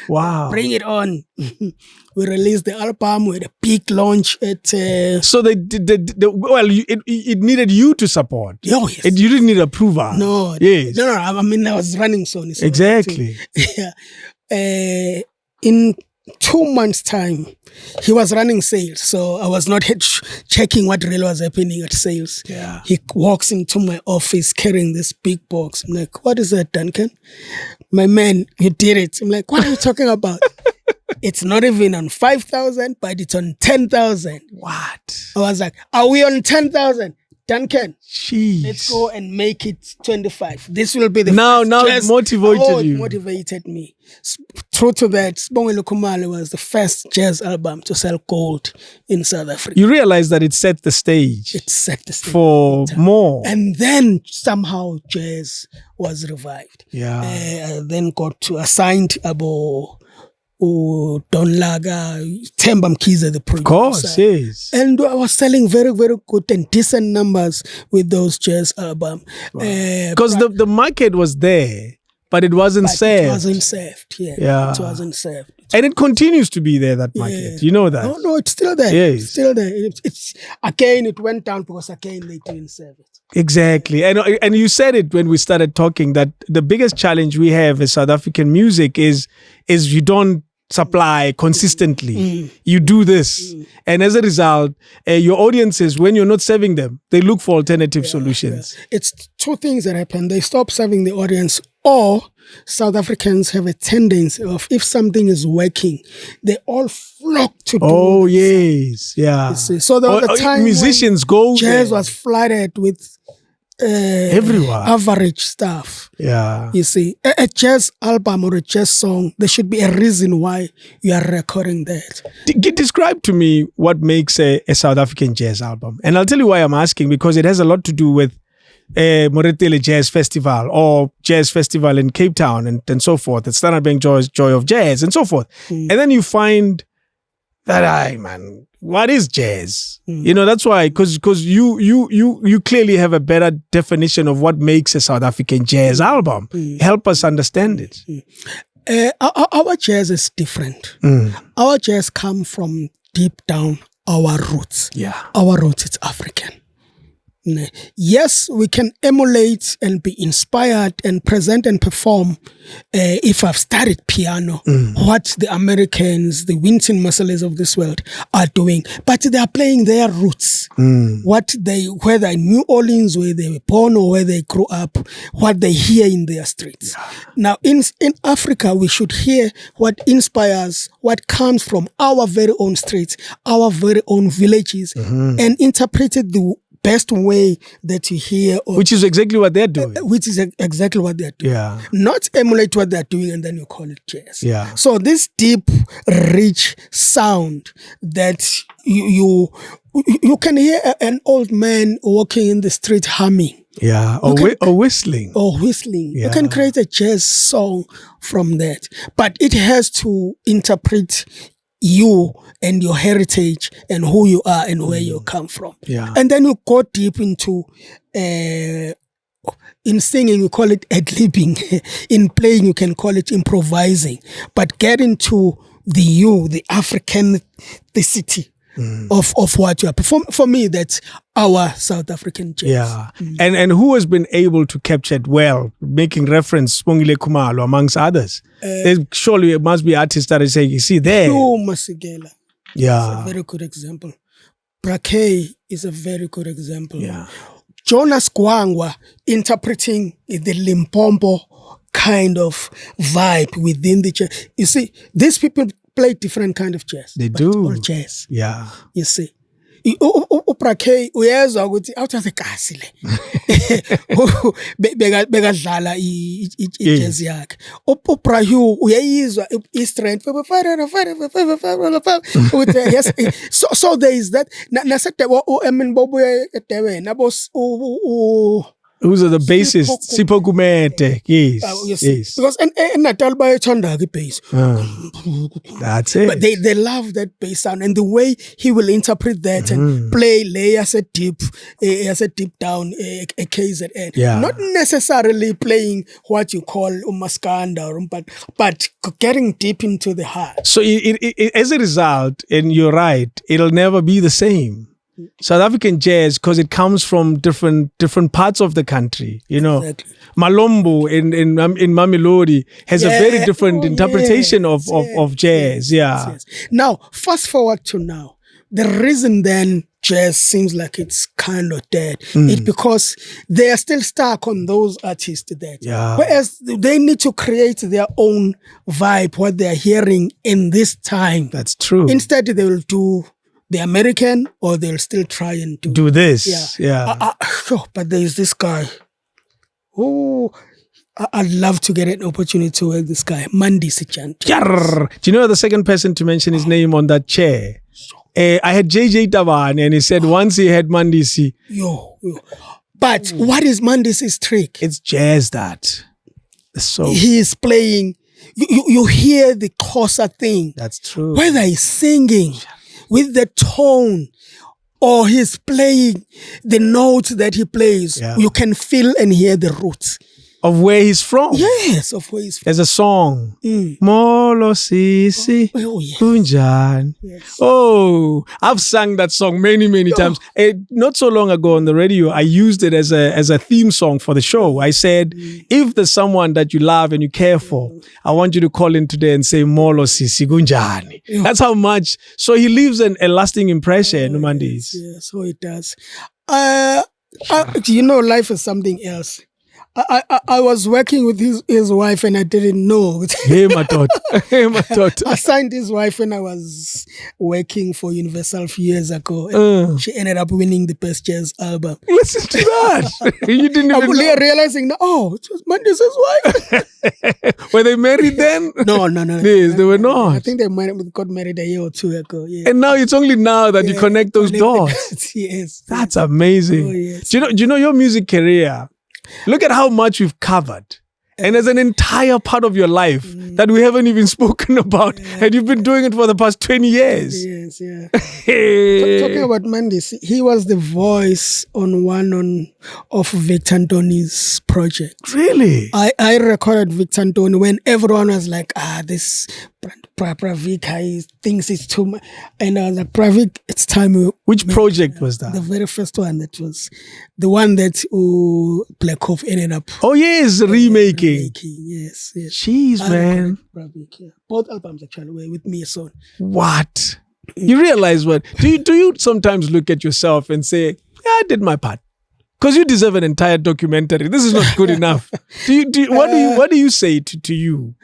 Speaker 2: Wow.
Speaker 1: Bring it on. We released the album with a big launch at...
Speaker 2: So it needed you to support.
Speaker 1: Oh, yes.
Speaker 2: You didn't need approval.
Speaker 1: No.
Speaker 2: Yes.
Speaker 1: No, I mean, I was running Sony. So
Speaker 2: exactly.
Speaker 1: Yeah. In 2 months' time, he was running sales. So I was not checking what really was happening at sales.
Speaker 2: Yeah.
Speaker 1: He walks into my office carrying this big box. I'm like, what is that, Duncan? My man, you did it. I'm like, what are you talking about? It's not even on 5,000, but it's on 10,000.
Speaker 2: What?
Speaker 1: I was like, are we on 10,000? Duncan,
Speaker 2: jeez.
Speaker 1: Let's go and make it 25. This will be the
Speaker 2: now
Speaker 1: first
Speaker 2: it motivated you.
Speaker 1: It motivated me. True to that, Sibongile Khumalo was the first jazz album to sell gold in South Africa.
Speaker 2: You realize that it set the stage.
Speaker 1: It set the stage
Speaker 2: for more.
Speaker 1: And then somehow jazz was revived.
Speaker 2: Yeah.
Speaker 1: I then got to assigned Abo Don Laga, Themba Mkhize, the producer.
Speaker 2: Of course, yes.
Speaker 1: And I was selling very, very good and decent numbers with those jazz albums.
Speaker 2: Because the market was there, but it wasn't served.
Speaker 1: It wasn't served, yeah. It wasn't served.
Speaker 2: And it continues to be there, that market. You know that?
Speaker 1: No, it's still there.
Speaker 2: Yes.
Speaker 1: It's still there. It's again, it went down because again, they didn't serve it.
Speaker 2: Exactly. And you said it when we started talking that the biggest challenge we have as South African music is you don't supply consistently. You do this. And as a result, your audiences, when you're not serving them, they look for alternative solutions.
Speaker 1: Yeah. It's two things that happen. They stop serving the audience, or South Africans have a tendency of, if something is working, they all flock to do
Speaker 2: Oh, yes. Yeah.
Speaker 1: So there was a time
Speaker 2: musicians go
Speaker 1: jazz
Speaker 2: there.
Speaker 1: was flooded with
Speaker 2: everywhere
Speaker 1: average stuff.
Speaker 2: Yeah.
Speaker 1: You see, a jazz album or a jazz song, there should be a reason why you are recording that.
Speaker 2: Describe to me what makes a South African jazz album. And I'll tell you why I'm asking, because it has a lot to do with Moretele Jazz Festival or Jazz Festival in Cape Town and so forth. It's Standard Bank Joy of Jazz and so forth. And then you find that, what is jazz? You know, that's why, because you clearly have a better definition of what makes a South African jazz album. Help us understand it.
Speaker 1: Our jazz is different. Our jazz come from deep down our roots.
Speaker 2: Yeah.
Speaker 1: Our roots, it's African. Yes, we can emulate and be inspired and present and perform if I've studied piano, what the Americans, the Wynton Marsalis of this world are doing. But they are playing their roots. Whether in New Orleans, where they were born or where they grew up, what they hear in their streets. Now, in Africa, we should hear what inspires, what comes from our very own streets, our very own villages, and interpret it the best way that you hear.
Speaker 2: Which is exactly what they're doing.
Speaker 1: Which is exactly what they're doing.
Speaker 2: Yeah.
Speaker 1: Not emulate what they're doing and then you call it jazz.
Speaker 2: Yeah.
Speaker 1: So this deep, rich sound that you can hear an old man walking in the street humming.
Speaker 2: Yeah, or whistling.
Speaker 1: Or whistling.
Speaker 2: Yeah.
Speaker 1: You can create a jazz song from that. But it has to interpret you and your heritage and who you are and where you come from.
Speaker 2: Yeah.
Speaker 1: And then you go deep into, in singing, you call it ad-libbing. In playing, you can call it improvising. But get into the Africanicity of what you are performing. For me, that's our South African jazz.
Speaker 2: Yeah. And who has been able to capture it well, making reference Sibongile Khumalo amongst others? Surely it must be artists that are saying, you see there.
Speaker 1: Mashabela.
Speaker 2: Yeah.
Speaker 1: It's a very good example. Brakey is a very good example.
Speaker 2: Yeah.
Speaker 1: Jonas Gwangwa interpreting the Limpopo kind of vibe within the jazz. You see, these people play different kind of jazz.
Speaker 2: They do.
Speaker 1: All jazz.
Speaker 2: Yeah.
Speaker 1: You see. Uprakey uyezwa ukuthi awuthathe kasi le bekadlala ijazz yakhe. Uprahu uyayizwa i-strength. Yes. So there is that. Nasedebo Bobuya eDurban
Speaker 2: Who's the bassist? Sipho Kumete. Yes.
Speaker 1: Because and Natal by Chandagi bass.
Speaker 2: That's it.
Speaker 1: But they love that bass sound and the way he will interpret that and play lay as a deep down a KZN.
Speaker 2: Yeah.
Speaker 1: Not necessarily playing what you call umaskanda, but getting deep into the heart.
Speaker 2: So it, as a result, and you're right, it'll never be the same. South African jazz, because it comes from different parts of the country, you know. Exactly. Malombo in Mamelodi has a very different interpretation of jazz. Yes.
Speaker 1: Now, fast forward to now. The reason then jazz seems like it's kind of dead is because they are still stuck on those artists there.
Speaker 2: Yeah.
Speaker 1: Whereas they need to create their own vibe, what they are hearing in this time.
Speaker 2: That's true.
Speaker 1: Instead, they will do the American, or they'll still try and
Speaker 2: do this. Yeah.
Speaker 1: But there is this guy. Oh, I'd love to get an opportunity to work this guy, Mandisi Chant.
Speaker 2: Do you know the second person to mention his name on that chair? I had JJ Taban, and he said once he had Mandisi.
Speaker 1: Yo. But what is Mandisi's trick?
Speaker 2: It's jazz that. So
Speaker 1: he is playing. You hear the Xhosa thing.
Speaker 2: That's true.
Speaker 1: Whether he's singing with the tone or he's playing the notes that he plays, you can feel and hear the roots.
Speaker 2: Of where he's from.
Speaker 1: Yes, of where he's from.
Speaker 2: There's a song. Molo Sisi Kunjan.
Speaker 1: Yes.
Speaker 2: Oh, I've sung that song many times. Not so long ago on the radio, I used it as a theme song for the show. I said, if there's someone that you love and you care for, I want you to call in today and say Molo Sisi Kunjan. That's how much. So he leaves a lasting impression, Mandis.
Speaker 1: Yes, so it does. Life is something else. I was working with his wife and I didn't know.
Speaker 2: Hey, my thought.
Speaker 1: I signed his wife when I was working for Universal a few years ago. And she ended up winning the best jazz album.
Speaker 2: Listen to that. You didn't even know.
Speaker 1: Realizing now, it was Mandisi's wife.
Speaker 2: Were they married then?
Speaker 1: No.
Speaker 2: Yes, they were not.
Speaker 1: I think they got married a year or two ago. Yeah.
Speaker 2: And now it's only now that you connect those dots.
Speaker 1: Yes.
Speaker 2: That's amazing.
Speaker 1: Oh, yes.
Speaker 2: Do you know your music career? Look at how much we've covered. And there's an entire part of your life that we haven't even spoken about. And you've been doing it for the past 20 years.
Speaker 1: Yes, yeah. Talking about Mandis, he was the voice of Victor Antoni's project.
Speaker 2: Really?
Speaker 1: I recorded Victor Antoni when everyone was like, this Pravik, he thinks it's too much. And I was like, Pravik, it's time.
Speaker 2: Which project was that?
Speaker 1: The very first one. That was the one that Black Hole ended up.
Speaker 2: Oh, yes, remaking.
Speaker 1: Yes.
Speaker 2: Jeez, man.
Speaker 1: Pravik, yeah. Both albums actually were with me, son.
Speaker 2: What? You realize what? Do you sometimes look at yourself and say, I did my part? Because you deserve an entire documentary. This is not good enough. What do you say to you?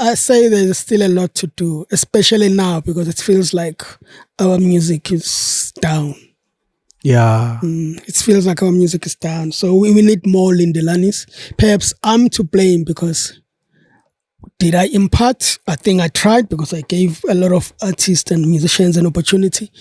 Speaker 1: I say there's still a lot to do, especially now because it feels like our music is down.
Speaker 2: Yeah.
Speaker 1: It feels like our music is down. So we need more Lindelanis. Perhaps I'm to blame because did I impart? I think I tried because I gave a lot of artists and musicians an opportunity.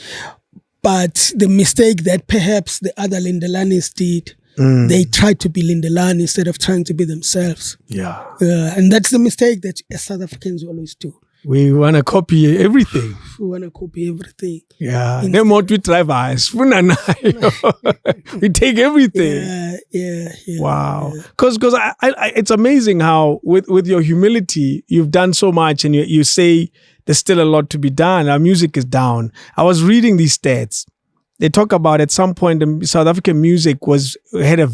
Speaker 1: But the mistake that perhaps the other Lindelanis did, they tried to be Lindelani instead of trying to be themselves.
Speaker 2: Yeah.
Speaker 1: And that's the mistake that South Africans always do.
Speaker 2: We want to copy everything. Yeah. No more to try us. We take everything.
Speaker 1: Yeah.
Speaker 2: Wow. Because it's amazing how with your humility, you've done so much and you say there's still a lot to be done. Our music is down. I was reading these stats. They talk about at some point the South African music had a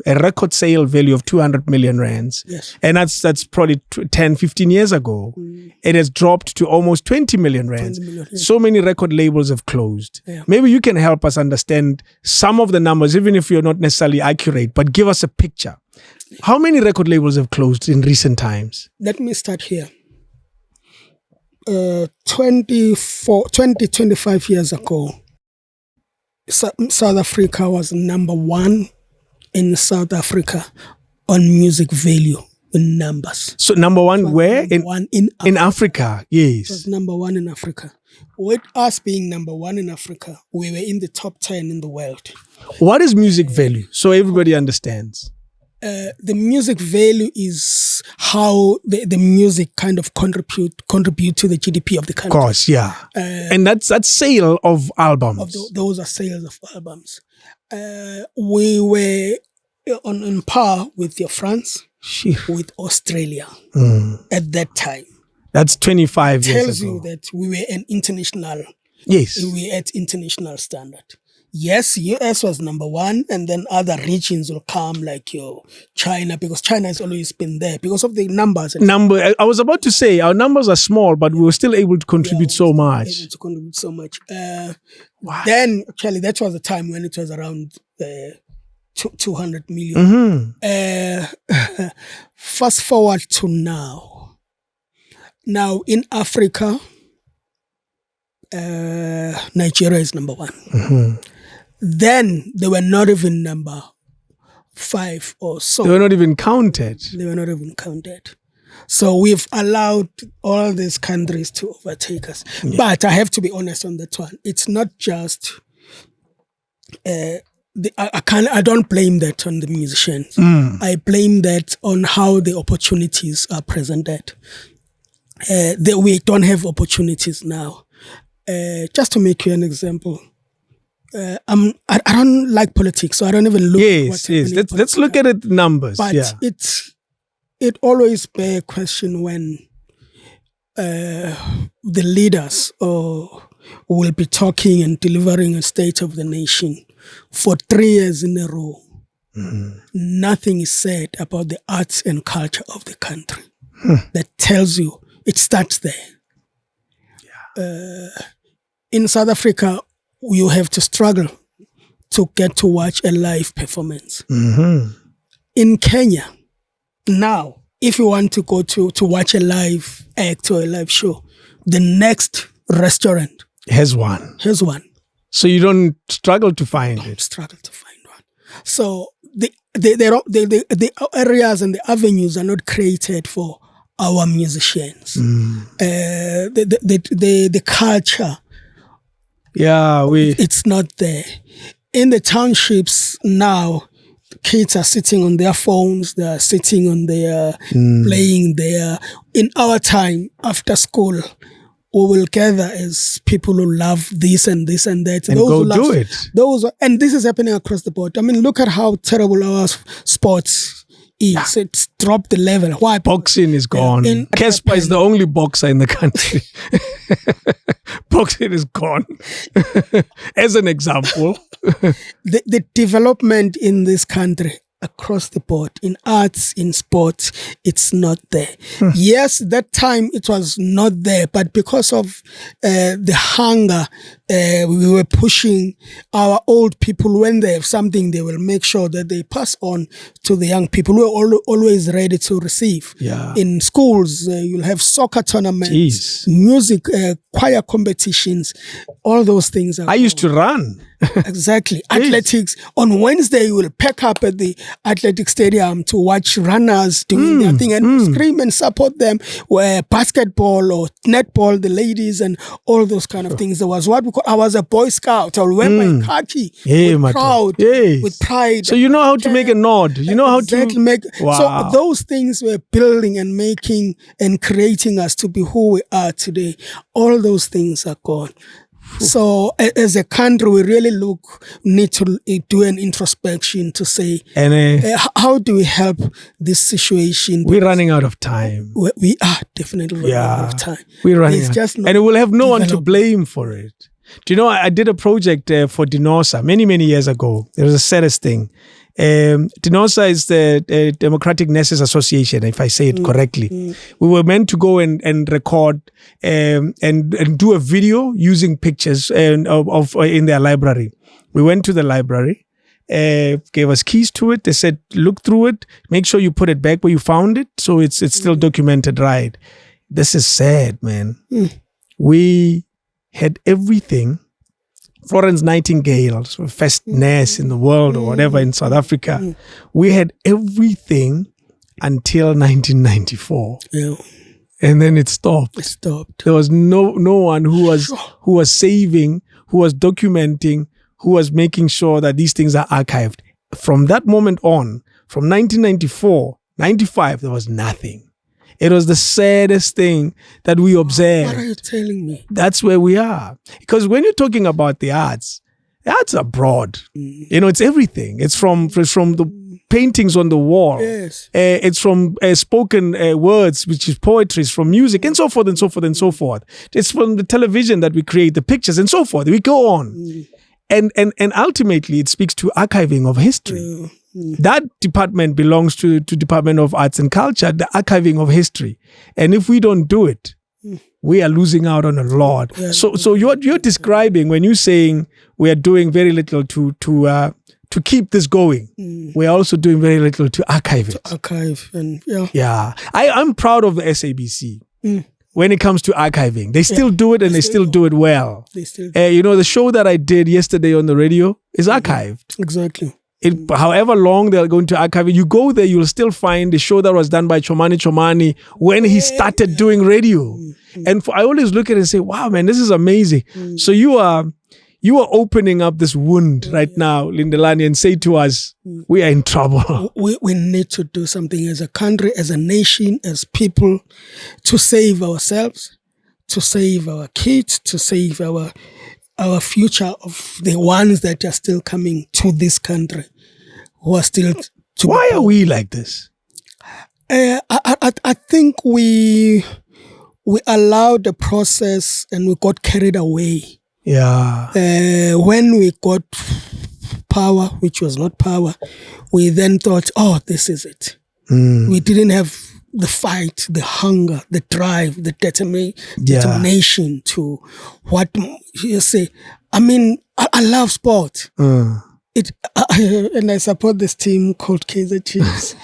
Speaker 2: record sale value of 200 million rands.
Speaker 1: Yes.
Speaker 2: And that's probably 10, 15 years ago. It has dropped to almost 20 million rands.
Speaker 1: 20 million, yes.
Speaker 2: So many record labels have closed.
Speaker 1: Yeah.
Speaker 2: Maybe you can help us understand some of the numbers, even if you're not necessarily accurate, but give us a picture. How many record labels have closed in recent times?
Speaker 1: Let me start here. 25 years ago, South Africa was number one in South Africa on music value in numbers.
Speaker 2: So number one where?
Speaker 1: In
Speaker 2: Africa, yes.
Speaker 1: It was number one in Africa. With us being number one in Africa, we were in the top 10 in the world.
Speaker 2: What is music value? So everybody understands.
Speaker 1: the music value is how the music kind of contribute to the GDP of the country.
Speaker 2: Of course, yeah. And that's sale of albums.
Speaker 1: Those are sales of albums. We were on par with France, with Australia at that time.
Speaker 2: That's 25 years ago.
Speaker 1: Tells you that we were an international.
Speaker 2: Yes.
Speaker 1: We were at international standard. Yes, US was number one, and then other regions will come like China, because China has always been there because of the numbers.
Speaker 2: I was about to say our numbers are small, but we were still able to contribute so much.
Speaker 1: Wow. Then actually that was the time when it was around 200 million. Fast forward to now. Now in Africa, Nigeria is number one. Then they were not even number 5 or so.
Speaker 2: They were not even counted.
Speaker 1: So we've allowed all these countries to overtake us. Yeah. But I have to be honest on that one. It's not just I don't blame that on the musicians. I blame that on how the opportunities are presented. We don't have opportunities now. Just to make you an example, I don't like politics, so I don't even look.
Speaker 2: Yes. Let's look at it numbers.
Speaker 1: But it always bears a question when the leaders will be talking and delivering a state of the nation for 3 years in a row. Nothing is said about the arts and culture of the country. That tells you it starts there. In South Africa, you have to struggle to get to watch a live performance. In Kenya, now, if you want to go to watch a live act or a live show, the next restaurant
Speaker 2: has one. So you don't struggle to find it.
Speaker 1: So the areas and the avenues are not created for our musicians. The culture. It's not there. In the townships now, kids are sitting on their phones, they're sitting on their, playing there. In our time, after school, we will gather as people who love this and this and that.
Speaker 2: And go do it.
Speaker 1: And this is happening across the board. I mean, look at how terrible our sports is. It's dropped the level. Why?
Speaker 2: Boxing is gone. Casper is the only boxer in the country. Boxing is gone. As an example.
Speaker 1: The development in this country across the board, in arts, in sports, it's not there. Yes, that time it was not there, but because of the hunger, we were pushing our old people. When they have something, they will make sure that they pass on to the young people. We're always ready to receive. In schools, you'll have soccer tournaments, music, choir competitions, all those things.
Speaker 2: I used to run.
Speaker 1: Exactly. Athletics. On Wednesday, you will pack up at the athletic stadium to watch runners doing their thing and scream and support them. Where basketball or netball, the ladies and all those kind of things. There was what we call, I was a Boy Scout. I will wear my khaki with pride.
Speaker 2: So you know how to make a nod. You know how to
Speaker 1: make. Wow. So those things were building and making and creating us to be who we are today. All those things are gone. So as a country, we really need to do an introspection to say, how do we help this situation?
Speaker 2: We're running out of time.
Speaker 1: We are definitely running out of time.
Speaker 2: We're running out. And we'll have no one to blame for it. Do you know, I did a project for Dinosa many years ago. It was the saddest thing. Dinosa is the Democratic Nurses Association, if I say it correctly. We were meant to go and record and do a video using pictures of in their library. We went to the library, gave us keys to it. They said, look through it, make sure you put it back where you found it, so it's still documented right. This is sad, man. We had everything. Florence Nightingale, first nurse in the world or whatever in South Africa. We had everything until 1994. And then it stopped. There was no one who was saving, who was documenting, who was making sure that these things are archived. From that moment on, from 1994, 95, there was nothing. It was the saddest thing that we observed.
Speaker 1: What are you telling me?
Speaker 2: That's where we are. Because when you're talking about the arts are broad. You know, it's everything. It's from the paintings on the wall.
Speaker 1: Yes.
Speaker 2: It's from spoken words, which is poetry, it's from music, and so forth and so forth and so forth. It's from the television that we create, the pictures, and so forth. We go on. And ultimately, it speaks to archiving of history. That department belongs to Department of Arts and Culture, the archiving of history. And if we don't do it, we are losing out on a lot. Yeah. So you're describing, when you're saying we are doing very little to keep this going, we're also doing very little to archive it.
Speaker 1: To archive, and yeah.
Speaker 2: Yeah. I'm proud of the SABC. When it comes to archiving, they still do it, and they still do it well.
Speaker 1: They still do.
Speaker 2: You know, the show that I did yesterday on the radio is archived.
Speaker 1: Exactly.
Speaker 2: However long they're going to archive it, you go there, you'll still find the show that was done by Chomani when he started doing radio. And I always look at it and say, wow, man, this is amazing. So you are opening up this wound right now, Lindelani, and say to us, we are in trouble.
Speaker 1: We need to do something as a country, as a nation, as people, to save ourselves, to save our kids, to save our future of the ones that are still coming to this country, who are still to
Speaker 2: Why are we like this?
Speaker 1: I think we allowed the process and we got carried away.
Speaker 2: Yeah.
Speaker 1: When we got power, which was not power, we then thought, oh, this is it. We didn't have the fight, the hunger, the drive, the determination to what you say. I mean, I love sport. And I support this team called Kaizer Chiefs.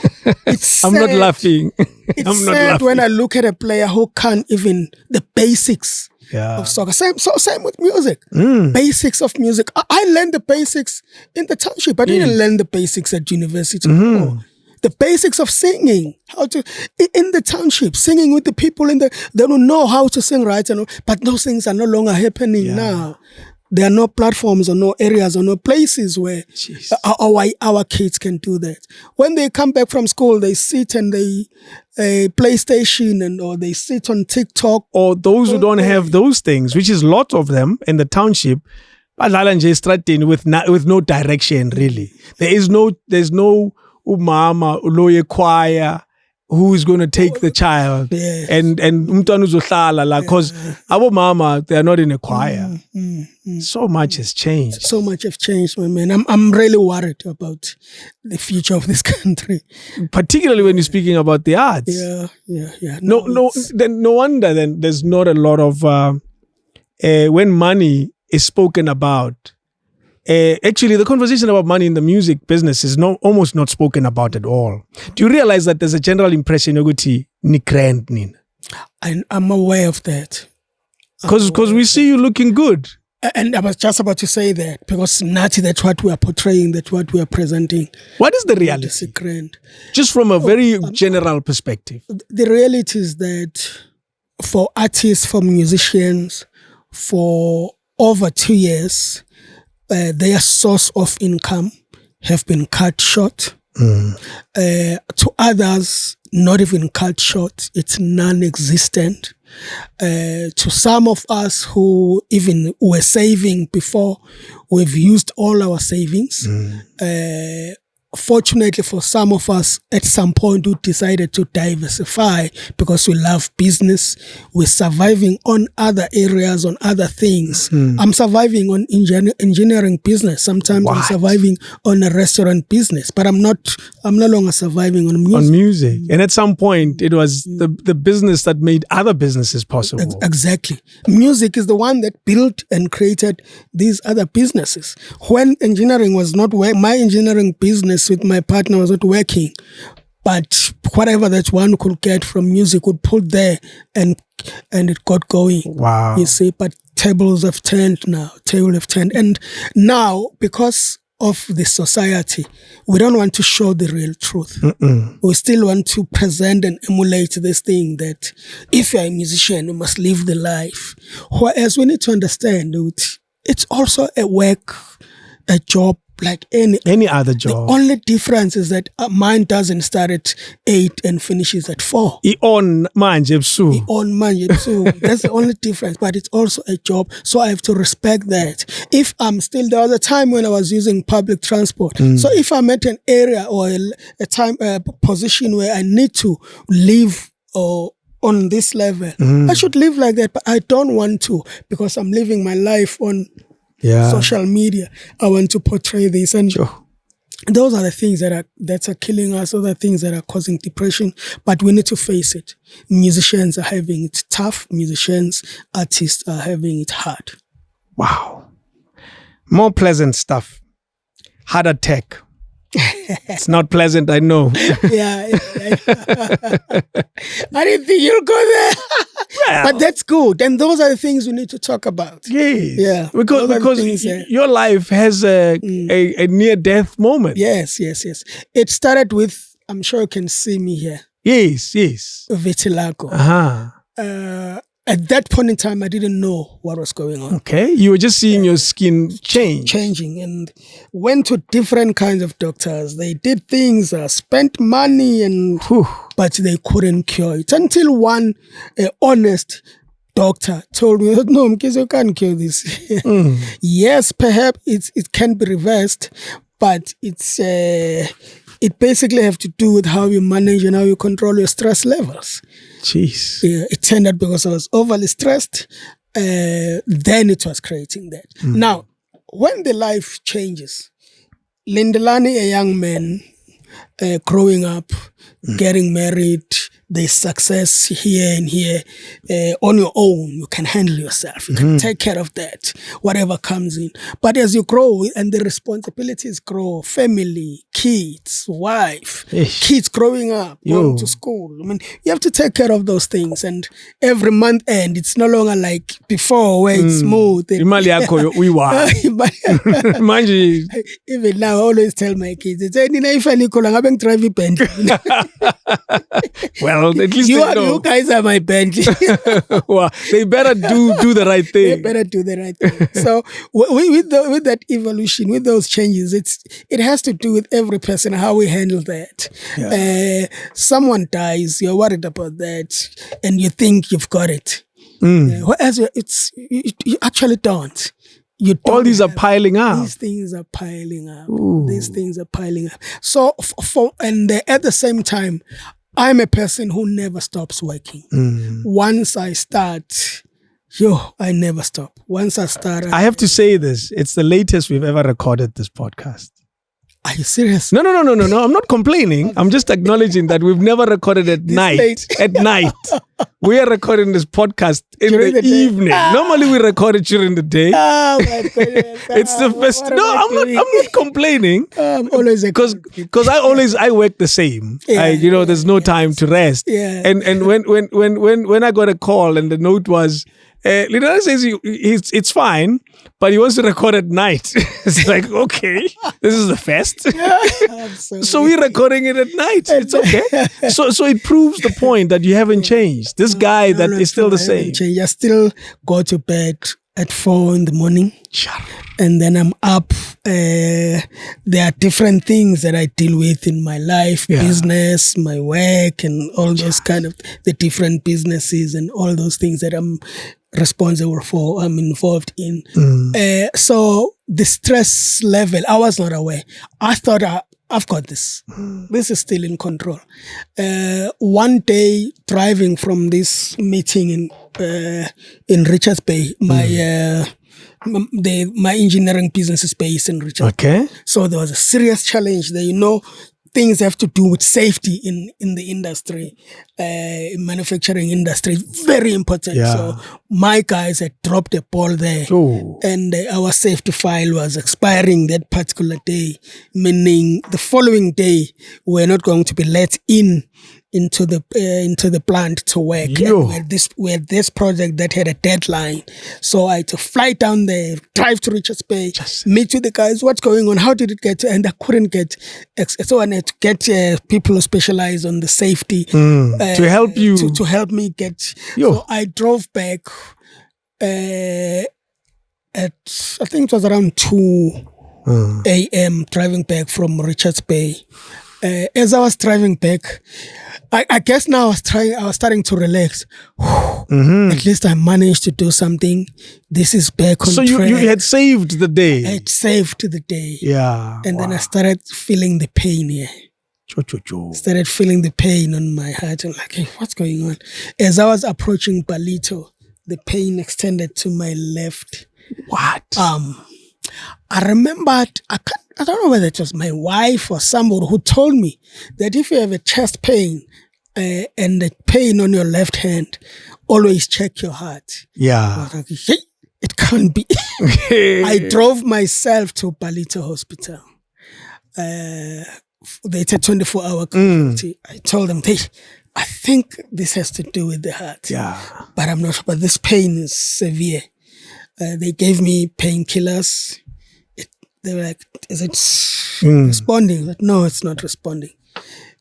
Speaker 2: I'm not laughing.
Speaker 1: It's sad when I look at a player who can't even the basics of soccer. Same with music. Basics of music. I learned the basics in the township. I didn't learn the basics at university. The basics of singing, how to in the township, singing with the people they don't know how to sing right, but those things are no longer happening now. There are no platforms or no areas or no places where our kids can do that. When they come back from school, they sit and they PlayStation or they sit on TikTok.
Speaker 2: Or those who don't have those things, which is lots of them in the township, with no direction really. There's no umama uloye choir who is going to take the child and umntwana uzohlala because our mama, they are not in a choir. So much has changed.
Speaker 1: So much has changed, my man. I'm really worried about the future of this country,
Speaker 2: particularly when you're speaking about the arts.
Speaker 1: Yeah.
Speaker 2: No wonder then there's not a lot of when money is spoken about. Actually, the conversation about money in the music business is almost not spoken about at all. Do you realize that there's a general impression ni grand nina?
Speaker 1: I'm aware of that.
Speaker 2: Because we see you looking good.
Speaker 1: And I was just about to say that, because Nati, that's what we are portraying, that's what we are presenting.
Speaker 2: What is the reality?
Speaker 1: Grand.
Speaker 2: Just from a very general perspective.
Speaker 1: The reality is that for artists, for musicians, for over 2 years, their source of income have been cut short. To others, not even cut short. It's non-existent. To some of us who even were saving before, we've used all our savings. Fortunately for some of us, at some point we decided to diversify because we love business. We're surviving on other areas, on other things. I'm surviving on engineering business. Sometimes I'm surviving on a restaurant business, but I'm no longer surviving on music.
Speaker 2: On music. And at some point, it was the business that made other businesses possible.
Speaker 1: Exactly. Music is the one that built and created these other businesses. When engineering was not my engineering business with my partner was not working, but whatever that one could get from music would put there and it got going.
Speaker 2: Wow.
Speaker 1: You see, but tables have turned now. And now, because of the society, we don't want to show the real truth. We still want to present and emulate this thing that if you're a musician, you must live the life. Whereas we need to understand it's also a work, a job, like any
Speaker 2: other job.
Speaker 1: The only difference is that mine doesn't start at 8 and finishes at 4.
Speaker 2: On manje busuku.
Speaker 1: That's the only difference, but it's also a job, so I have to respect that. If I'm still, there was a time when I was using public transport, so if I'm at an area or a position where I need to live or on this level, I should live like that, but I don't want to, because I'm living my life on social media. I want to portray this, and those are the things that are killing us. Those are things that are causing depression, but we need to face it. Musicians are having it tough. Musicians, artists are having it hard.
Speaker 2: Wow. More pleasant stuff. Harder tech. It's not pleasant, I know.
Speaker 1: Yeah. I didn't think you'll go there. Well, but that's good. And those are the things we need to talk about.
Speaker 2: Yes.
Speaker 1: Yeah.
Speaker 2: Because your life has a near-death moment.
Speaker 1: Yes. It started with, I'm sure you can see me here.
Speaker 2: Yes.
Speaker 1: Vitiligo.
Speaker 2: Uh-huh.
Speaker 1: At that point in time, I didn't know what was going on.
Speaker 2: Okay. You were just seeing your skin
Speaker 1: changing, and went to different kinds of doctors. They did things, spent money, but they couldn't cure it. Until one honest doctor told me, no, Mkhize, you can't cure this. Yes, perhaps it can be reversed, but it basically have to do with how you manage and how you control your stress levels.
Speaker 2: Jeez.
Speaker 1: Yeah, it turned out because I was overly stressed, then it was creating that. Now, when the life changes, Lindelani, a young man, growing up, getting married, there's success here and here. On your own, you can handle yourself. You can take care of that, whatever comes in. But as you grow and the responsibilities grow, family, kids, wife, kids growing up, going to school. I mean, you have to take care of those things. And every month end, it's no longer like before where it's smooth. Even now, I always tell my kids,
Speaker 2: well, at least
Speaker 1: you guys are my Bentley.
Speaker 2: Well, they better do the right thing.
Speaker 1: So with that evolution, with those changes, it has to do with every person, how we handle that. Yeah. Someone dies, you're worried about that, and you think you've got it. Whereas you actually don't.
Speaker 2: All these are piling up.
Speaker 1: These things are piling up. These things are piling up. So, at the same time, I'm a person who never stops working. Once I start, I never stop. Once I start,
Speaker 2: I have to say this. It's the latest we've ever recorded this podcast.
Speaker 1: Are you serious?
Speaker 2: No. I'm not complaining. I'm just acknowledging that we've never recorded at night. At night. We are recording this podcast in the evening. Normally we record it during the day. Oh my goodness. It's the first. No, I'm not complaining.
Speaker 1: Always
Speaker 2: because I work the same. There's no time to rest.
Speaker 1: Yeah.
Speaker 2: And when I got a call and the note was, Lindelani says it's fine, but he wants to record at night. It's like, okay, this is the first. So we're recording it at night. It's okay. So it proves the point that you haven't changed. This guy that is still the same.
Speaker 1: I still go to bed at 4 a.m. And then I'm up. There are different things that I deal with in my life, business, my work, and all those kind of the different businesses and all those things that I'm responsible for, I'm involved in. So the stress level, I was not aware. I thought I've got this. This is still in control. One day, driving from this meeting in Richards Bay, my engineering business is based in Richards Bay.
Speaker 2: Okay.
Speaker 1: So there was a serious challenge there. Things have to do with safety in the industry, manufacturing industry, very important.
Speaker 2: Yeah.
Speaker 1: So my guys had dropped the ball there, and our safety file was expiring that particular day, meaning the following day we're not going to be let into the plant to work. We had this project that had a deadline, so I had to fly down there, drive to Richards Bay, meet with the guys. What's going on? How did it get? And I couldn't get. So I had to get people who specialize on the safety
Speaker 2: to help you
Speaker 1: to help me get. So I drove back at I think it was around 2 a.m. driving back from Richards Bay. As I was driving back, I guess now I was starting to relax. At least I managed to do something. This is back on track.
Speaker 2: So you had saved the day.
Speaker 1: I had saved the day.
Speaker 2: Yeah.
Speaker 1: And then I started feeling the pain here. Started feeling the pain on my heart. I'm like, hey, what's going on? As I was approaching Palito, the pain extended to my left.
Speaker 2: What?
Speaker 1: I remembered, I don't know whether it was my wife or somebody who told me that if you have a chest pain and the pain on your left hand, always check your heart.
Speaker 2: Yeah.
Speaker 1: I was like, hey, it can't be. I drove myself to Palito Hospital. They said 24-hour casualty. I told them, hey, I think this has to do with the heart.
Speaker 2: Yeah.
Speaker 1: But I'm not sure. But this pain is severe. They gave me painkillers. They were like, is it responding? Like, no, it's not responding.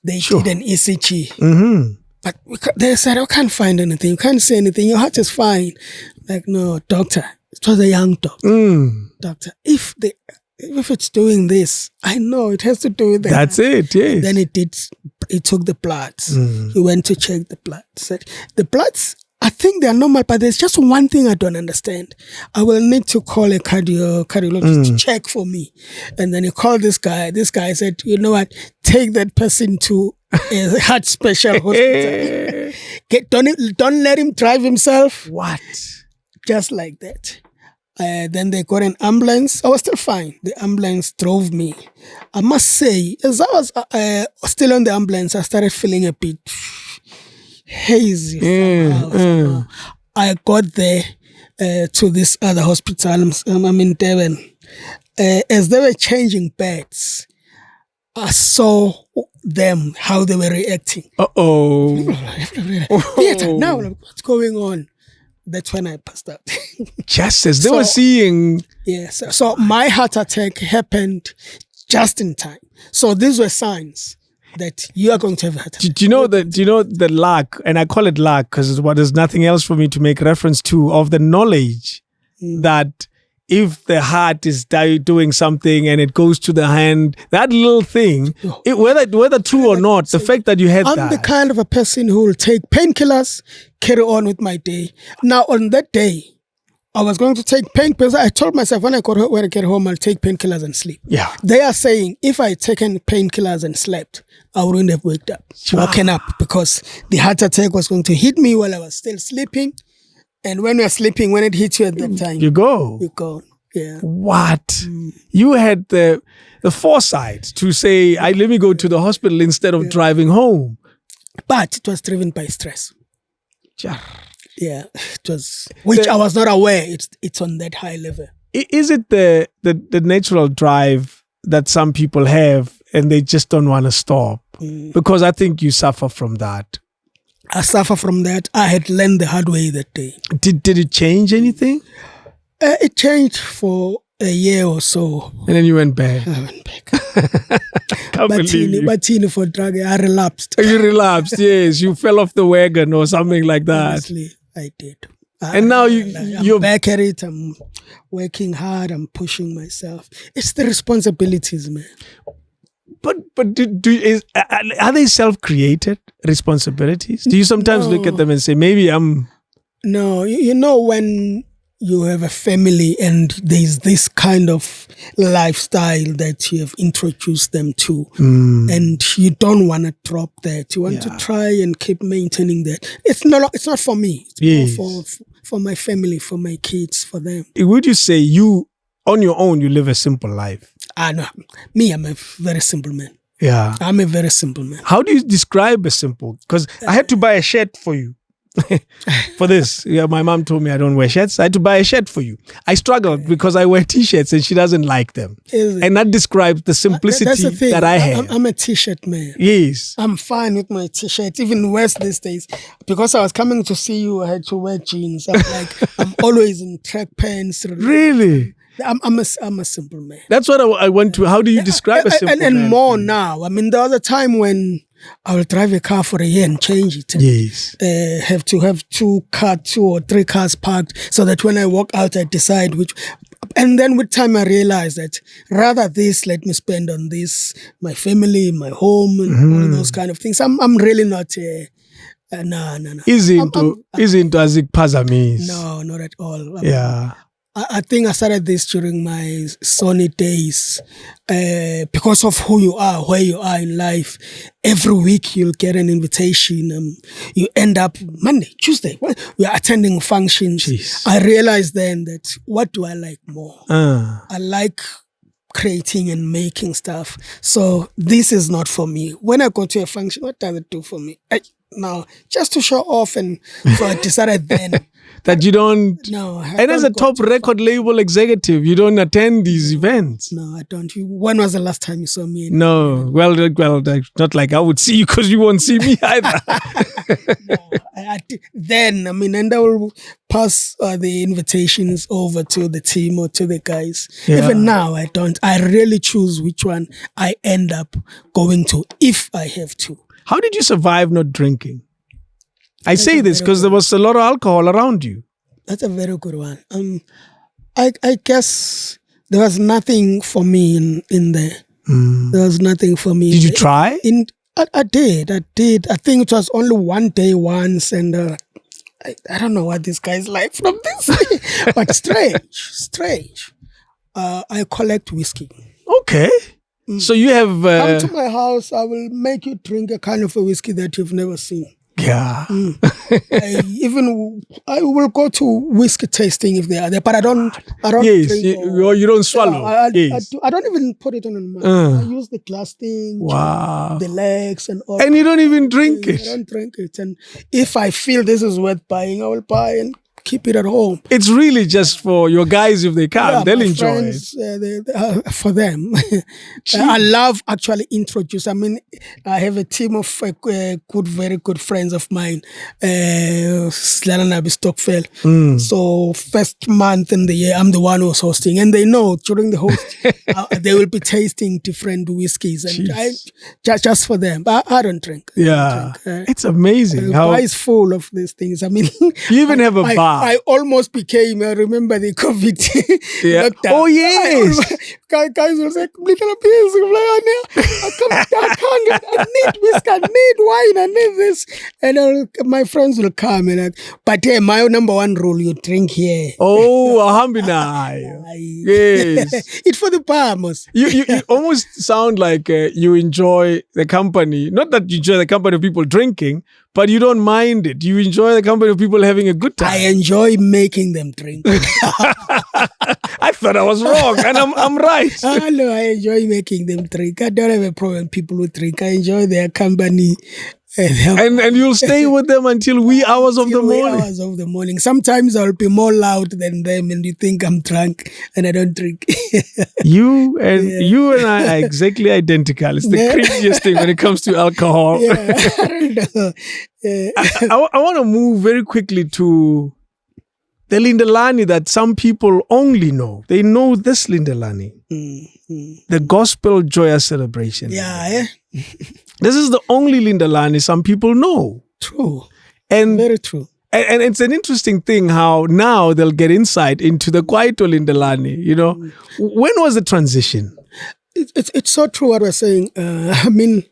Speaker 1: They did an ECG. But they said, I can't find anything. You can't say anything. Your heart is fine. Like, no, doctor. It was a young doctor. Doctor, if it's doing this, I know it has to do with that.
Speaker 2: That's it, yes.
Speaker 1: And then it took the bloods. He went to check the bloods. Said, the bloods, I think they're normal, but there's just one thing I don't understand. I will need to call a cardiologist to check for me. And then he called this guy. This guy said, you know what? Take that person to a heart special hospital. Don't let him drive himself.
Speaker 2: What?
Speaker 1: Just like that. Then they got an ambulance. I was still fine. The ambulance drove me. I must say, as I was still on the ambulance, I started feeling a bit hazy somehow. I got there to this other hospital. I'm in Devon. As they were changing beds, I saw them, how they were reacting. Theater, now what's going on? That's when I passed out.
Speaker 2: Just as they were seeing.
Speaker 1: Yes. So my heart attack happened just in time. So these were signs that you are going to have a heart attack.
Speaker 2: Do you know the luck, and I call it luck because there's nothing else for me to make reference to, of the knowledge that if the heart is doing something and it goes to the hand, that little thing, whether true or not, the fact that you had
Speaker 1: I'm the kind of a person who will take painkillers, carry on with my day. Now, on that day, I was going to take painkillers. I told myself when I get home, I'll take painkillers and sleep.
Speaker 2: Yeah.
Speaker 1: They are saying if I had taken painkillers and slept, I wouldn't have woken up because the heart attack was going to hit me while I was still sleeping. And when you're sleeping, when it hits you at that time,
Speaker 2: you go.
Speaker 1: Yeah.
Speaker 2: What? You had the foresight to say, let me go to the hospital instead of driving home.
Speaker 1: But it was driven by stress. Yeah, it was, which I was not aware. It's on that high level.
Speaker 2: Is it the natural drive that some people have and they just don't want to stop? Because I think you suffer from that.
Speaker 1: I suffer from that. I had learned the hard way that day. Did
Speaker 2: it change anything?
Speaker 1: It changed for a year or so.
Speaker 2: And then you went back.
Speaker 1: I went back. But for drug, I relapsed.
Speaker 2: You relapsed, yes. You fell off the wagon or something like that.
Speaker 1: Honestly, I did.
Speaker 2: And now you're
Speaker 1: back at it. I'm working hard. I'm pushing myself. It's the responsibilities, man.
Speaker 2: But are they self-created responsibilities? Do you sometimes look at them and say, maybe I'm...
Speaker 1: No, you know when you have a family and there's this kind of lifestyle that you have introduced them to and you don't want to drop that. You want to try and keep maintaining that. It's not for me. It's more for my family, for my kids, for them.
Speaker 2: Would you say you, on your own, you live a simple life?
Speaker 1: No. Me, I'm a very simple man.
Speaker 2: Yeah.
Speaker 1: I'm a very simple man.
Speaker 2: How do you describe a simple? Because I had to buy a shirt for you. For this. Yeah, my mom told me I don't wear shirts. I had to buy a shirt for you. I struggled because I wear t-shirts and she doesn't like them. And that describes the simplicity that I have.
Speaker 1: I'm a t-shirt man.
Speaker 2: Yes.
Speaker 1: I'm fine with my t-shirt, even worse these days. Because I was coming to see you, I had to wear jeans. I'm always in track pants.
Speaker 2: Really?
Speaker 1: I'm a simple man.
Speaker 2: That's what I want to. How do you describe a simple man?
Speaker 1: And more now. I mean, there was a time when I will drive a car for a year and change it.
Speaker 2: Yes.
Speaker 1: Have to have two or three cars parked so that when I walk out, I decide which. And then with time I realized that rather let me spend on this, my family, my home, and all those kind of things. I'm really not... no.
Speaker 2: Isn't as it Pazamis?
Speaker 1: No, not at all.
Speaker 2: Yeah.
Speaker 1: I think I started this during my Sony days because of who you are, where you are in life. Every week you'll get an invitation. You end up Monday, Tuesday. We are attending functions.
Speaker 2: Jeez.
Speaker 1: I realized then that what do I like more? I like creating and making stuff. So this is not for me. When I go to a function, what does it do for me? Now, just to show off, and so I decided then
Speaker 2: that you don't.
Speaker 1: No,
Speaker 2: and as a top record label executive, you don't attend these events.
Speaker 1: No, I don't. When was the last time you saw me?
Speaker 2: No, well, not like I would see you because you won't see me either.
Speaker 1: And I will pass the invitations over to the team or to the guys. Yeah. Even now, I don't. I really choose which one I end up going to if I have to.
Speaker 2: How did you survive not drinking? I say this because there was a lot of alcohol around you.
Speaker 1: That's a very good one. I guess there was nothing for me in there. There was nothing for me.
Speaker 2: Did you try?
Speaker 1: I did. I think it was only one day once, and I don't know what this guy's like from this, but strange. I collect whiskey.
Speaker 2: Okay. So you have...
Speaker 1: come to my house, I will make you drink a kind of a whiskey that you've never seen.
Speaker 2: Yeah.
Speaker 1: I will go to whiskey tasting if they are there, but I don't
Speaker 2: yes,
Speaker 1: drink.
Speaker 2: You don't swallow.
Speaker 1: Yes. I don't even put it on the mouth. I use the glass thing, the legs and all.
Speaker 2: And you don't even drink it?
Speaker 1: I don't drink it. And if I feel this is worth buying, I will buy and keep it at home.
Speaker 2: It's really just for your guys if they come. They'll enjoy
Speaker 1: friends, it. For them. I love actually introduce. I mean, I have a team of very good friends of mine. Lindelani Stockfell. So first month in the year, I'm the one who's hosting. And they know during the host, they will be tasting different whiskeys. And just for them. But I don't drink.
Speaker 2: Yeah. It's amazing.
Speaker 1: How bar is full of these things. I mean,
Speaker 2: you even have a bar.
Speaker 1: I almost became, I remember the COVID lockdown.
Speaker 2: Oh, yes.
Speaker 1: Guys will say, little pills. I need whiskey, I need wine, I need this. And my friends will come. But my number one rule, you drink here.
Speaker 2: Oh, alhamdulillah. Yes.
Speaker 1: It's for the palms.
Speaker 2: You almost sound like you enjoy the company. Not that you enjoy the company of people drinking, but you don't mind it. You enjoy the company of people having a good time.
Speaker 1: I enjoy making them drink.
Speaker 2: I thought I was wrong, and I'm right.
Speaker 1: No, I enjoy making them drink. I don't have a problem with people who drink. I enjoy their company.
Speaker 2: And you'll stay with them until wee hours of the
Speaker 1: morning. Sometimes I'll be more loud than them, and you think I'm drunk, and I don't drink.
Speaker 2: You and I are exactly identical. It's the craziest thing when it comes to alcohol. I want to move very quickly to the Lindelani that some people only know. They know this Lindelani. The Gospel Joyous Celebration.
Speaker 1: Yeah,
Speaker 2: This is the only Lindelani some people know.
Speaker 1: True.
Speaker 2: And
Speaker 1: very true.
Speaker 2: And it's an interesting thing how now they'll get insight into the Kwaito Lindelani, you know. When was the transition?
Speaker 1: It's so true what we're saying. I mean,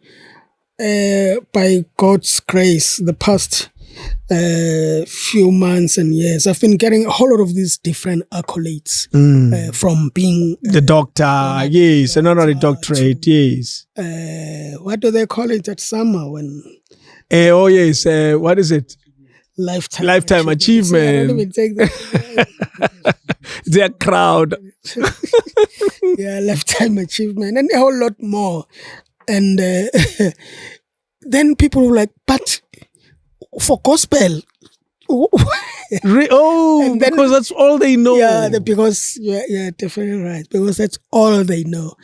Speaker 1: by God's grace, the past few months and years, I've been getting a whole lot of these different accolades from being
Speaker 2: the doctor, yes, an honorary doctorate, yes.
Speaker 1: What do they call it at summer when?
Speaker 2: Oh yes, what is it?
Speaker 1: Lifetime
Speaker 2: achievement.
Speaker 1: I don't even take that.
Speaker 2: Their crowd.
Speaker 1: Yeah, lifetime achievement and a whole lot more. And then people were like, but for gospel.
Speaker 2: And then, because that's all they know.
Speaker 1: Yeah, because you're definitely right. Because that's all they know.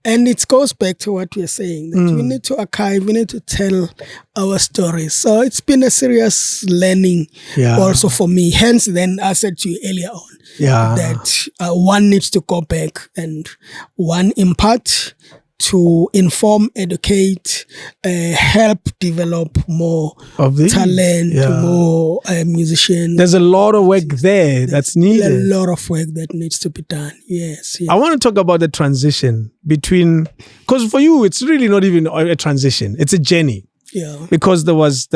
Speaker 1: And it goes back to what we're saying. That we need to archive, we need to tell our stories. So it's been a serious learning also for me. Hence, then I said to you earlier on that one needs to go back and one impart to inform, educate, help develop more talent, more musicians.
Speaker 2: There's a lot of work there that's needed.
Speaker 1: A lot of work that needs to be done. Yes.
Speaker 2: I want to talk about the transition between, because for you, it's really not even a transition. It's a journey.
Speaker 1: Yeah.
Speaker 2: Because there was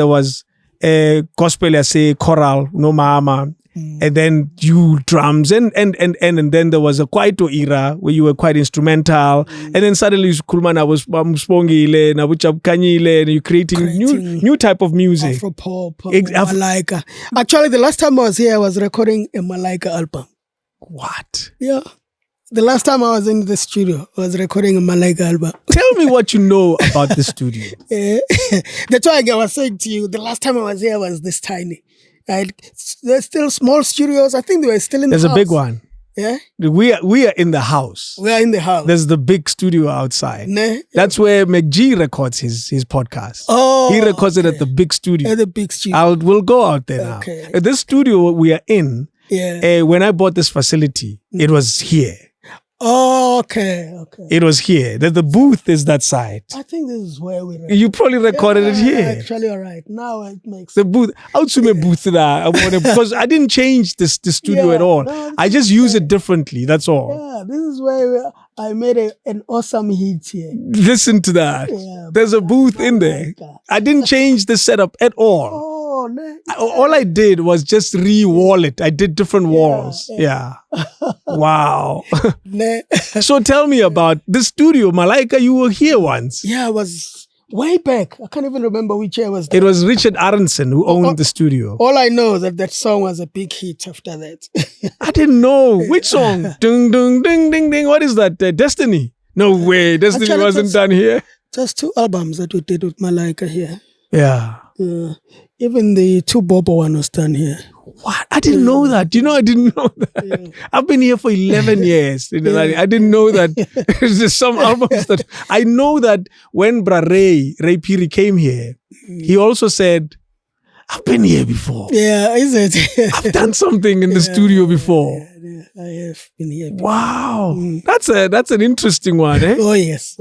Speaker 2: gospel, I say, choral, no mama. And then you drums and then there was a Kwaito era where you were quite instrumental, and then suddenly Kulmana was spongile na buchapkanyile, and you're creating new type of music.
Speaker 1: Afro Pop, Malaika. Actually, the last time I was here, I was recording a Malaika album.
Speaker 2: What?
Speaker 1: Yeah. The last time I was in the studio, I was recording a Malaika album.
Speaker 2: Tell me what you know about the studio.
Speaker 1: That's why I was saying to you, the last time I was here was this tiny. There's still small studios. I think they were still in the house.
Speaker 2: There's a big one.
Speaker 1: Yeah?
Speaker 2: We are in the house.
Speaker 1: We are in the house.
Speaker 2: There's the big studio outside. That's where McG records his podcast.
Speaker 1: Oh.
Speaker 2: He records it at the big studio.
Speaker 1: At the big studio.
Speaker 2: We'll go out there now. This studio we are in, when I bought this facility, it was here.
Speaker 1: Oh, okay.
Speaker 2: It was here. The booth is that side.
Speaker 1: I think this is where we recorded.
Speaker 2: You probably recorded it here.
Speaker 1: Actually, all right. Now it makes
Speaker 2: the booth. Booth there because I didn't change the studio at all. No, I just use it differently. That's all.
Speaker 1: Yeah, this is where I made an awesome hit here.
Speaker 2: Listen to that. Yeah, there's a booth in there. I didn't change the setup at all. All I did was just re-wall it. I did different walls. Yeah. Wow. So tell me about the studio. Malaika, you were here once.
Speaker 1: Yeah, I was way back. I can't even remember which year was that.
Speaker 2: It was Richard Aronson who owned the studio.
Speaker 1: All I know is that song was a big hit after that.
Speaker 2: I didn't know. Which song? Dung, dung, ding, ding, ding. What is that? Destiny? No way. Destiny actually, wasn't done here.
Speaker 1: Just 2 albums that we did with Malaika here.
Speaker 2: Yeah.
Speaker 1: Even the 2 Bobo one was done here.
Speaker 2: What? I didn't know that. I didn't know that. Yeah. I've been here for 11 years. I didn't know that. There's some albums that... I know that when Ray Piri came here, he also said, I've been here before.
Speaker 1: Yeah, is it?
Speaker 2: I've done something in the studio before.
Speaker 1: Yeah, I have been here before.
Speaker 2: Wow. That's an interesting one, eh?
Speaker 1: Oh, yes.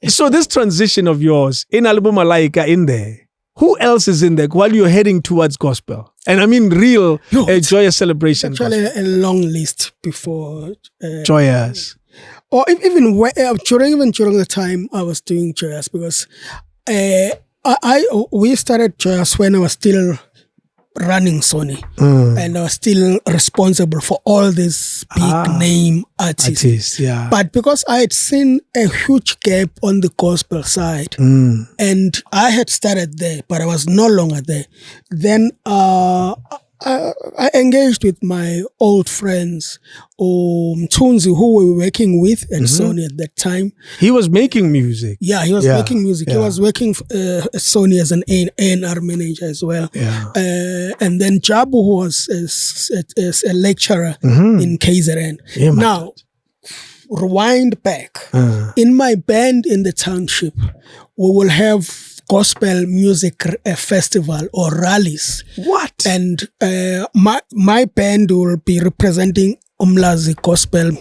Speaker 2: So this transition of yours, in album Malaika in there, who else is in there while you're heading towards gospel? And I mean real Joyous Celebration.
Speaker 1: Actually, gospel. A long list before.
Speaker 2: Joyous.
Speaker 1: Or even during the time I was doing Joyous, because we started Joyous when I was still running Sony, and I was still responsible for all these big name artists.
Speaker 2: Yeah.
Speaker 1: But because I had seen a huge gap on the gospel side, and I had started there, but I was no longer there, then I engaged with my old friends, Mtunzi, who we were working with at Sony at that time.
Speaker 2: He was making music.
Speaker 1: Yeah, he was making music. Yeah. He was working at Sony as an A&R manager as well.
Speaker 2: Yeah.
Speaker 1: And then Jabu, who was a lecturer in KZN.
Speaker 2: Yeah,
Speaker 1: now, rewind back. In my band in the township, we will have gospel music festival or rallies.
Speaker 2: What?
Speaker 1: And my band will be representing UMLAZI Gospel.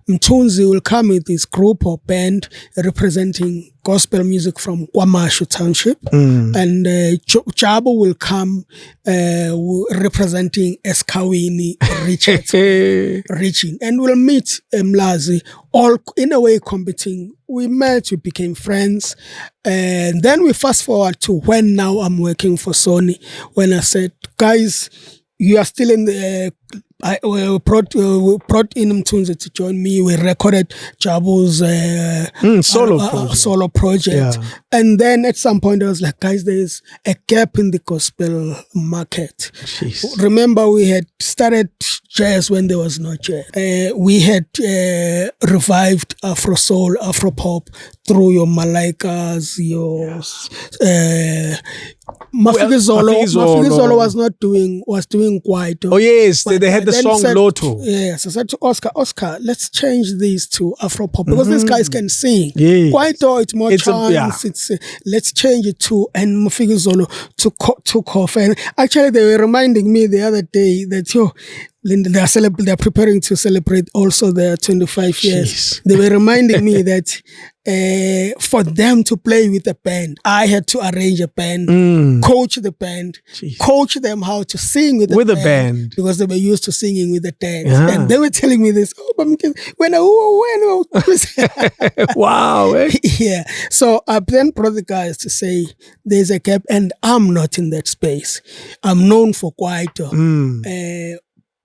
Speaker 1: Mtunzi will come with this group or band representing gospel music from Kwamashu Township. And Jabu will come representing Eskawini Richard. And we'll meet UMLAZI, all in a way competing. We met, we became friends. And then we fast forward to when now I'm working for Sony. When I said, guys, you are still in the... we brought in Mtunzi to join me. We recorded Jabu's solo project. Yeah. And then at some point I was like, guys, there's a gap in the gospel market.
Speaker 2: Jeez.
Speaker 1: Remember, we had started jazz when there was no jazz. We had revived Afro Soul, Afro Pop through your Malaikas, your... Mafiki was doing Kwaito.
Speaker 2: Oh yes, they had the song Lotto.
Speaker 1: Yes, I said to Oscar, let's change these to Afro Pop because these guys can sing.
Speaker 2: Yes.
Speaker 1: Kwaito, it's more chance. Let's change it to, and Mafiki Zolo took off. And actually, they were reminding me the other day that they're preparing to celebrate also their 25 years. They were reminding me that for them to play with a band, I had to arrange a band, coach the band, coach them how to sing with the band because they were used to singing with the dance. Yeah. And they were telling me this,
Speaker 2: wow. Eh?
Speaker 1: Yeah. So I then brought the guys to say there's a gap and I'm not in that space. I'm known for Kwaito.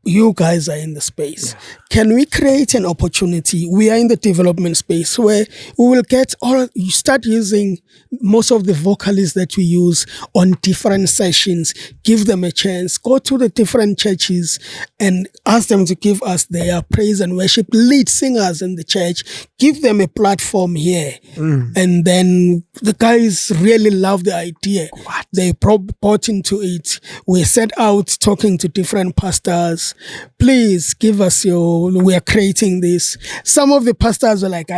Speaker 1: You guys are in the space. Yeah. Can we create an opportunity? We are in the development space where we will you start using most of the vocalists that we use on different sessions, give them a chance, go to the different churches and ask them to give us their praise and worship lead singers in the church, give them a platform here. And then the guys really love the idea. They bought into it. We set out talking to different pastors. Please give us we are creating this. Some of the pastors were like, oh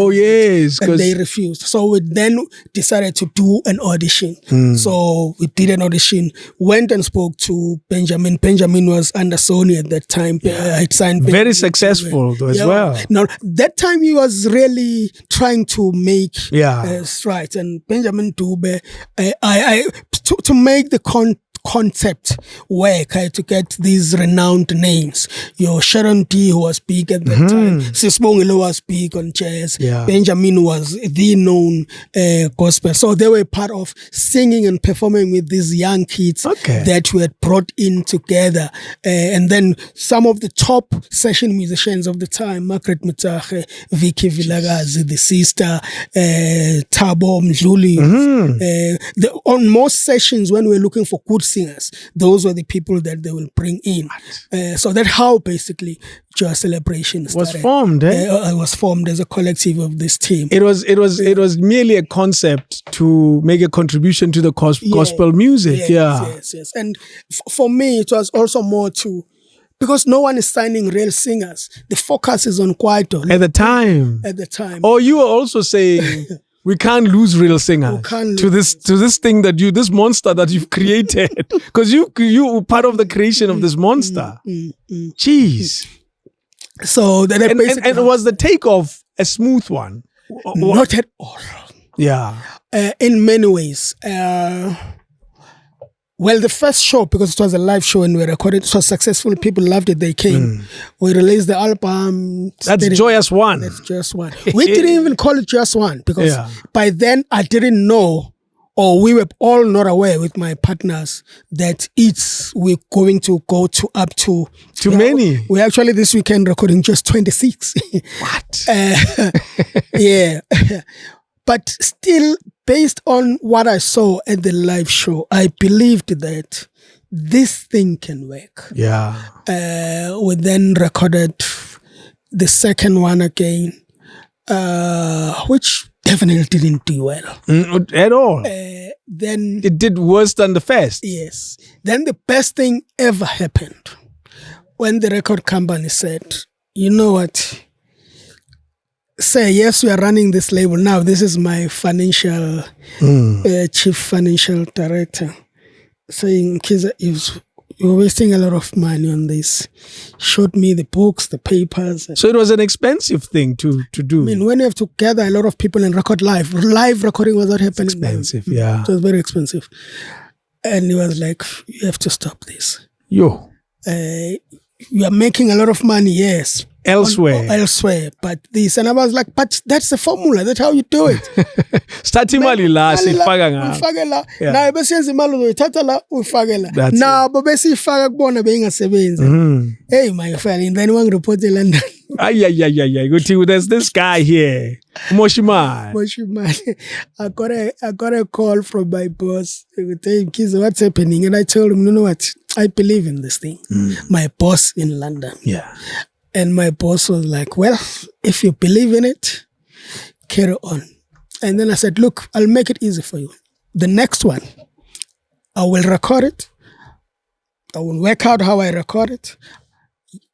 Speaker 2: yes,
Speaker 1: and they refused. So we then decided to do an audition. So we did an audition, went and spoke to Benjamin. Benjamin was under Sony at that time. I'd signed
Speaker 2: very successful as well.
Speaker 1: Now that time he was really trying to make strides, and Benjamin Dube, to make the concept work, to get these renowned names. Your Sharon D, who was big at that time. Sisbongile was big on jazz. Benjamin was the known gospel. So they were part of singing and performing with these young kids that we had brought in together. And then some of the top session musicians of the time, Margaret Mutache, Vicky Vilagazi, the sister, Thabo Mdluli. On most sessions when we were looking for good singers, those were the people that they will bring in. So that's how basically Joyous Celebration started.
Speaker 2: Was formed.
Speaker 1: It was formed as a collective of this team.
Speaker 2: It was merely a concept to make a contribution to the gospel music.
Speaker 1: Yes. And for me, it was also more to, because no one is signing real singers. The focus is on Kwaito.
Speaker 2: At the time. Or you were also saying, we can't lose real singers to this thing this monster that you've created, because you were part of the creation of this monster. Jeez.
Speaker 1: So that
Speaker 2: and was the takeoff a smooth one?
Speaker 1: Not at all.
Speaker 2: Yeah.
Speaker 1: In many ways. Well, the first show, because it was a live show and we recorded, it was successful. People loved it. They came. We released the album.
Speaker 2: That's Joyous One.
Speaker 1: That's Joyous One. We didn't even call it Joyous One because by then I didn't know, or we were all not aware with my partners that we're going to go to up to
Speaker 2: too many.
Speaker 1: We actually this weekend recording just 26.
Speaker 2: What?
Speaker 1: Yeah. But still, based on what I saw at the live show, I believed that this thing can work.
Speaker 2: Yeah.
Speaker 1: We then recorded the second one again, which definitely didn't do well.
Speaker 2: At all?
Speaker 1: Then
Speaker 2: it did worse than the first?
Speaker 1: Yes. Then the best thing ever happened when the record company said, you know what? Say, yes, we are running this label now. This is my financial chief financial director saying, Mkhize, you're wasting a lot of money on this. Showed me the books, the papers.
Speaker 2: So it was an expensive thing to do.
Speaker 1: I mean, when you have to gather a lot of people and record live recording was not happening.
Speaker 2: It's expensive, yeah.
Speaker 1: It was very expensive. And he was like, you have to stop this.
Speaker 2: You
Speaker 1: are making a lot of money, yes. Elsewhere, but this, and I was like, but that's the formula. That's how you do it.
Speaker 2: Starting mali la sifaka
Speaker 1: nga. Na bese imali uzoyithatha la ufake la. Na bese ifaka kubona bengasebenzi. Hey my friend, and then one report in London.
Speaker 2: Ay. Go there's this guy here. Moshiman.
Speaker 1: I got a call from my boss. He would tell him, Mkhize, what's happening? And I told him, you know what? I believe in this thing. My boss in London.
Speaker 2: Yeah.
Speaker 1: And my boss was like, well, if you believe in it, carry on. And then I said, look, I'll make it easy for you. The next one, I will record it. I will work out how I record it.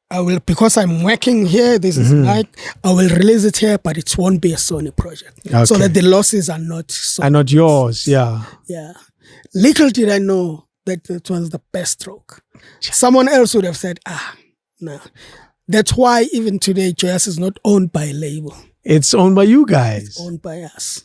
Speaker 1: I will, because I'm working here, this is like, I will release it here, but it won't be a Sony project. Okay. So that the losses are not Sony.
Speaker 2: Are not yours, yeah.
Speaker 1: Yeah. Little did I know that was the best stroke. Someone else would have said, no. That's why even today, Joyous is not owned by a label.
Speaker 2: It's owned by you guys.
Speaker 1: It's owned by us.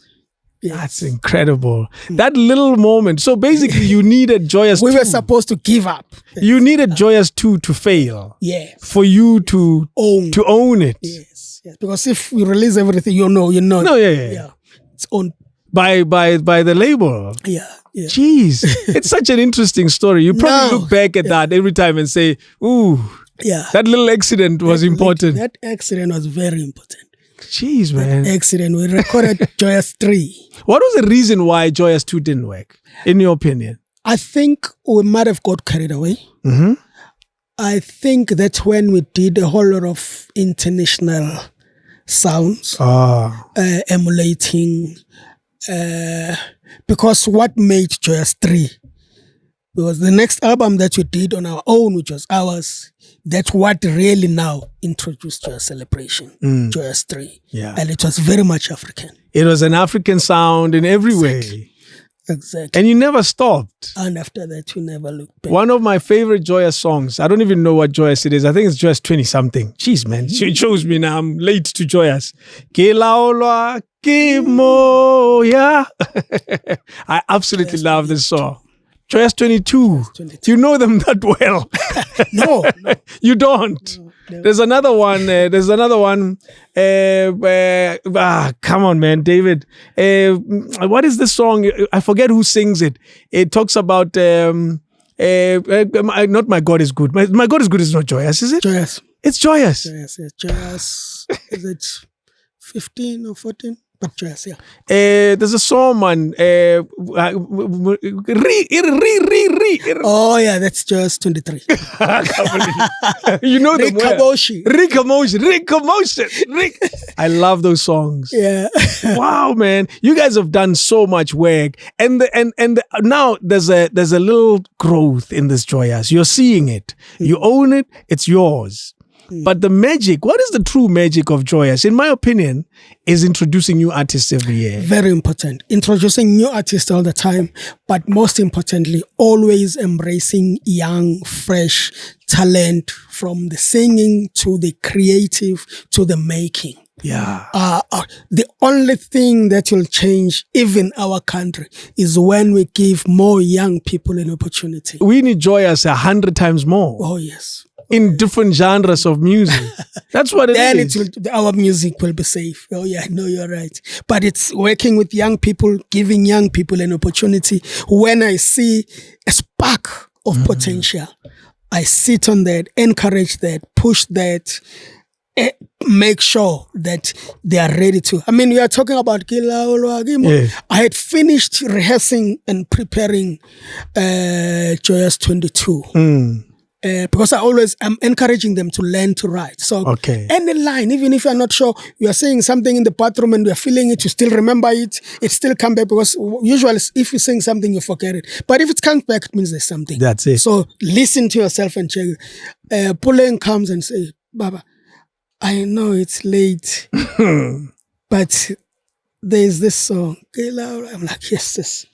Speaker 1: Yes.
Speaker 2: That's incredible. That little moment. So basically, you needed Joyous 2.
Speaker 1: We were supposed to give up.
Speaker 2: You needed Joyous 2 to fail.
Speaker 1: Yes.
Speaker 2: For you to own it.
Speaker 1: Yes. Because if we release everything, you know.
Speaker 2: No, yeah.
Speaker 1: It's owned
Speaker 2: by the label.
Speaker 1: Yeah.
Speaker 2: Jeez. It's such an interesting story. You probably look back at that every time and say, ooh, that little accident was important.
Speaker 1: That accident was very important.
Speaker 2: Jeez, man.
Speaker 1: That accident. We recorded Joyous 3.
Speaker 2: What was the reason why Joyous 2 didn't work, in your opinion?
Speaker 1: I think we might have got carried away.
Speaker 2: Mm-hmm.
Speaker 1: I think that's when we did a whole lot of international sounds, emulating, because what made Joyous 3 was the next album that we did on our own, which was ours. That's what really now introduced Joyous Celebration, Joyous 3.
Speaker 2: Yeah.
Speaker 1: And it was very much African.
Speaker 2: It was an African sound in every way.
Speaker 1: Exactly.
Speaker 2: And you never stopped.
Speaker 1: And after that, you never looked back.
Speaker 2: One of my favorite Joyous songs, I don't even know what Joyous it is. I think it's Joyous 20-something. Jeez, man. It shows me now I'm late to Joyous. Ke laolwa ke moya. I absolutely love this song. Joyous 22. You know them that well.
Speaker 1: No.
Speaker 2: You don't. No. There's another one. Come on, man, David. What is the song? I forget who sings it. It talks about not My God is Good. My God is Good is not Joyous, is it?
Speaker 1: Joyous.
Speaker 2: It's Joyous.
Speaker 1: Joyous. Is it 15 or 14? But Joyous, yeah.
Speaker 2: There's a song, man.
Speaker 1: Oh, yeah, that's Joyous 23.
Speaker 2: You know them well. Reconnecting. I love those songs.
Speaker 1: Yeah.
Speaker 2: Wow, man. You guys have done so much work. And now there's a little growth in this Joyous. You're seeing it. You own it. It's yours. But the magic, what is the true magic of Joyous? In my opinion, is introducing new artists every year.
Speaker 1: Very important. Introducing new artists all the time, but most importantly, always embracing young, fresh talent, from the singing to the creative to the making.
Speaker 2: Yeah.
Speaker 1: The only thing that will change even our country is when we give more young people an opportunity.
Speaker 2: We need Joyous 100 times more.
Speaker 1: Oh, yes.
Speaker 2: In different genres of music. That's what it is.
Speaker 1: Then our music will be safe. Oh yeah, no, you're right. But it's working with young people, giving young people an opportunity. When I see a spark of potential, I sit on that, encourage that, push that, make sure that they are ready to. I mean, we are talking about I had finished rehearsing and preparing Joyous 22. Because I'm encouraging them to learn to write. So any line, even if you're not sure, you are saying something in the bathroom and you're feeling it, you still remember it, it still comes back, because usually if you sing something, you forget it. But if it comes back, it means there's something.
Speaker 2: That's it.
Speaker 1: So listen to yourself and check. Puleng comes and say, Baba, I know it's late, but there's this song. I'm like, yes.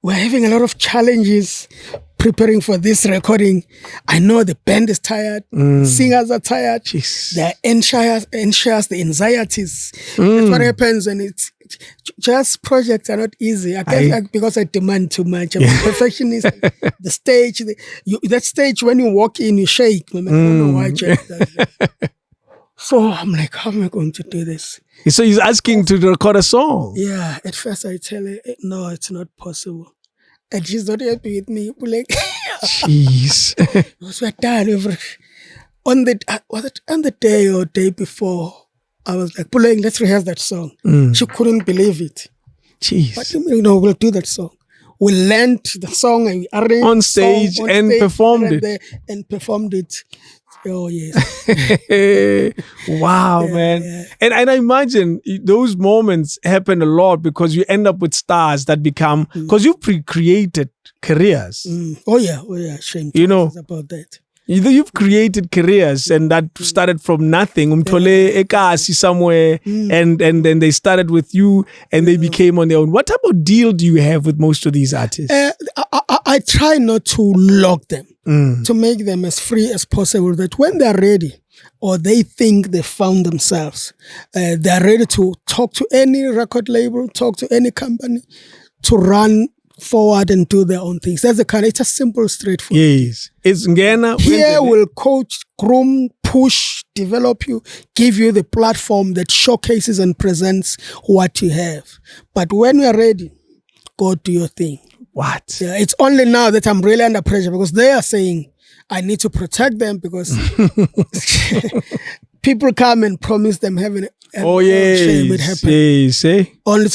Speaker 1: We're having a lot of challenges preparing for this recording. I know the band is tired, singers are tired, they're anxious, the anxieties. That's what happens, and it's just projects are not easy. I guess because I demand too much. I'm a perfectionist. The stage, that stage when you walk in, you shake. I don't know why Jack does that. So I'm like, how am I going to do this?
Speaker 2: So he's asking to record a song.
Speaker 1: Yeah, at first I tell her, no, it's not possible. And she's not happy with me. Like,
Speaker 2: jeez.
Speaker 1: Because we're tired. On the day or day before, I was like, Puleng, let's rehearse that song. She couldn't believe it.
Speaker 2: Jeez.
Speaker 1: But we'll do that song. We learned the song and we arranged
Speaker 2: on stage and performed it.
Speaker 1: And performed it. Oh, yes.
Speaker 2: Wow, man. Yeah. And I imagine those moments happen a lot because you end up with stars that become, because you created careers.
Speaker 1: Oh, yeah. Shame.
Speaker 2: You know,
Speaker 1: about that.
Speaker 2: You've created careers and that started from nothing. Umthole ekasi somewhere and then they started with you and they became on their own. What type of deal do you have with most of these artists?
Speaker 1: I try not to lock them, to make them as free as possible, that when they're ready or they think they found themselves, they're ready to talk to any record label, talk to any company, to run forward and do their own things. That's the kind. It's a simple, straightforward.
Speaker 2: Yes, it's Ngena.
Speaker 1: Here will coach, groom, push, develop you, give you the platform that showcases and presents what you have. But when we are ready, go do your thing.
Speaker 2: What?
Speaker 1: Yeah, it's only now that I'm really under pressure because they are saying I need to protect them because people come and promise them heaven. Shame it happen.
Speaker 2: Yes,
Speaker 1: Only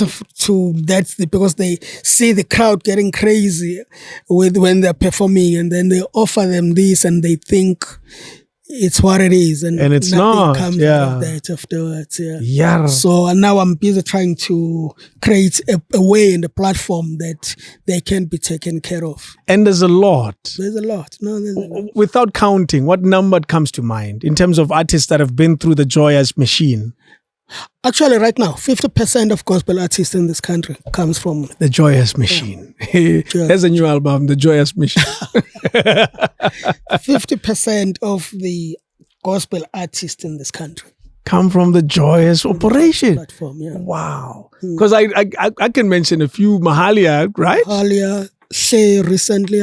Speaker 1: because they see the crowd getting crazy when they're performing, and then they offer them this, and they think it's what it is, and
Speaker 2: it's
Speaker 1: nothing
Speaker 2: not.
Speaker 1: comes out of that afterwards. Yeah. So now I'm busy trying to create a way and a platform that they can be taken care of.
Speaker 2: And there's a lot.
Speaker 1: There's a lot.
Speaker 2: Without counting, what number comes to mind in terms of artists that have been through the Joyous machine?
Speaker 1: Actually, right now, 50% of gospel artists in this country comes from
Speaker 2: the Joyous Machine. There's a new album, The Joyous Machine.
Speaker 1: 50% of the gospel artists in this country
Speaker 2: come from the Joyous operation.
Speaker 1: Platform, yeah.
Speaker 2: Wow. Because I can mention a few. Mahalia, right?
Speaker 1: Mahalia, Shay recently.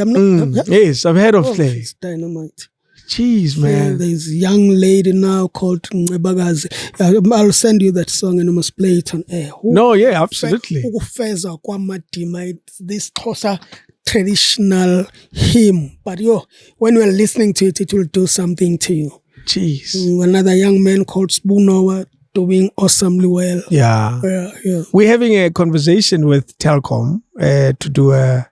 Speaker 2: Yes, I've heard of Shay.
Speaker 1: It's dynamite.
Speaker 2: Jeez, man.
Speaker 1: There's a young lady now called Bagazi. I'll send you that song and you must play it on air.
Speaker 2: Absolutely.
Speaker 1: This Xhosa traditional hymn. But when you're listening to it, it will do something to you.
Speaker 2: Jeez.
Speaker 1: Another young man called Spoonover doing awesomely well.
Speaker 2: Yeah. We're having a conversation with Telkom to do a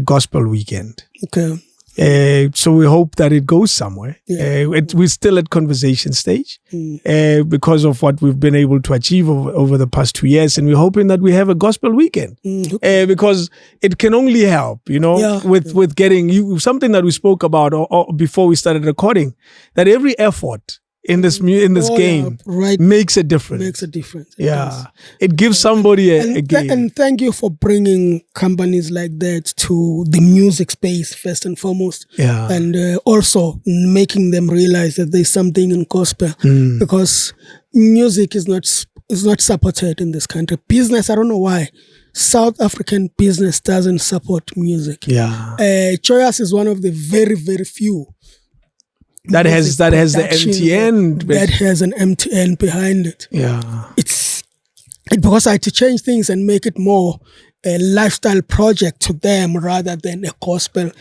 Speaker 2: gospel weekend.
Speaker 1: Okay.
Speaker 2: So we hope that it goes somewhere.
Speaker 1: Yeah.
Speaker 2: We're still at conversation stage because of what we've been able to achieve over the past 2 years. And we're hoping that we have a gospel weekend because it can only help, with getting you something that we spoke about or before we started recording, that every effort in this game makes a difference.
Speaker 1: Makes a difference.
Speaker 2: It gives somebody a game.
Speaker 1: And thank you for bringing companies like that to the music space first and foremost.
Speaker 2: Yeah.
Speaker 1: And also making them realize that there's something in gospel because music is not supported in this country. Business, I don't know why. South African business doesn't support music.
Speaker 2: Yeah.
Speaker 1: Joyous is one of the very, very few
Speaker 2: that has the MTN.
Speaker 1: That has an MTN behind it.
Speaker 2: Yeah.
Speaker 1: It's because I had to change things and make it more a lifestyle project to them rather than a gospel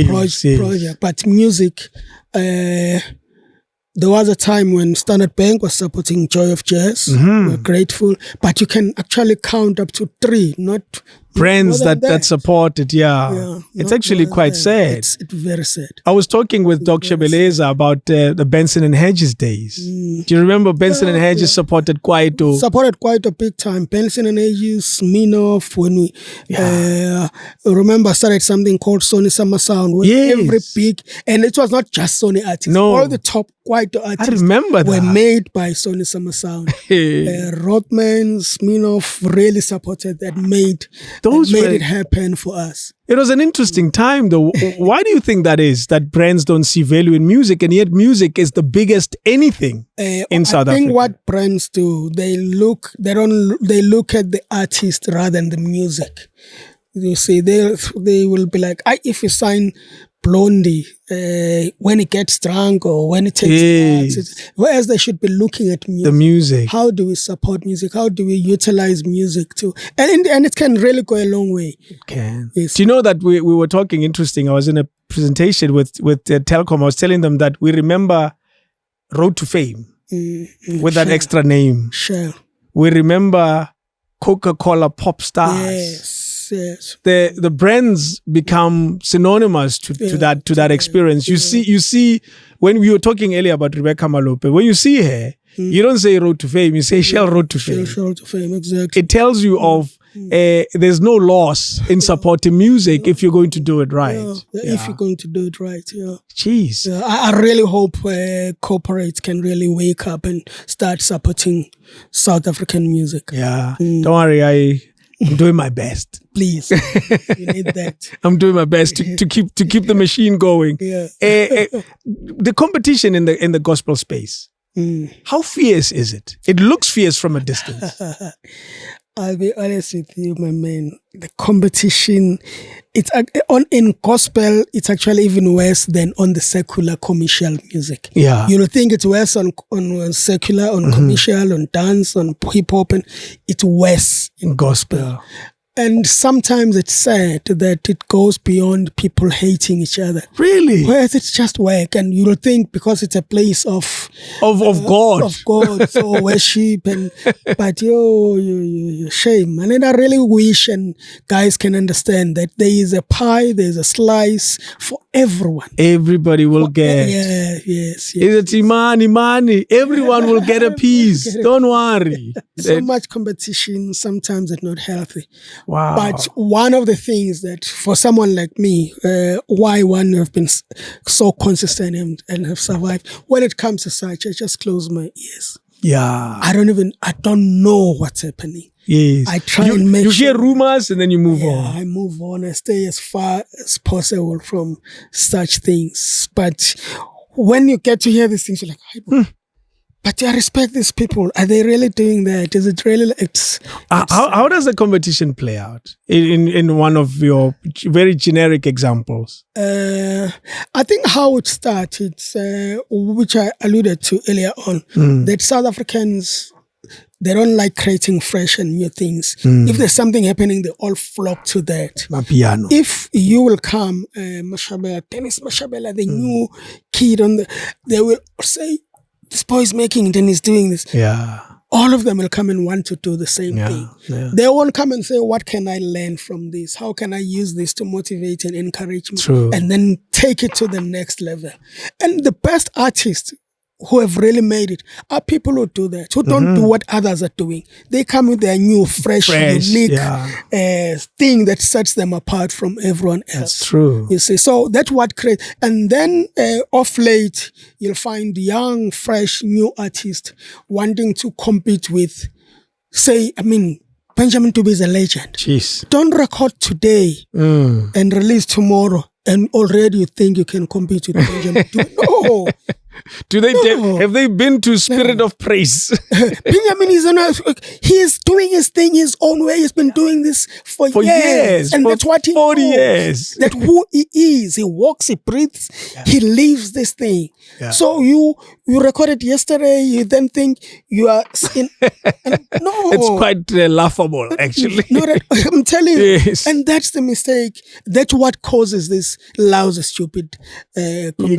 Speaker 1: project. But music, there was a time when Standard Bank was supporting Joy of Jazz. We're grateful. But you can actually count up to 3, not
Speaker 2: brands that support it. It's actually quite sad.
Speaker 1: It's very sad.
Speaker 2: I was talking with Doc Shebeleza about the Benson and Hedges days. Do you remember Benson and Hedges supported Kwaito?
Speaker 1: Supported Kwaito big time. Benson and Hedges, Minoff, when we remember started something called Sony Summer Sound. Every big, and it was not just Sony artists.
Speaker 2: No.
Speaker 1: All the top Kwaito artists
Speaker 2: I remember
Speaker 1: were made by Sony Summer Sound. Rothman, Minoff really supported that, made it happen for us.
Speaker 2: It was an interesting time though. Why do you think that is, that brands don't see value in music and yet music is the biggest anything in South Africa? I think
Speaker 1: what brands do, they look at the artist rather than the music. You see, they will be like, if you sign Blondie, when it gets drunk or when it takes drugs, whereas they should be looking at music.
Speaker 2: The music.
Speaker 1: How do we support music? How do we utilize music too? And it can really go a long way.
Speaker 2: It can. Yes. Do you know that we were talking interesting? I was in a presentation with Telkom. I was telling them that we remember Road to Fame with that extra name.
Speaker 1: Sure.
Speaker 2: We remember Coca-Cola Pop Stars.
Speaker 1: Yes.
Speaker 2: The brands become synonymous to that experience. You see when we were talking earlier about Rebecca Malope, when you see her, you don't say Road to Fame, you say Shell Road to Fame.
Speaker 1: Shell to Fame, exactly.
Speaker 2: It tells you of there's no loss in supporting music if you're going to do it right.
Speaker 1: If you're going to do it right,
Speaker 2: Jeez.
Speaker 1: I really hope corporates can really wake up and start supporting South African music.
Speaker 2: Yeah. Don't worry, I'm doing my best.
Speaker 1: Please, you need that.
Speaker 2: I'm doing my best to keep the machine going.
Speaker 1: Yeah.
Speaker 2: The competition in the gospel space. How fierce is it? It looks fierce from a distance.
Speaker 1: I'll be honest with you, my man. The competition, in gospel, it's actually even worse than on the secular commercial music.
Speaker 2: Yeah.
Speaker 1: You think it's worse on secular, on commercial, on dance, on hip hop, and it's worse in gospel. And sometimes it's sad that it goes beyond people hating each other.
Speaker 2: Really?
Speaker 1: Whereas it's just work, and you'll think because it's a place of
Speaker 2: God,
Speaker 1: so worship, but shame. And then I really wish and guys can understand that there is a pie, there's a slice for everyone.
Speaker 2: Everybody will get.
Speaker 1: Yes.
Speaker 2: It's money. Everyone will get a piece. Don't worry.
Speaker 1: So much competition, sometimes it's not healthy.
Speaker 2: Wow.
Speaker 1: But one of the things that for someone like me, why one have been so consistent and have survived, when it comes to such, I just close my ears.
Speaker 2: Yeah.
Speaker 1: I don't know what's happening.
Speaker 2: Yes.
Speaker 1: I try and make
Speaker 2: You hear rumors and then you move on.
Speaker 1: I move on. I stay as far as possible from such things. But when you get to hear these things, you're like, hey, but I respect these people. Are they really doing that? Is it really?
Speaker 2: How does the competition play out in one of your very generic examples?
Speaker 1: I think how it started, which I alluded to earlier on, that South Africans, they don't like creating fresh and new things. If there's something happening, they all flock to that.
Speaker 2: Mapiano.
Speaker 1: If you will come, Mashabela, the new kid they will say, this boy is making it and he's doing this.
Speaker 2: Yeah.
Speaker 1: All of them will come and want to do the same thing.
Speaker 2: Yeah.
Speaker 1: They won't come and say, what can I learn from this? How can I use this to motivate and encourage me?
Speaker 2: True.
Speaker 1: And then take it to the next level. And the best artists who have really made it are people who do that, who don't do what others are doing. They come with their new, fresh unique thing that sets them apart from everyone else.
Speaker 2: That's true.
Speaker 1: You see, so that's what creates. And then off late, you'll find young, fresh, new artists wanting to compete with, Benjamin Tube is a legend.
Speaker 2: Jeez.
Speaker 1: Don't record today and release tomorrow, and already you think you can compete with Benjamin Tube. No.
Speaker 2: Have they been to Spirit of Praise?
Speaker 1: Benjamin he's doing his thing his own way. He's been doing this for years. And that's what he
Speaker 2: 40
Speaker 1: knows.
Speaker 2: years.
Speaker 1: That who he is. He walks, he breathes, he lives this thing.
Speaker 2: Yeah.
Speaker 1: So you recorded yesterday, you then think you are no.
Speaker 2: It's quite laughable, actually.
Speaker 1: No, I'm telling you.
Speaker 2: Yes.
Speaker 1: And that's the mistake. That's what causes this lousy, stupid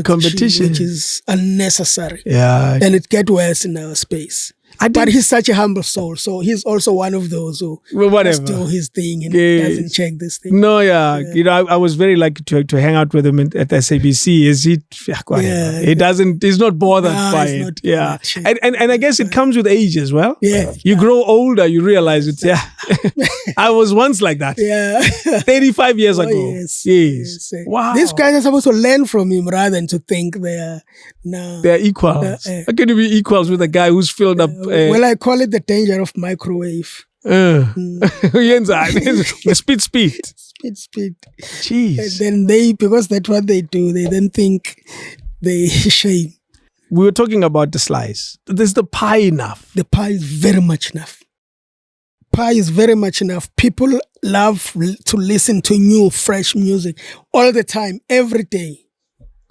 Speaker 1: competition, which is unnecessary.
Speaker 2: Yeah.
Speaker 1: And it gets worse in our space. But he's such a humble soul, so he's also one of those who just do his thing and doesn't check this thing.
Speaker 2: No, You know, I was very lucky to hang out with him at SABC. He doesn't. He's not bothered by it. Yeah, and I guess it comes with age as well.
Speaker 1: Yeah,
Speaker 2: you grow older, you realize it's I was once like that.
Speaker 1: Yeah,
Speaker 2: 35 years ago.
Speaker 1: Yes.
Speaker 2: Wow.
Speaker 1: These guys are supposed to learn from him rather than to think they're
Speaker 2: equals. How can you be equals with a guy who's filled up?
Speaker 1: Well, I call it the danger of microwave.
Speaker 2: Speed.
Speaker 1: Speed.
Speaker 2: Jeez.
Speaker 1: And then because that's what they do, they then think they shame.
Speaker 2: We were talking about the slice. Is the pie enough?
Speaker 1: The pie is very much enough. Pie is very much enough. People love to listen to new, fresh music all the time, every day.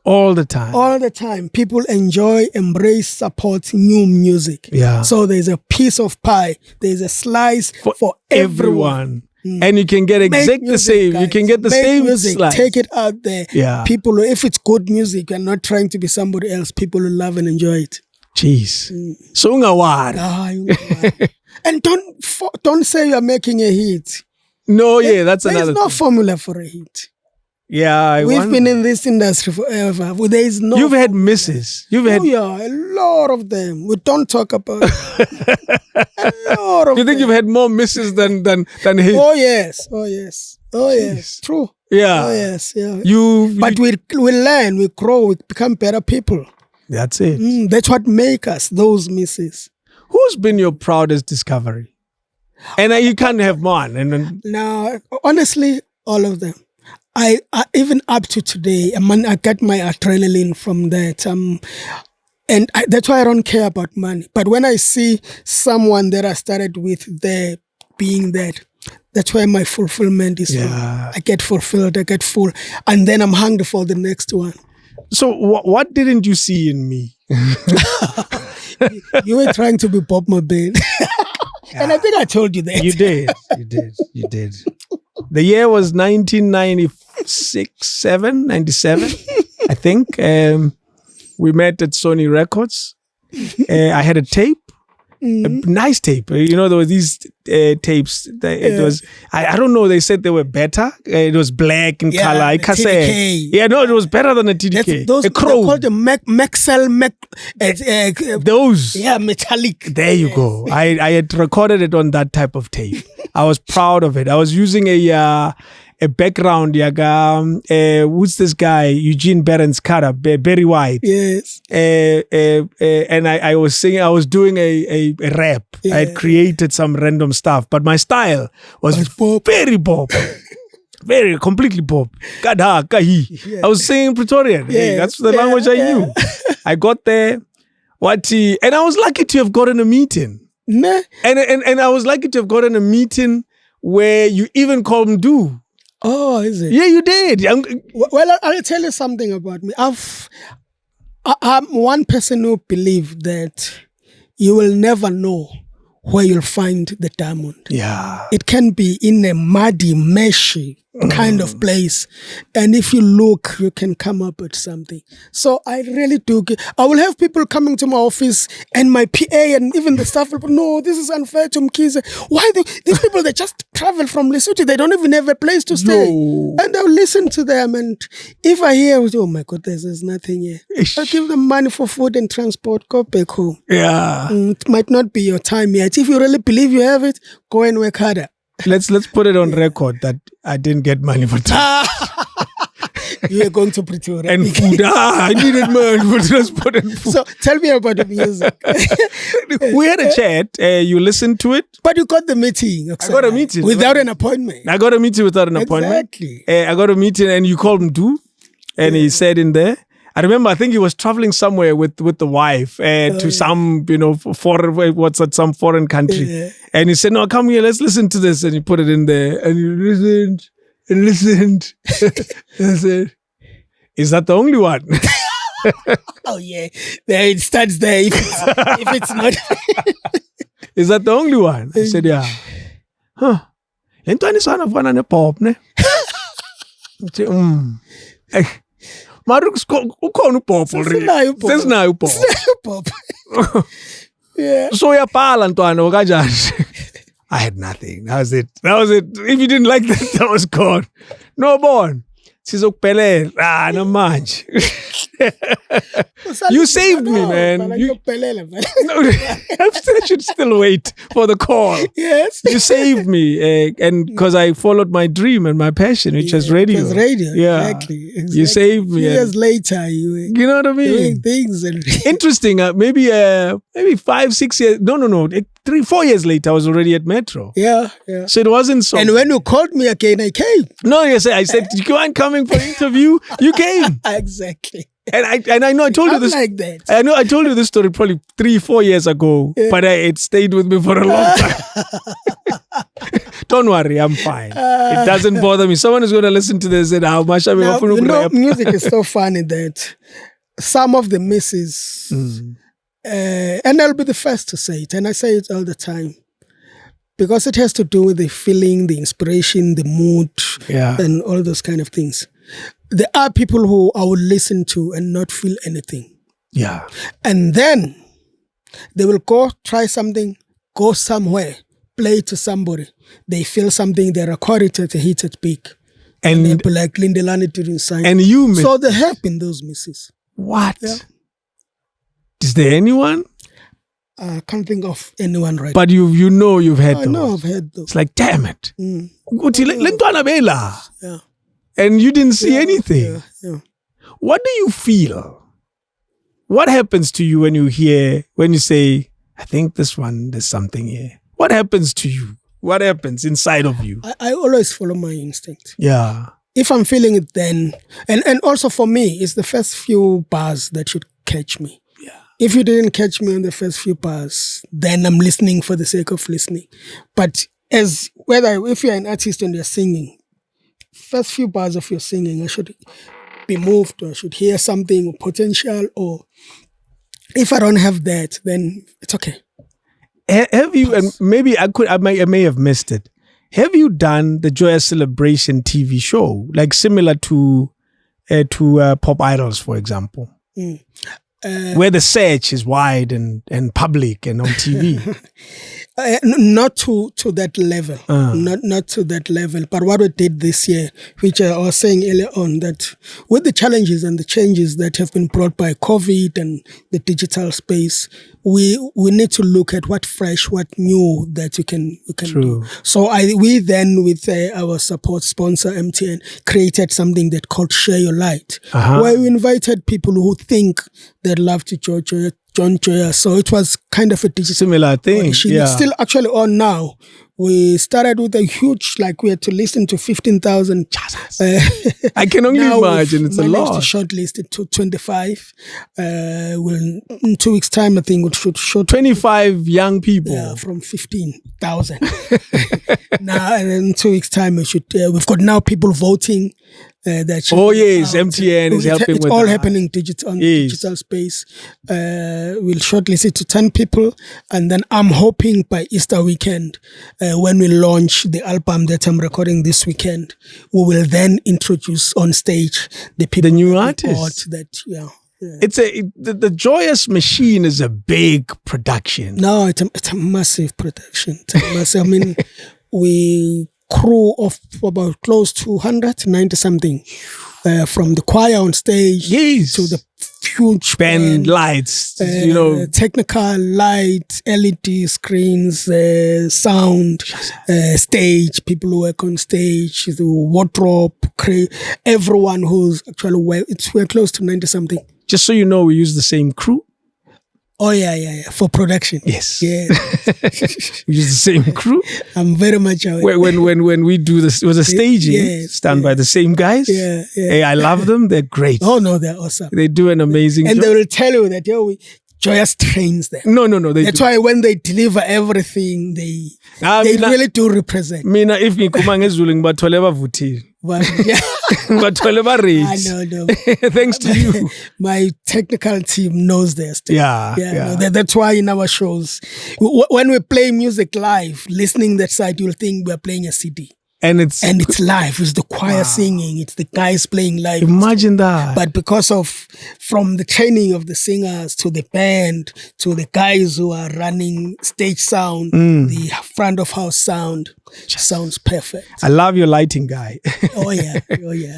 Speaker 2: All the time. People enjoy, embrace, support new music. Yeah.
Speaker 1: So there's a piece of pie. There's a slice for everyone.
Speaker 2: And you can get the same.
Speaker 1: Guys.
Speaker 2: You can get the
Speaker 1: Make
Speaker 2: same
Speaker 1: music.
Speaker 2: slice.
Speaker 1: Take it out there.
Speaker 2: Yeah.
Speaker 1: People, if it's good music and not trying to be somebody else, people will love and enjoy it.
Speaker 2: Jeez. So ungawari.
Speaker 1: And don't say you're making a hit.
Speaker 2: No, that's another
Speaker 1: There's no
Speaker 2: thing.
Speaker 1: formula for a hit.
Speaker 2: Yeah,
Speaker 1: we've been in this industry forever. There is no.
Speaker 2: You've had misses. You've had.
Speaker 1: Yeah, a lot of them. We don't talk about. A lot of.
Speaker 2: You think you've had more misses than hits?
Speaker 1: Oh yes. True.
Speaker 2: Yeah.
Speaker 1: Oh yes. Yeah. But we learn, we grow, we become better people.
Speaker 2: That's it.
Speaker 1: That's what makes us those misses.
Speaker 2: Who's been your proudest discovery? And you can't have one. And
Speaker 1: no, honestly, all of them. I even up to today, I get my adrenaline from that. That's why I don't care about money. But when I see someone that I started with there being that, that's where my fulfillment is from. I get fulfilled, I get full, and then I'm hungry for the next one.
Speaker 2: So what didn't you see in me?
Speaker 1: You were trying to be Bob Mabel. And I think I told you that.
Speaker 2: You did. The year was 1996, 97, I think. We met at Sony Records. I had a tape. A nice tape. You know, there were these tapes. It was, I don't know, they said they were better. It was black in color. I can't say. Yeah, no, it was better than a TDK.
Speaker 1: Those are called the Maxell.
Speaker 2: Those.
Speaker 1: Yeah, metallic.
Speaker 2: There you go. I had recorded it on that type of tape. I was proud of it. I was using a background, who's this guy? Eugene Barron's cutter, Barry White.
Speaker 1: Yes.
Speaker 2: And I was singing, I was doing a rap. Yeah. I had created some random stuff, but my style was very pop. Very, completely pop. Kada, kahi. Yeah. I was singing Pretorian. Yeah. Hey, that's the language I knew. I got there, and I was lucky to have gotten a meeting.
Speaker 1: Nah.
Speaker 2: And I was lucky to have gotten a meeting where you even called him Do.
Speaker 1: Oh, is it?
Speaker 2: Yeah, you did.
Speaker 1: Well, I'll tell you something about me. I'm one person who believes that you will never know where you'll find the diamond.
Speaker 2: Yeah.
Speaker 1: It can be in a muddy, meshy kind of place. And if you look, you can come up with something. So I really do. I will have people coming to my office and my PA and even the staff will go, no, this is unfair to Mkhize. Why these people, they just travel from Lesotho. They don't even have a place to stay. No. And I'll listen to them. And if I hear, oh my God, there's nothing here. I'll give them money for food and transport. Go back home.
Speaker 2: Yeah.
Speaker 1: It might not be your time yet. If you really believe you have it, go and work harder.
Speaker 2: Let's put it on record that I didn't get money for time.
Speaker 1: You were going to Pretoria.
Speaker 2: And food. I needed money for transport and food.
Speaker 1: So tell me about the music.
Speaker 2: We had a chat. You listened to it.
Speaker 1: But you got the meeting.
Speaker 2: I got a meeting.
Speaker 1: Without an appointment.
Speaker 2: I got a meeting without an appointment.
Speaker 1: Exactly.
Speaker 2: I got a meeting and you called him Do. And he said in there. I remember, I think he was traveling somewhere with the wife to some, some foreign country. Yeah. And he said, no, come here, let's listen to this. And he put it in there. And he listened and listened. I said, is that the only one?
Speaker 1: Oh, yeah. There it starts there. If it's not.
Speaker 2: Is that the only one? I said, yeah. Huh. Entwani sana fana ne pop, ne? Marux ukhona upop already. Sesinayo upop.
Speaker 1: Yeah.
Speaker 2: So yapala ntwana kanjani? I had nothing. That was it. If you didn't like that was gone. No born. Sizokuphelela. No manje. You saved me, man. I should still wait for the call.
Speaker 1: Yes.
Speaker 2: You saved me. And because I followed my dream and my passion, which was radio.
Speaker 1: It was radio.
Speaker 2: Yeah.
Speaker 1: Exactly.
Speaker 2: You saved me.
Speaker 1: Years later, you
Speaker 2: know what I mean?
Speaker 1: Doing things.
Speaker 2: Interesting. Maybe 5-6 years. No. 3-4 years later, I was already at Metro.
Speaker 1: Yeah.
Speaker 2: So it wasn't so.
Speaker 1: And when you called me again, I came.
Speaker 2: No, I said, you aren't coming for an interview. You came.
Speaker 1: Exactly.
Speaker 2: And I know I told you this.
Speaker 1: Like that.
Speaker 2: I know I told you this story probably 3-4 years ago, but it stayed with me for a long time. Don't worry, I'm fine. It doesn't bother me. Someone is going to listen to this and how much
Speaker 1: music is so funny that some of the misses, and I'll be the first to say it, and I say it all the time, because it has to do with the feeling, the inspiration, the mood, and all those kind of things. There are people who I would listen to and not feel anything.
Speaker 2: Yeah.
Speaker 1: And then they will go try something, go somewhere, play to somebody. They feel something, they record it, they hit it big. And people like Lindelani didn't sign.
Speaker 2: And you missed.
Speaker 1: So there have been those misses.
Speaker 2: What?
Speaker 1: Yeah.
Speaker 2: Is there anyone?
Speaker 1: I can't think of anyone right
Speaker 2: but
Speaker 1: now.
Speaker 2: But you've had those.
Speaker 1: I know I've had those.
Speaker 2: It's like, damn it.
Speaker 1: Yeah.
Speaker 2: And you didn't see anything.
Speaker 1: Yeah.
Speaker 2: What do you feel? What happens to you when you say, I think this one, there's something here? What happens to you? What happens inside of you?
Speaker 1: I always follow my instinct.
Speaker 2: Yeah.
Speaker 1: If I'm feeling it then, and also for me, it's the first few bars that should catch me.
Speaker 2: Yeah.
Speaker 1: If you didn't catch me on the first few bars, then I'm listening for the sake of listening. But if you're an artist and you're singing, first few bars of your singing, I should be moved, or I should hear something potential, or if I don't have that, then it's okay.
Speaker 2: Have you, and maybe I may have missed it. Have you done the Joyous Celebration TV show, like similar to Pop Idols, for example, where the search is wide and public and on TV?
Speaker 1: Not to that level, not to that level. But what we did this year, which I was saying earlier on, that with the challenges and the changes that have been brought by COVID and the digital space, we need to look at what fresh, what new that we can do. So we then, with our support sponsor MTN, created something that called Share Your Light, where we invited people who think they'd love to John Joyous. So it was kind of a digital
Speaker 2: similar thing.
Speaker 1: Yeah. It's still actually on now. We started with a huge, we had to listen to 15,000.
Speaker 2: I can only imagine. It's a lot.
Speaker 1: Managed to shortlist it to 25. In 2 weeks' time, I think we should short
Speaker 2: 25 young people.
Speaker 1: Yeah, from 15,000. Now, in 2 weeks' time, we've got now people voting.
Speaker 2: MTN is helping with that.
Speaker 1: It's all happening digital space. We'll shortlist it to 10 people, and then I'm hoping by Easter weekend, when we launch the album that I'm recording this weekend, we will then introduce on stage the
Speaker 2: new artists. It's the Joyous machine is a big production.
Speaker 1: No, it's a massive production. I mean, we crew of about close to 190 something, from the choir on stage to the huge
Speaker 2: band lights,
Speaker 1: technical lights, LED screens, sound, stage, people who work on stage, the wardrobe, everyone who's actually we're close to 90 something.
Speaker 2: Just so you know, we use the same crew.
Speaker 1: Oh, yeah. For production.
Speaker 2: Yes.
Speaker 1: Yeah.
Speaker 2: We use the same crew.
Speaker 1: I'm very much aware.
Speaker 2: When we do this, it was a staging done by the same guys.
Speaker 1: Yeah.
Speaker 2: Hey, I love them. They're great.
Speaker 1: Oh, no, they're awesome.
Speaker 2: They do an amazing job.
Speaker 1: And they will tell you that, Joyous trains them.
Speaker 2: No.
Speaker 1: That's why when they deliver everything, they really do represent.
Speaker 2: Mina, if ngikuma ngezulu ngibathole bavutile. Ngibathole ba-rate.
Speaker 1: I know.
Speaker 2: Thanks to you.
Speaker 1: My technical team knows their stuff.
Speaker 2: Yeah.
Speaker 1: No, that's why in our shows, when we play music live, listening that side, you'll think we're playing a CD. And it's live. It's the choir singing. It's the guys playing live.
Speaker 2: Imagine that.
Speaker 1: But from the training of the singers to the band to the guys who are running stage sound, the front of house sound sounds perfect.
Speaker 2: I love your lighting guy.
Speaker 1: Oh yeah.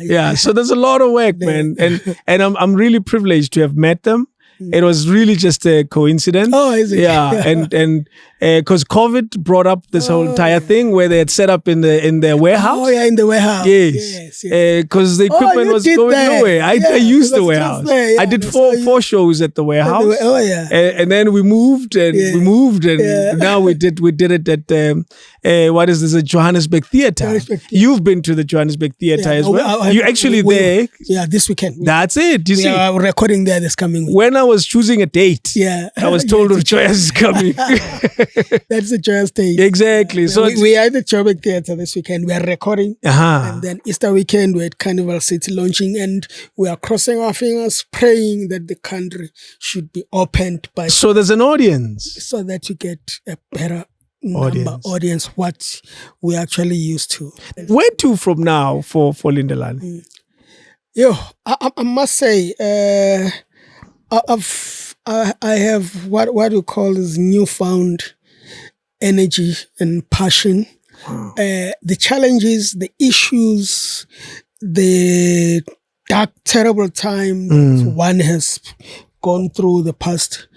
Speaker 2: Yeah. So there's a lot of work, man, and I'm really privileged to have met them. It was really just a coincidence.
Speaker 1: Oh, is it?
Speaker 2: Yeah, and because COVID brought up this whole entire thing where they had set up in their warehouse.
Speaker 1: Oh yeah, in the warehouse.
Speaker 2: Yes. Because the equipment was going nowhere. I used the warehouse. Yeah, I did four shows at the warehouse.
Speaker 1: Oh yeah.
Speaker 2: And then we moved and now we did it at what is this? A Johannesburg Theatre. You've been to the Johannesburg Theatre as well. You're actually there.
Speaker 1: Yeah, this weekend.
Speaker 2: That's it. You see,
Speaker 1: we are recording there this coming week.
Speaker 2: When I was choosing a date, I was told Joyous is coming.
Speaker 1: That's the Joyous date.
Speaker 2: Exactly. So
Speaker 1: we are at the Joburg Theatre this weekend. We are recording. And then Easter weekend, we're at Carnival City launching, and we are crossing our fingers, praying that the country should be opened by.
Speaker 2: So there's an audience.
Speaker 1: So that you get a better audience, what we're actually used to.
Speaker 2: Where to from now for Lindelani?
Speaker 1: I must say, I have what you call is newfound energy and passion The challenges, the issues, the dark, terrible time one has gone through the past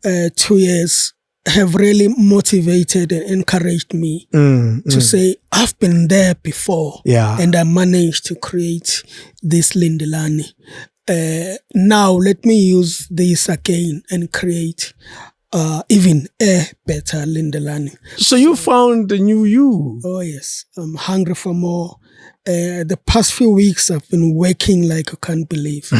Speaker 1: 2 years have really motivated and encouraged me to say, I've been there before and I managed to create this Lindelani. Now let me use this again and create even a better Lindelani.
Speaker 2: So you found the new you.
Speaker 1: Oh yes, I'm hungry for more. The past few weeks I've been working like I can't believe.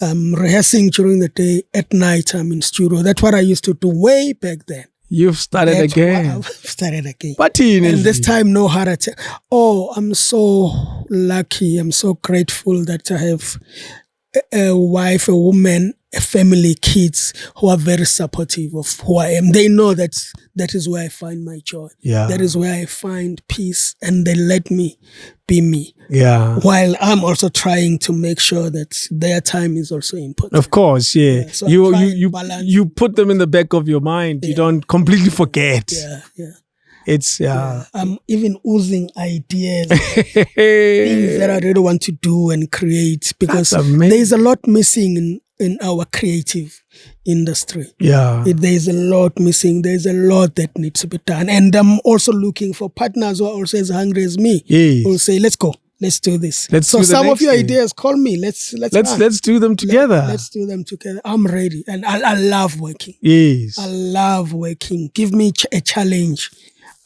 Speaker 1: I'm rehearsing during the day. At night I'm in studio. That's what I used to do way back then.
Speaker 2: You've started again.
Speaker 1: I've started again.
Speaker 2: And
Speaker 1: this time no heart attack. Oh, I'm so lucky. I'm so grateful that I have a wife, a woman, a family, kids who are very supportive of who I am. They know that is where I find my joy.
Speaker 2: Yeah.
Speaker 1: That is where I find peace, and they let me be me.
Speaker 2: Yeah.
Speaker 1: While I'm also trying to make sure that their time is also important.
Speaker 2: Of course, yeah.
Speaker 1: So
Speaker 2: you put them in the back of your mind. You don't completely forget.
Speaker 1: Yeah.
Speaker 2: It's
Speaker 1: I'm even oozing ideas, things that I really want to do and create, because there's a lot missing in our creative industry.
Speaker 2: Yeah.
Speaker 1: There's a lot missing. There's a lot that needs to be done. And I'm also looking for partners who are also as hungry as me.
Speaker 2: Yes.
Speaker 1: Who will say, let's go. Let's do this.
Speaker 2: So
Speaker 1: some of your ideas, call me. Let's
Speaker 2: do them together.
Speaker 1: Let's do them together. I'm ready. And I love working.
Speaker 2: Yes.
Speaker 1: I love working. Give me a challenge.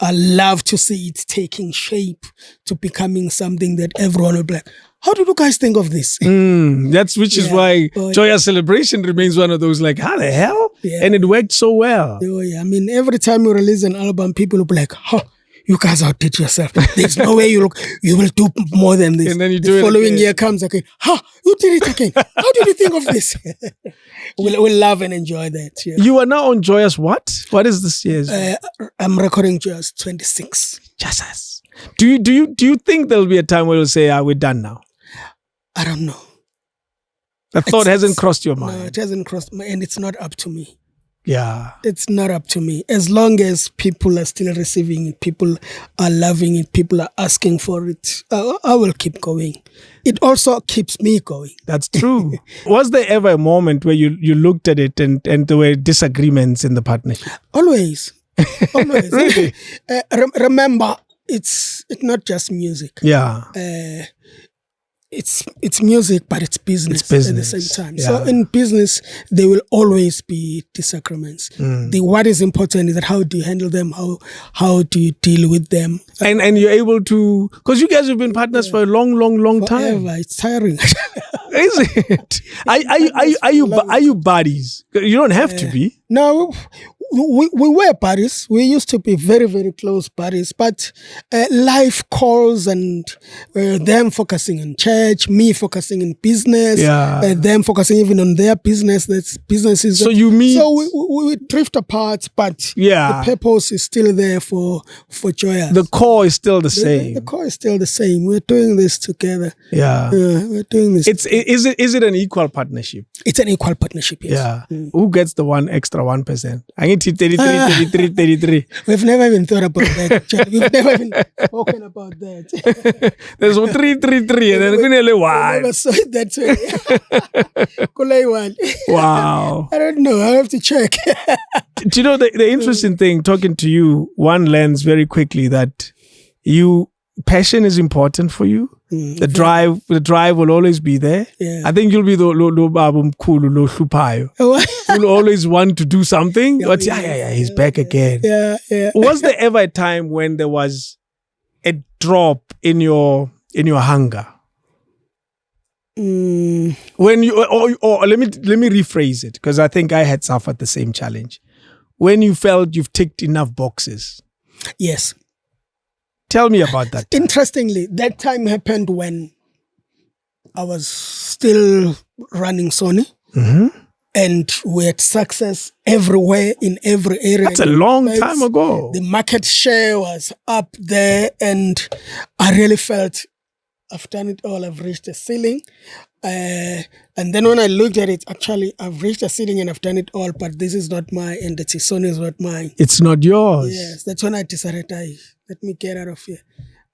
Speaker 1: I love to see it taking shape to becoming something that everyone will be like, how did you guys think of this?
Speaker 2: Which is why Joyous Celebration remains one of those like, how the hell? Yeah. And it worked so well.
Speaker 1: Oh, yeah. I mean, every time you release an album, people will be like, you guys outdid yourself. There's no way you will do more than this.
Speaker 2: And then you do
Speaker 1: the following year comes again. You did it again. How did you think of this? We'll love and enjoy that. Yeah.
Speaker 2: You are now on Joyous what? What is this year's?
Speaker 1: I'm recording Joyous 26.
Speaker 2: Jesus. Do you think there'll be a time where you'll say, we're done now?
Speaker 1: I don't know.
Speaker 2: The thought hasn't crossed your mind.
Speaker 1: No, it hasn't crossed my mind, and it's not up to me.
Speaker 2: Yeah.
Speaker 1: It's not up to me. As long as people are still receiving it, people are loving it, people are asking for it, I will keep going. It also keeps me going.
Speaker 2: That's true. Was there ever a moment where you looked at it and there were disagreements in the partnership?
Speaker 1: Always.
Speaker 2: Really?
Speaker 1: Remember, it's not just music.
Speaker 2: Yeah.
Speaker 1: It's music, but it's business at the same time.
Speaker 2: Yeah.
Speaker 1: So in business, there will always be disagreements. What is important is that how do you handle them? How do you deal with them?
Speaker 2: And you're able to, because you guys have been partners for a long time.
Speaker 1: It's tiring.
Speaker 2: Is it? Are you buddies? You don't have to be.
Speaker 1: No, we were buddies. We used to be very, very close buddies. But life calls, and them focusing on church, me focusing in business, them focusing even on their business. That's businesses.
Speaker 2: So you meet.
Speaker 1: So we drift apart, but the purpose is still there for Joyous.
Speaker 2: The core is still the same.
Speaker 1: The core is still the same. We're doing this together.
Speaker 2: Yeah.
Speaker 1: We're doing this.
Speaker 2: Is it an equal partnership?
Speaker 1: It's an equal partnership, yes.
Speaker 2: Yeah. Who gets the extra 1%? I need 33.
Speaker 1: We've never even thought about that. We've never even spoken about that.
Speaker 2: There's 3 and then we nearly one.
Speaker 1: Never saw it that way.
Speaker 2: Wow.
Speaker 1: I don't know. I have to check.
Speaker 2: Do you know the interesting thing, talking to you, one learns very quickly that passion is important for you. The drive will always be there.
Speaker 1: Yeah.
Speaker 2: I think you'll be the you'll always want to do something. But he's back again.
Speaker 1: Yeah.
Speaker 2: Was there ever a time when there was a drop in your hunger? When you or let me rephrase it, because I think I had suffered the same challenge. When you felt you've ticked enough boxes.
Speaker 1: Yes.
Speaker 2: Tell me about that time.
Speaker 1: Interestingly, that time happened when I was still running Sony.
Speaker 2: Mm-hmm.
Speaker 1: And we had success everywhere, in every area.
Speaker 2: That's a long time ago.
Speaker 1: The market share was up there, and I really felt I've done it all. I've reached the ceiling. And then when I looked at it, actually, I've reached the ceiling and I've done it all, but this is not my entity. Sony is not mine.
Speaker 2: It's not yours.
Speaker 1: Yes, that's when I decided Let me get out of here.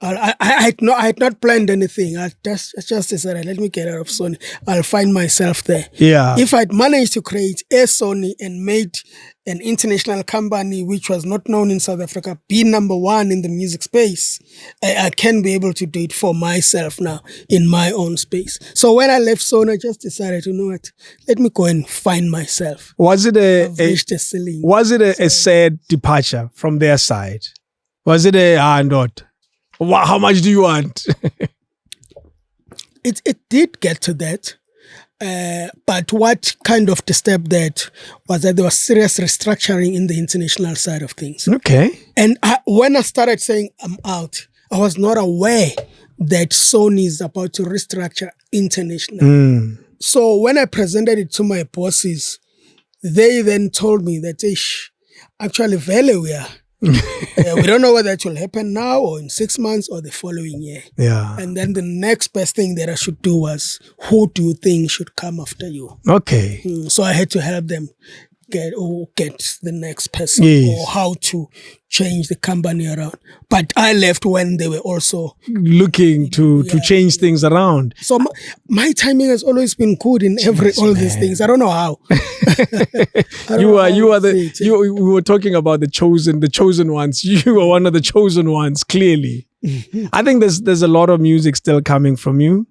Speaker 1: I had not planned anything. I just decided, let me get out of Sony. I'll find myself there.
Speaker 2: Yeah.
Speaker 1: If I'd managed to create a Sony and made an international company which was not known in South Africa be number one in the music space, I can be able to do it for myself now in my own space. So when I left Sony, I just decided, you know what, let me go and find myself.
Speaker 2: Was it
Speaker 1: a
Speaker 2: sad departure from their side? Was it not? How much do you want?
Speaker 1: It did get to that. But what kind of disturbed that was that there was serious restructuring in the international side of things.
Speaker 2: Okay.
Speaker 1: And when I started saying I'm out, I was not aware that Sony is about to restructure internationally. So when I presented it to my bosses, they then told me that, actually, we are. We don't know whether it will happen now or in 6 months or the following year.
Speaker 2: Yeah.
Speaker 1: And then the next best thing that I should do was, who do you think should come after you?
Speaker 2: Okay.
Speaker 1: So I had to help them get the next person, or how to change the company around. But I left when they were also
Speaker 2: looking to change things around.
Speaker 1: So my timing has always been good in all these things. I don't know how.
Speaker 2: We were talking about the chosen ones. You were one of the chosen ones, clearly. I think there's a lot of music still coming from you.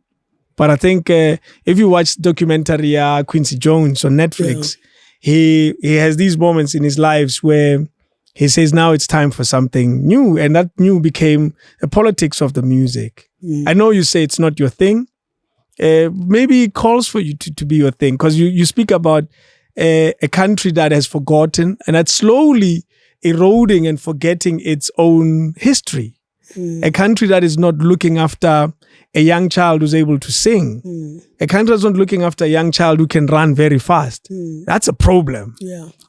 Speaker 2: But I think if you watch the documentary Quincy Jones on Netflix, he has these moments in his lives where he says now it's time for something new, and that new became the politics of the music. I know you say it's not your thing. Maybe it calls for you to be your thing, because you speak about a country that has forgotten and that's slowly eroding and forgetting its own history. A country that is not looking after a young child who's able to sing. A country that's not looking after a young child who can run very fast. That's a problem.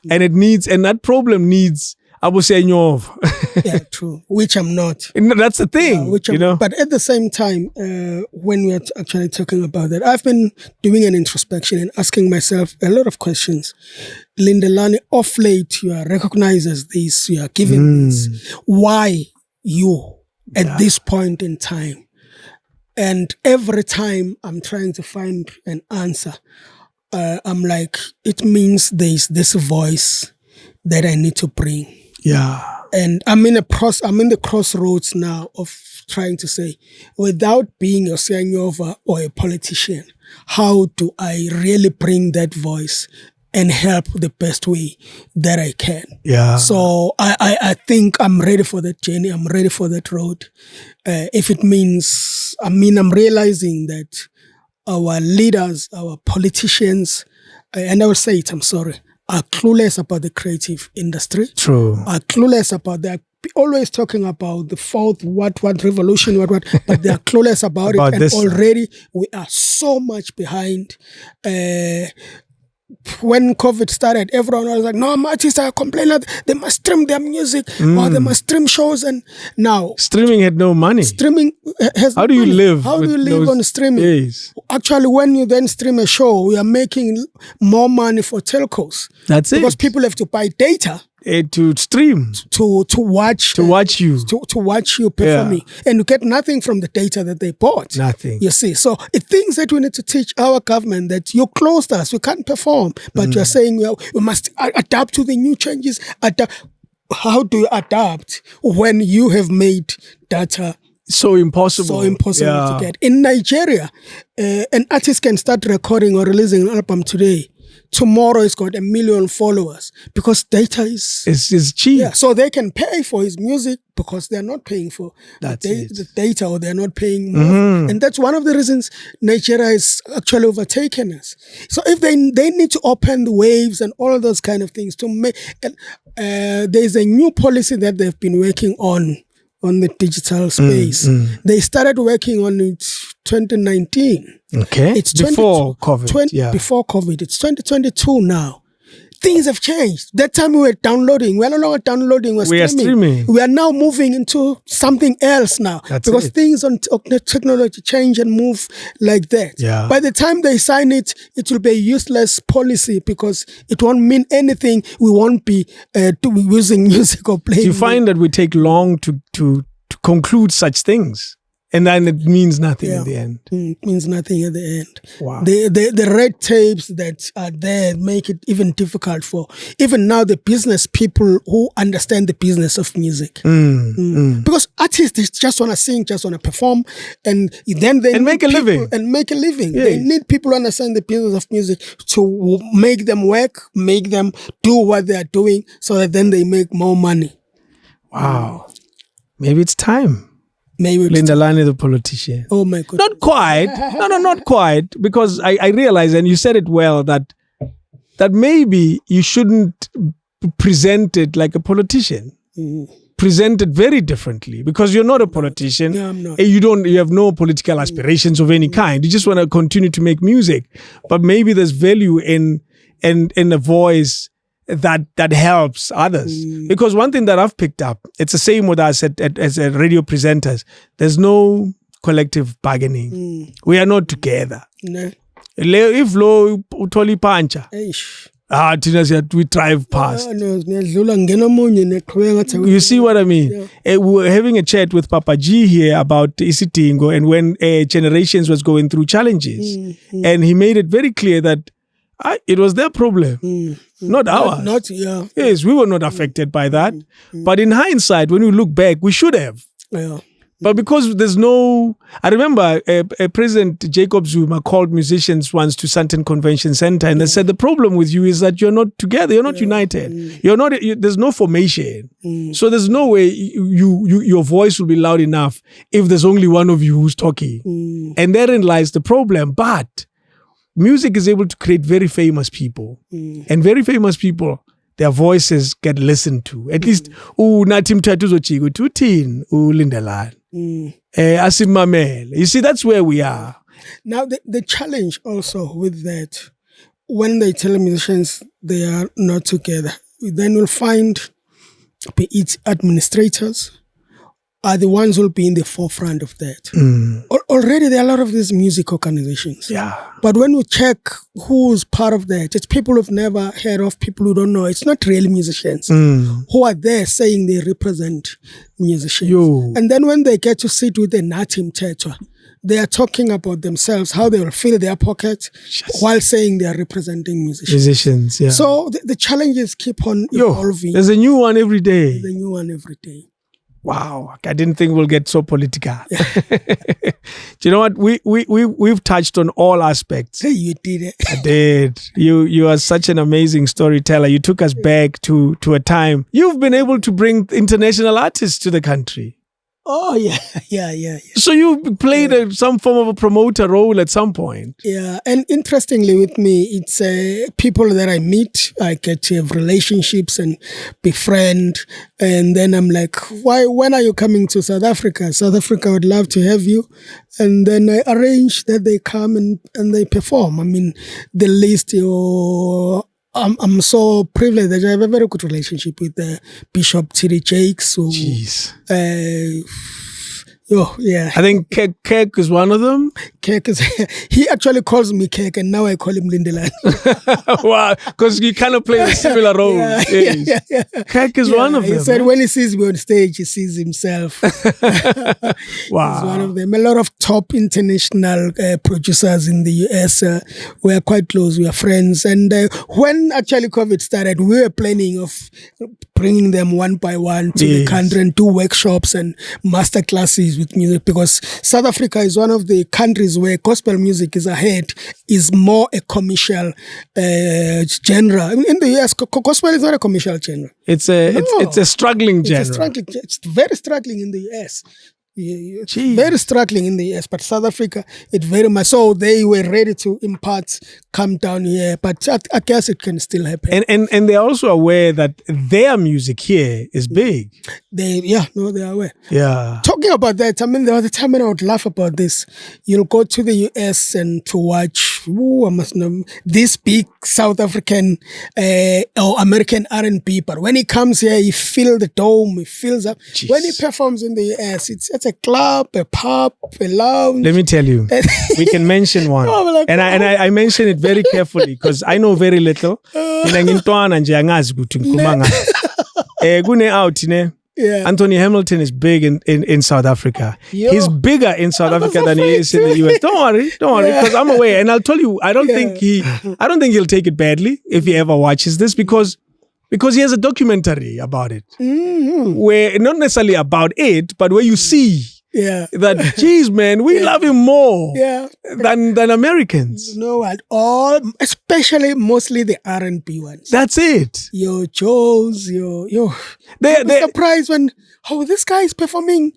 Speaker 2: And that problem needs, I would say,
Speaker 1: yeah, true. Which I'm not.
Speaker 2: That's the thing.
Speaker 1: But at the same time, when we're actually talking about that, I've been doing an introspection and asking myself a lot of questions. Lindelani, off late, you are recognized as this, you are given this. Why you at this point in time? And every time I'm trying to find an answer, I'm like, it means there's this voice that I need to bring.
Speaker 2: Yeah.
Speaker 1: And I'm in the crossroads now of trying to say, without being a Sianyova or a politician, how do I really bring that voice and help the best way that I can?
Speaker 2: Yeah.
Speaker 1: So I think I'm ready for that journey. I'm ready for that road. If it means, I'm realizing that our leaders, our politicians, and I will say it, I'm sorry, are clueless about the creative industry.
Speaker 2: True.
Speaker 1: Are clueless about that. Always talking about the fourth, what revolution, what, but they are clueless about it. And already we are so much behind. When COVID started, everyone was like, no, artists are complaining that they must stream their music or they must stream shows. And now
Speaker 2: streaming had no money.
Speaker 1: Streaming has
Speaker 2: How do you live?
Speaker 1: How do you live on streaming?
Speaker 2: Days?
Speaker 1: Actually, when you then stream a show, we are making more money for telcos.
Speaker 2: That's
Speaker 1: because people have to buy data
Speaker 2: to stream,
Speaker 1: to watch you performing, and you get nothing from the data that they bought.
Speaker 2: Nothing.
Speaker 1: You see, so it things that we need to teach our government, that you closed us, we can't perform, but you're saying we must adapt to the new changes. How do you adapt when you have made data
Speaker 2: so impossible
Speaker 1: to get? In Nigeria, an artist can start recording or releasing an album today. Tomorrow he's got 1 million followers because data is
Speaker 2: cheap.
Speaker 1: Yeah, so they can pay for his music because they're not paying for the data, or they're not paying more. And that's one of the reasons Nigeria has actually overtaken us. So if they need to open the waves and all of those kind of things to make, there's a new policy that they've been working on the digital space. They started working on it 2019.
Speaker 2: Okay. It's before COVID.
Speaker 1: Before COVID. It's 2022 now. things have changed. That time we were downloading. We're no longer downloading.
Speaker 2: We are streaming.
Speaker 1: We are now moving into something else now. Because things on technology change and move like that.
Speaker 2: Yeah.
Speaker 1: By the time they sign it, it will be a useless policy because it won't mean anything. We won't be using music or playing.
Speaker 2: You find that we take long to conclude such things. And then it means nothing in the end.
Speaker 1: It means nothing at the end.
Speaker 2: Wow.
Speaker 1: The red tapes that are there make it even difficult for even now the business people who understand the business of music. Because artists just want to sing, just want to perform, and then they
Speaker 2: make a living.
Speaker 1: Yes. They need people who understand the business of music to make them work, make them do what they are doing, so that then they make more money.
Speaker 2: Wow. Maybe it's time.
Speaker 1: Maybe
Speaker 2: Lindelani the politician.
Speaker 1: Oh my God.
Speaker 2: Not quite. No, not quite. Because I realize, and you said it well, that maybe you shouldn't present it like a politician. Present it very differently, because you're not a politician.
Speaker 1: No, I'm not.
Speaker 2: You have no political aspirations of any kind. You just want to continue to make music. But maybe there's value in a voice that helps others. Because one thing that I've picked up, it's the same with us as radio presenters. There's no collective bargaining. We are not together.
Speaker 1: No.
Speaker 2: If low utoli pancha. We drive past. You see what I mean? We were having a chat with Papa G here about Isitingo and when Generations was going through challenges. And he made it very clear that it was their problem, not ours. Yes, we were not affected by that. But in hindsight, when we look back, we should have.
Speaker 1: Yeah.
Speaker 2: But because there's no... I remember President Jacob Zuma called musicians once to Sandton Convention Center and they said, the problem with you is that you're not together, you're not united. You're not. There's no formation. So there's no way your voice will be loud enough if there's only one of you who's talking. And therein lies the problem. But music is able to create very famous people. And very famous people, their voices get listened to. At least, Natim Tatuzo Chico, Tutin, Lindelani. Asimamel. You see, that's where we are.
Speaker 1: Now, the challenge also with that, when they tell musicians they are not together, then we'll find its administrators are the ones who will be in the forefront of that. Already there are a lot of these music organizations.
Speaker 2: Yeah.
Speaker 1: But when we check who's part of that, it's people who've never heard of, people who don't know. It's not real musicians who are there saying they represent musicians. And then when they get to sit with the Natim Tetra, they are talking about themselves, how they will fill their pockets while saying they are representing musicians.
Speaker 2: Yeah.
Speaker 1: So the challenges keep on evolving.
Speaker 2: There's a new one every day.
Speaker 1: There's a new one every day.
Speaker 2: Wow, I didn't think we'll get so political. Do you know what? We've touched on all aspects.
Speaker 1: Hey, you did it.
Speaker 2: I did. You are such an amazing storyteller. You took us back to a time. You've been able to bring international artists to the country.
Speaker 1: Oh, yeah.
Speaker 2: So you played some form of a promoter role at some point.
Speaker 1: Yeah, and interestingly with me, it's people that I meet, I get to have relationships and befriend, and then I'm like, when are you coming to South Africa? South Africa would love to have you. And then I arrange that they come and they perform. I mean, the list, I'm so privileged that I have a very good relationship with Bishop T.D. Jakes. So,
Speaker 2: jeez.
Speaker 1: Yeah.
Speaker 2: I think Kek is one of them.
Speaker 1: Kek is, he actually calls me Kek and now I call him Lindelani.
Speaker 2: Wow, because you kind of play a similar role. Yeah. Kek is one of them.
Speaker 1: He said when he sees me on stage, he sees himself.
Speaker 2: Wow.
Speaker 1: He's one of them. A lot of top international producers in the US. We are quite close. We are friends. And when actually COVID started, we were planning of bringing them one by one to the country and do workshops and master classes with music, because South Africa is one of the countries where gospel music is ahead, is more a commercial genre. In the US, gospel is not a commercial genre.
Speaker 2: It's a struggling genre.
Speaker 1: It's very struggling in the US. It's very struggling in the US, but South Africa, it very much so. They were ready to impart, come down here, but I guess it can still happen.
Speaker 2: And they're also aware that their music here is big.
Speaker 1: They are aware.
Speaker 2: Yeah.
Speaker 1: Talking about that, I mean, there was a time when I would laugh about this. You'll go to the US and to watch, I must know, this big South African or American R&B, but when he comes here, he fills the dome, he fills up.
Speaker 2: Jeez.
Speaker 1: When he performs in the US, it's a club, a pub, a lounge.
Speaker 2: Let me tell you, we can mention one.
Speaker 1: Like,
Speaker 2: and I mention it very carefully because I know very little.
Speaker 1: Yeah.
Speaker 2: Anthony Hamilton is big in South Africa. He's bigger in South Africa than he is in the US. Don't worry, because I'm aware. And I'll tell you, I don't think he'll take it badly if he ever watches this because he has a documentary about it.
Speaker 1: Mm-hmm.
Speaker 2: Where not necessarily about it, but where you see that, geez, man, we love him more than Americans.
Speaker 1: No, at all, especially mostly the R&B ones.
Speaker 2: That's it.
Speaker 1: Your Joes, they're surprised when, this guy is performing.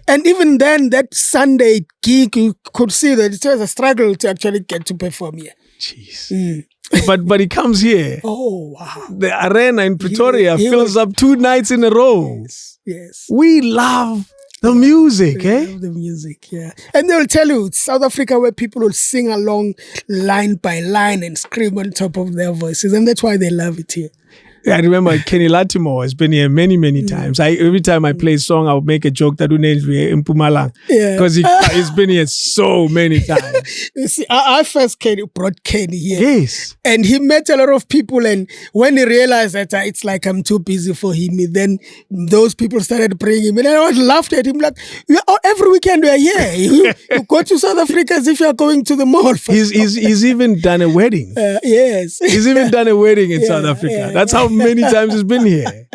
Speaker 1: And even then, that Sunday gig, you could see that it was a struggle to actually get to perform here.
Speaker 2: Jeez. But he comes here.
Speaker 1: Oh, wow.
Speaker 2: The arena in Pretoria fills up 2 nights in a row.
Speaker 1: Yes.
Speaker 2: We love the music,
Speaker 1: love the music, yeah. And they'll tell you, it's South Africa where people will sing along line by line and scream on top of their voices. And that's why they love it here.
Speaker 2: I remember Kenny Latimore has been here many, many times. Every time I play a song, I'll make a joke that in Mpumalanga. Because he's been here so many times.
Speaker 1: You see, I first brought Kenny here.
Speaker 2: Yes.
Speaker 1: And he met a lot of people. And when he realized that it's like I'm too busy for him, then those people started bringing him. And I was laughed at him like, every weekend we're here. You go to South Africa as if you're going to the mall.
Speaker 2: He's even done a wedding.
Speaker 1: Yes.
Speaker 2: He's even done a wedding in South Africa. That's how many times he's been here.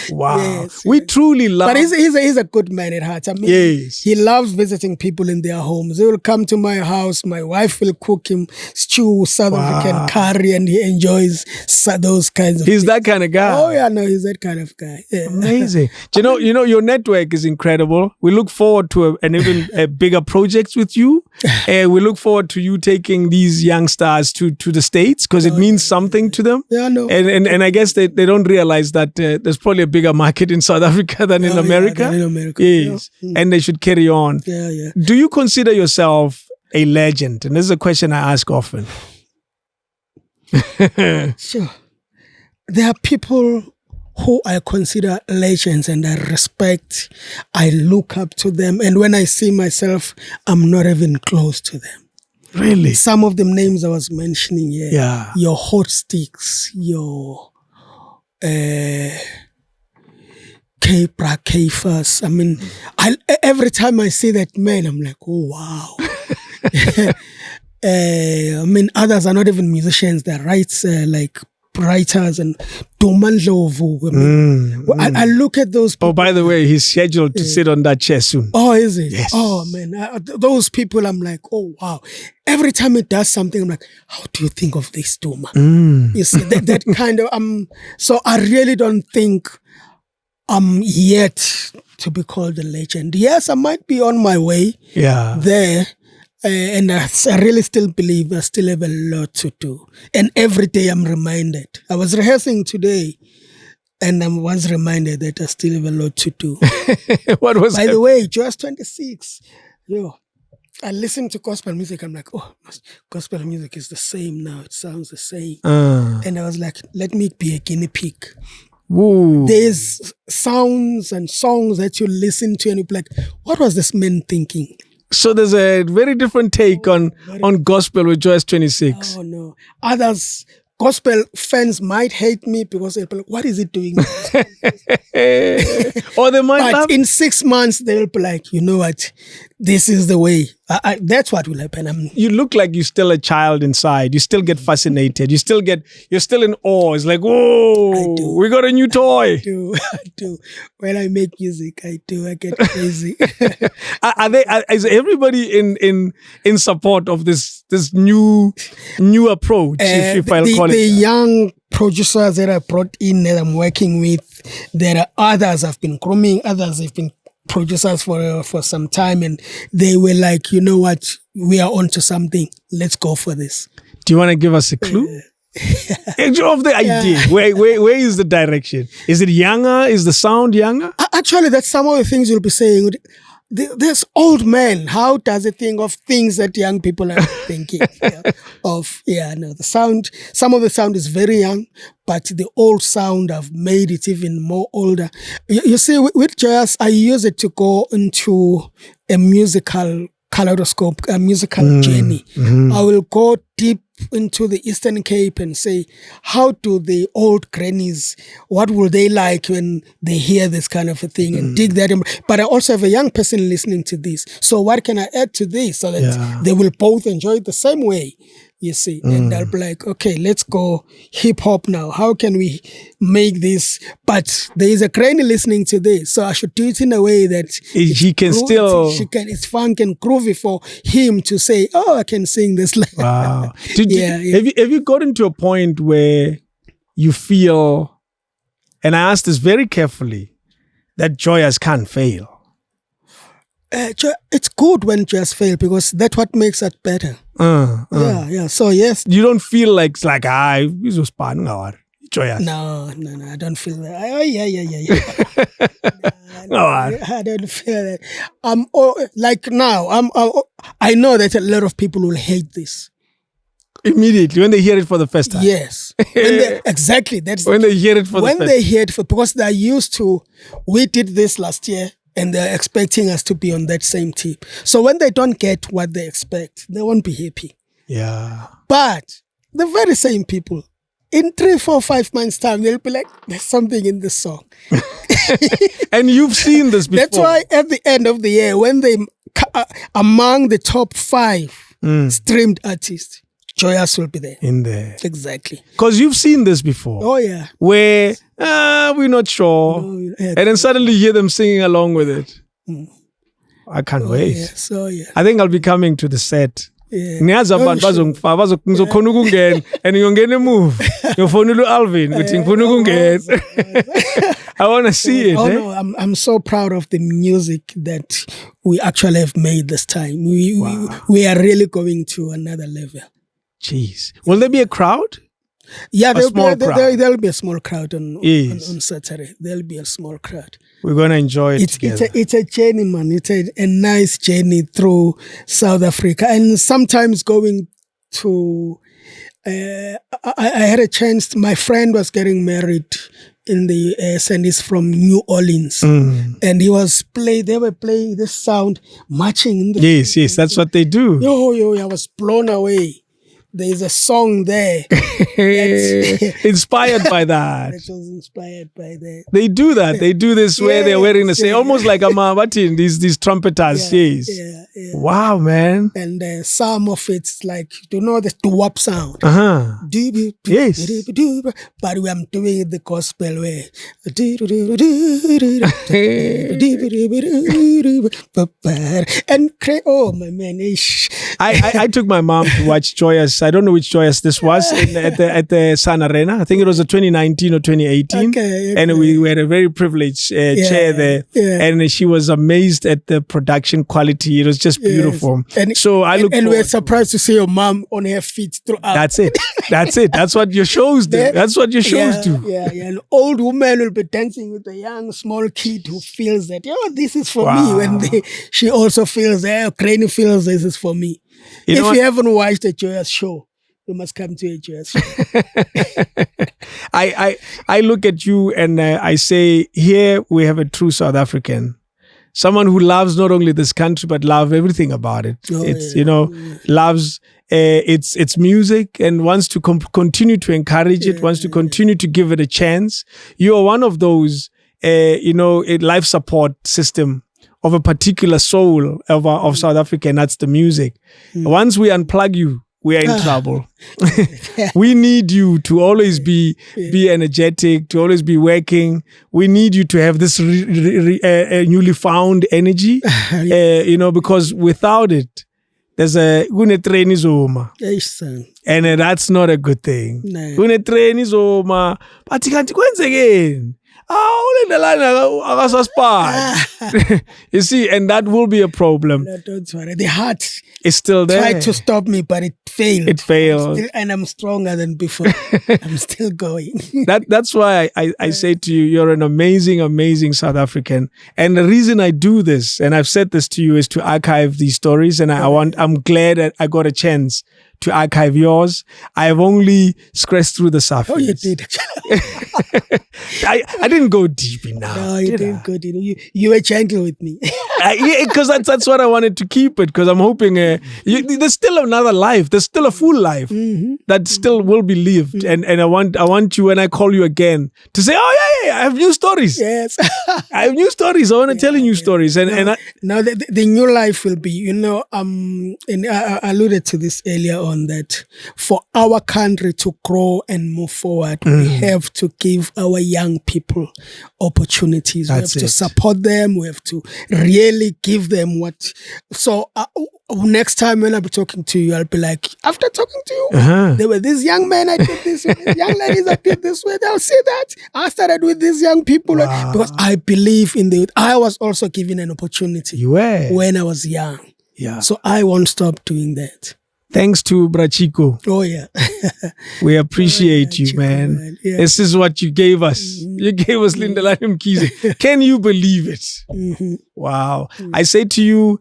Speaker 2: Wow. Yes, we truly love.
Speaker 1: But he's a good man at heart. I mean, he loves visiting people in their homes. They will come to my house. My wife will cook him stew, South African curry, and he enjoys those kinds of
Speaker 2: He's
Speaker 1: things.
Speaker 2: That kind of guy.
Speaker 1: Oh, yeah, no, he's that kind of guy. Yeah.
Speaker 2: Amazing. You know, your network is incredible. We look forward to an even bigger projects with you. We look forward to you taking these young stars to the States because it means something to them.
Speaker 1: Yeah, no.
Speaker 2: And I guess they don't realize that there's probably a bigger market in South Africa than in America.
Speaker 1: Than in America.
Speaker 2: Yes. And they should carry on.
Speaker 1: Yeah.
Speaker 2: Do you consider yourself a legend? And this is a question I ask often.
Speaker 1: Sure. There are people who I consider legends and I respect. I look up to them. And when I see myself, I'm not even close to them.
Speaker 2: Really?
Speaker 1: Some of the names I was mentioning here.
Speaker 2: Yeah.
Speaker 1: Your Hot Sticks, your K-Fas. I mean, every time I see that man, I'm like, oh, wow. I mean, others are not even musicians. They're writers and Domandlovu. I look at those people.
Speaker 2: Oh, by the way, he's scheduled to sit on that chair soon.
Speaker 1: Oh, is it?
Speaker 2: Yes.
Speaker 1: Oh, man. Those people, I'm like, oh, wow. Every time it does something, I'm like, how do you think of this, Doma? You see, that kind of, so I really don't think I'm yet to be called a legend. Yes, I might be on my way there. And I really still believe I still have a lot to do. And every day I'm reminded. I was rehearsing today and I was reminded that I still have a lot to do.
Speaker 2: What was
Speaker 1: By the way, Joyous 26. I listen to gospel music. I'm like, gospel music is the same now. It sounds the same. And I was like, let me be a guinea pig.
Speaker 2: Woo.
Speaker 1: There's sounds and songs that you listen to and you're like, what was this man thinking?
Speaker 2: So there's a very different take on gospel with Joyous 26.
Speaker 1: Oh, no. Others, gospel fans might hate me because they'll be like, what is it doing?
Speaker 2: Or they might
Speaker 1: But in 6 months, they'll be like, you know what? This is the way. That's what will happen.
Speaker 2: You look like you're still a child inside. You still get fascinated. You're still in awe. It's like, whoa, we got a new toy.
Speaker 1: I do. When I make music, I do. I get crazy.
Speaker 2: Is everybody in support of this new approach, if I'll call it?
Speaker 1: The young producers that I brought in that I'm working with, there are others I've been grooming, others have been producers for some time, and they were like, you know what, we are onto something. Let's go for this.
Speaker 2: Do you want to give us a clue? Of the idea. Yeah. Where is the direction? Is it younger? Is the sound younger?
Speaker 1: Actually, that's some of the things you'll be saying. This old man, how does he think of things that young people are thinking of? The sound, some of the sound is very young, but the old sound, I've made it even more older. You see, with Joyous, I use it to go into a musical kaleidoscope, a musical journey. Mm-hmm. I will go deep into the Eastern Cape and say, how do the old grannies, what will they like when they hear this kind of a thing, and dig that in. But I also have a young person listening to this. So what can I add to this so that they will both enjoy it the same way? You see, and I'll be like, okay, let's go hip hop now. How can we make this? But there is a granny listening to this, so I should do it in a way that
Speaker 2: he can still.
Speaker 1: It's funk and groovy for him to say, "Oh, I can sing this."
Speaker 2: Wow. Have you gotten to a point where you feel, and I ask this very carefully, that Joyous can't fail?
Speaker 1: It's good when Joyous fail because that's what makes it better. Yeah. So yes,
Speaker 2: you don't feel like it's like he's a span Joyous.
Speaker 1: No, I don't feel that. I don't feel that. Like now, I know that a lot of people will hate this.
Speaker 2: Immediately when they hear it for the first time.
Speaker 1: Yes, exactly. That's
Speaker 2: when they hear it for the first time.
Speaker 1: When they hear it because they're used to. We did this last year. And they're expecting us to be on that same team. So when they don't get what they expect, they won't be happy.
Speaker 2: Yeah.
Speaker 1: But the very same people, in 3, 4, 5 months' time, they'll be like, there's something in this song.
Speaker 2: And you've seen this before.
Speaker 1: That's why at the end of the year, when they among the top 5 streamed artists, Joyous will be there.
Speaker 2: In there.
Speaker 1: Exactly.
Speaker 2: Because you've seen this before.
Speaker 1: Oh, yeah.
Speaker 2: Where we're not sure. No, and then suddenly you hear them singing along with it. I can't wait.
Speaker 1: Yeah. So, yeah.
Speaker 2: I think I'll be coming to the set.
Speaker 1: Yeah.
Speaker 2: Ngizokhona ukungena and ngiyongena move. Ngiyofonela uAlvin uthi ngifuna ukungena. I want to see it.
Speaker 1: No, I'm so proud of the music that we actually have made this time. We are really going to another level.
Speaker 2: Jeez. Will there be a crowd?
Speaker 1: Yeah, there'll be a small crowd on Saturday. There'll be a small crowd.
Speaker 2: We're going to enjoy it together.
Speaker 1: It's a journey, man. It's a nice journey through South Africa. And sometimes going to... I had a chance. My friend was getting married in the US and he's from New Orleans. And they were playing this sound, marching in the...
Speaker 2: Yes, that's what they do.
Speaker 1: I was blown away. There's a song there.
Speaker 2: Inspired by that.
Speaker 1: It was inspired by that.
Speaker 2: They do that. They do this where they're wearing the same, almost like these trumpeters. Yes.
Speaker 1: Yeah.
Speaker 2: Wow, man.
Speaker 1: And some of it's like, the doo-wop sound.
Speaker 2: Yes.
Speaker 1: But I'm doing it the gospel way. And oh my man.
Speaker 2: I took my mom to watch Joyous. I don't know which Joyous this was at the Sun Arena. I think it was a 2019 or 2018. Okay. And we had a very privileged chair there. Yeah. And she was amazed at the production quality. It was just beautiful.
Speaker 1: And we're surprised to see your mom on her feet throughout.
Speaker 2: That's it. That's what your shows do. That's what your shows do.
Speaker 1: Yeah. An old woman will be dancing with a young small kid who feels that, this is for me. When she also feels Granny feels this is for me. If you haven't watched a Joyous show, you must come to a Joyous show.
Speaker 2: I look at you and I say, here we have a true South African. Someone who loves not only this country, but love everything about it. Loves its music and wants to continue to encourage it, wants to continue to give it a chance. You are one of those, a life support system of a particular soul of South Africa, and that's the music. Once we unplug you, we are in trouble. We need you to always be energetic, to always be working. We need you to have this newly found energy, because without it, there's a train is over. And that's not a good thing. Train is over. But you can't go again. You see, and that will be a problem.
Speaker 1: No, don't worry. The heart
Speaker 2: is still there.
Speaker 1: Tried to stop me, but it failed.
Speaker 2: It failed.
Speaker 1: And I'm stronger than before. I'm still going.
Speaker 2: That's why I say to you, you're an amazing, amazing South African. And the reason I do this, and I've said this to you, is to archive these stories. And I'm glad that I got a chance to archive yours. I have only scratched through the surface.
Speaker 1: Oh, you did.
Speaker 2: I didn't go deep enough.
Speaker 1: No, you didn't go deep. You were gentle with me.
Speaker 2: Yeah, because that's what I wanted to keep it. Because I'm hoping there's still another life. There's still a full life that still will be lived. And I want you, when I call you again, to say, oh yeah, I have new stories.
Speaker 1: Yes,
Speaker 2: I have new stories. I want to tell you new stories.
Speaker 1: Now the new life will be, and I alluded to this earlier on, that for our country to grow and move forward, we have to give our young people opportunities. We have to support them. We have to really give them what. So next time when I'll be talking to you, I'll be like, after talking to you, there were these young men I did this with, these young ladies I did this with. They'll see that I started with these young people because I believe in I was also given an opportunity.
Speaker 2: You were
Speaker 1: when I was young.
Speaker 2: Yeah.
Speaker 1: So I won't stop doing that.
Speaker 2: Thanks to Chico.
Speaker 1: Oh, yeah.
Speaker 2: We appreciate you, Chico, man. Yeah. This is what you gave us. You gave us Lindelani Mkhize. Can you believe it? Wow. I say to you,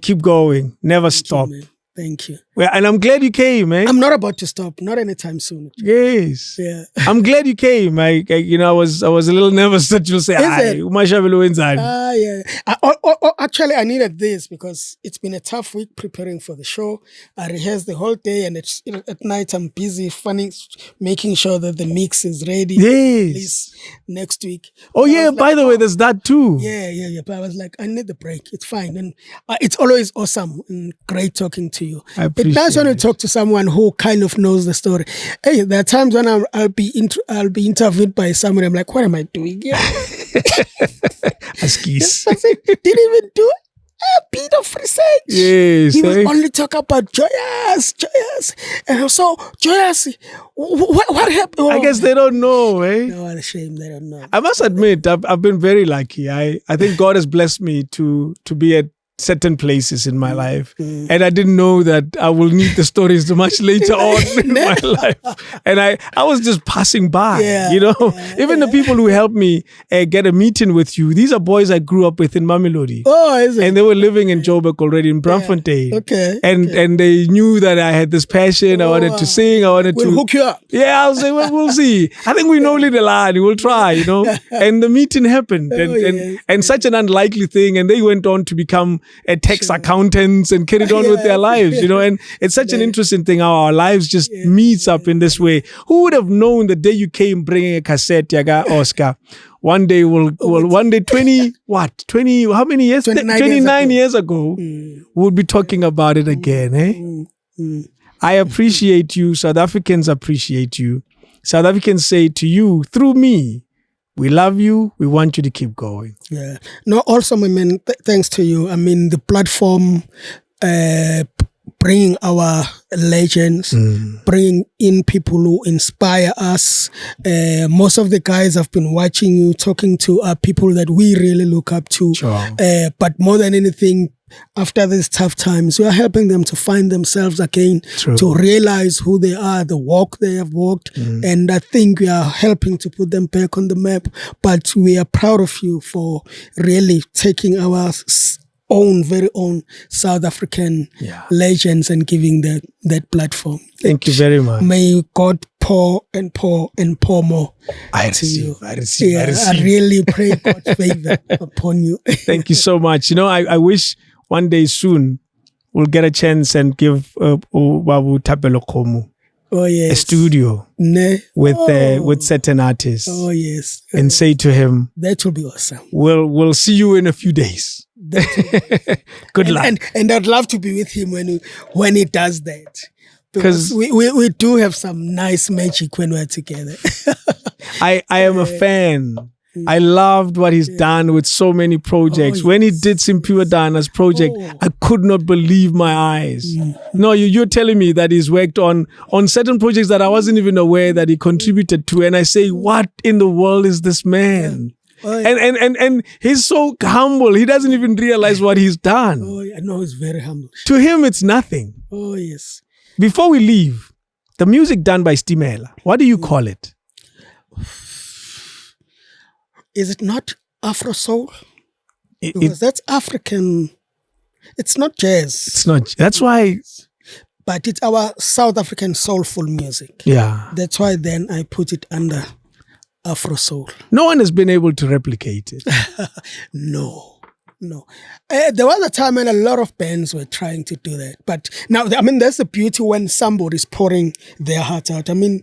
Speaker 2: keep going. Never stop.
Speaker 1: You, thank you.
Speaker 2: Well, and I'm glad you came, man.
Speaker 1: I'm not about to stop. Not anytime soon.
Speaker 2: Yes.
Speaker 1: Yeah.
Speaker 2: I'm glad you came. I was a little nervous that you'll say,
Speaker 1: Mashabela. Yeah. Actually, I needed this because it's been a tough week preparing for the show. I rehearsed the whole day, and it's at night I'm busy making sure that the mix is ready.
Speaker 2: Yes.
Speaker 1: Next week.
Speaker 2: Oh yeah. By the way, there's that too.
Speaker 1: Yeah. But I was like, I need the break. It's fine, and it's always awesome and great talking to you. It's nice when you talk to someone who kind of knows the story. Hey, there are times when I'll be interviewed by someone. I'm like, what am I doing here?
Speaker 2: Askis.
Speaker 1: Didn't even do a bit of research.
Speaker 2: Yes.
Speaker 1: He will only talk about Joyous. And so, Joyous, what happened?
Speaker 2: I guess they don't know, eh?
Speaker 1: No, what a shame they don't know.
Speaker 2: I must admit, I've been very lucky. I think God has blessed me to be at certain places in my life, and I didn't know that I will need the stories much later on in my life, and I was just passing by, even the people who helped me get a meeting with you, these are boys I grew up with in Mamelodi.
Speaker 1: Oh, is it?
Speaker 2: And they were living in Joburg already, in Braamfontein.
Speaker 1: Okay.
Speaker 2: And they knew that I had this passion. I wanted to sing. I wanted to
Speaker 1: hook you up.
Speaker 2: Yeah, I'll say, well, we'll see. I think we know Lindelani. We'll try, And the meeting happened, and such an unlikely thing, and they went on to become tax accountants and carried on with their lives, and it's such an interesting thing how our lives just meets up in this way. Who would have known the day you came bringing a cassette, Yaga Oscar? One day 20, how many years? 29 years ago, we'll be talking about it again, eh? I appreciate you. South Africans appreciate you. South Africans say to you, through me, we love you. We want you to keep going.
Speaker 1: Yeah. No, also, my man, thanks to you. I mean, the platform, bringing our legends, bringing in people who inspire us. Most of the guys have been watching you, talking to people that we really look up to.
Speaker 2: Sure.
Speaker 1: But more than anything, after these tough times, we are helping them to find themselves again, to realize who they are, the walk they have walked. And I think we are helping to put them back on the map. But we are proud of you for really taking our very own South African legends and giving that platform.
Speaker 2: Thank you very much.
Speaker 1: May God pour and pour and pour more
Speaker 2: I receive.
Speaker 1: I really pray God's favor upon you.
Speaker 2: Thank you so much. I wish one day soon we'll get a chance and give Babu Tapelo Komu a studio with certain artists.
Speaker 1: Oh yes.
Speaker 2: And say to him,
Speaker 1: that will be awesome.
Speaker 2: We'll see you in a few days. Good luck.
Speaker 1: And I'd love to be with him when he does that. Because we do have some nice magic when we're together.
Speaker 2: I am a fan I loved what he's done with so many projects. When he did Simpiwe Dana's project, I could not believe my eyes. No, you're telling me that he's worked on certain projects that I wasn't even aware that he contributed to. And I say, what in the world is this man? And he's so humble. He doesn't even realize what he's done.
Speaker 1: I know he's very humble.
Speaker 2: To him, it's nothing.
Speaker 1: Oh, yes.
Speaker 2: Before we leave, the music done by Stimela, what do you call it?
Speaker 1: Is it not Afro soul? Because that's African. It's not jazz.
Speaker 2: It's not. That's why.
Speaker 1: But it's our South African soulful music.
Speaker 2: Yeah.
Speaker 1: That's why then I put it under Afro soul.
Speaker 2: No one has been able to replicate it.
Speaker 1: No. There was a time when a lot of bands were trying to do that. But now, I mean, that's the beauty when somebody's pouring their heart out. I mean,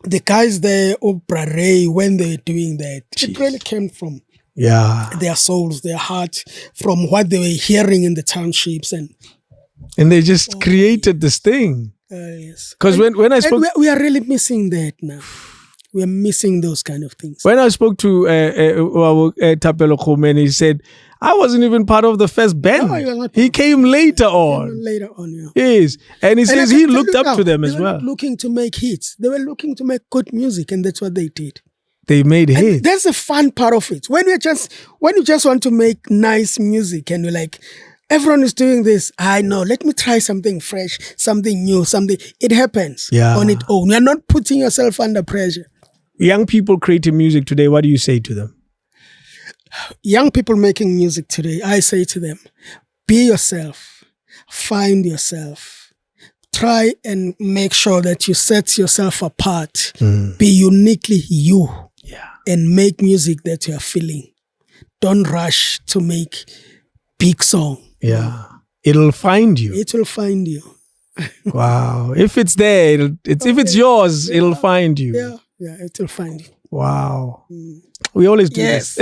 Speaker 1: the guys there, Oprah Ray, when they were doing that, it really came from their souls, their heart, from what they were hearing in the townships. And
Speaker 2: they just created this thing.
Speaker 1: Yes.
Speaker 2: Because when I spoke...
Speaker 1: we are really missing that now. We are missing those kind of things.
Speaker 2: When I spoke to Tapelo Khomeini, he said, I wasn't even part of the first band. No, he came later on.
Speaker 1: Later on, yeah.
Speaker 2: Yes. And he says he looked up to them as well.
Speaker 1: They were looking to make hits. They were looking to make good music, and that's what they did.
Speaker 2: They made hits.
Speaker 1: And that's the fun part of it. When you just want to make nice music and you're like, everyone is doing this. I know. Let me try something fresh, something new, something. It happens on its own. You're not putting yourself under pressure.
Speaker 2: Young people creating music today, what do you say to them?
Speaker 1: Young people making music today, I say to them, be yourself, find yourself, try and make sure that you set yourself apart, be uniquely you, and make music that you are feeling. Don't rush to make big song.
Speaker 2: Yeah, it'll find you.
Speaker 1: It will find you.
Speaker 2: Wow, if it's there, if it's yours, it'll find you.
Speaker 1: Yeah, it will find you.
Speaker 2: Wow. We always do this.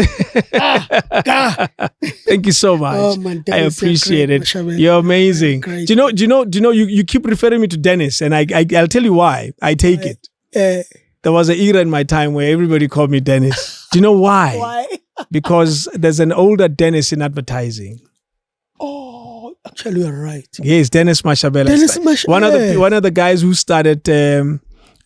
Speaker 2: Thank you so much.
Speaker 1: Oh, man,
Speaker 2: I appreciate it.
Speaker 1: Mashabela.
Speaker 2: You're amazing.
Speaker 1: Great.
Speaker 2: Do you know, you keep referring me to Dennis, and I'll tell you why. I take it. There was an era in my time where everybody called me Dennis. Do you know why?
Speaker 1: Why?
Speaker 2: Because there's an older Dennis in advertising.
Speaker 1: Oh, actually, you're right.
Speaker 2: Yes, Dennis Mashabela.
Speaker 1: Dennis Mashabela.
Speaker 2: One of the guys who started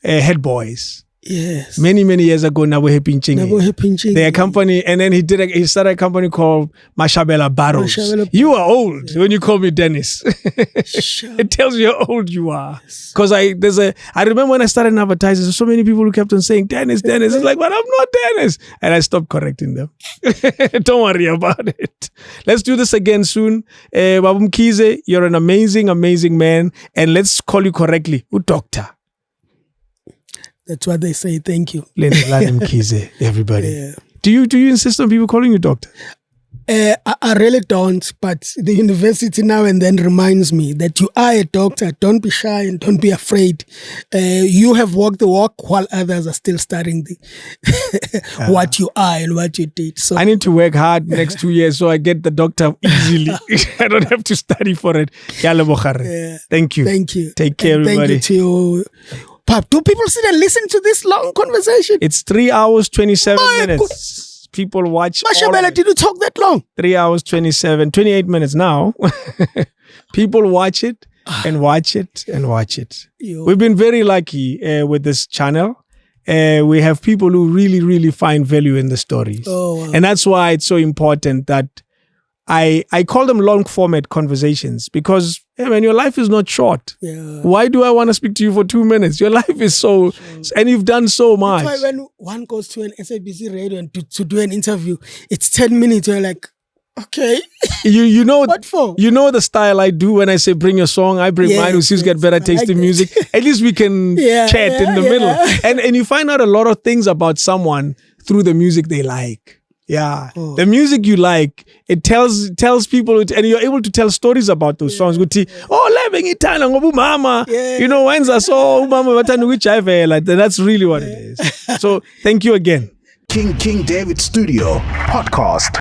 Speaker 2: Head Boys.
Speaker 1: Yes.
Speaker 2: Many years ago, Nabo
Speaker 1: Hepinching.
Speaker 2: Their company, and then he started a company called Mashabela Barrows. You are old when you call me Dennis. It tells you how old you are. Because I remember when I started advertising, so many people who kept on saying Dennis. It's like, but I'm not Dennis. And I stopped correcting them. Don't worry about it. Let's do this again soon. Babu Mkhize, you're an amazing man. And let's call you correctly. Doctor.
Speaker 1: That's what they say. Thank you.
Speaker 2: Lindelani Mkhize, everybody. Yeah. Do you insist on people calling you doctor?
Speaker 1: I really don't, but the university now and then reminds me that you are a doctor. Don't be shy and don't be afraid. You have walked the walk while others are still studying what you are and what you did. So
Speaker 2: I need to work hard next 2 years so I get the doctor easily. I don't have to study for it. Thank you.
Speaker 1: Thank you.
Speaker 2: Take care,
Speaker 1: and
Speaker 2: everybody.
Speaker 1: Thank you to Pap, do people sit and listen to this long conversation?
Speaker 2: It's 3 hours, 27 minutes. People watch.
Speaker 1: Mashabela, did you talk that long?
Speaker 2: 3 hours, 28 minutes now. People watch it and watch it and watch it. We've been very lucky with this channel. We have people who really find value in the stories.
Speaker 1: Oh, wow.
Speaker 2: And that's why it's so important that I call them long format conversations, because your life is not short.
Speaker 1: Yeah.
Speaker 2: Why do I want to speak to you for 2 minutes? Your life is and you've done so much.
Speaker 1: That's why when one goes to an SABC radio and to do an interview, it's 10 minutes. You're like, okay.
Speaker 2: You know
Speaker 1: what for?
Speaker 2: You know the style I do when I say bring your song. I bring mine. Who seems get better taste in music. At least we can chat in the middle. And you find out a lot of things about someone through the music they like. Yeah, the music you like, it tells people, and you're able to tell stories about those songs. Oh, living Italian, mama. You know, when I saw mama, that's really what it is. So thank you again.
Speaker 3: King David Studio Podcast.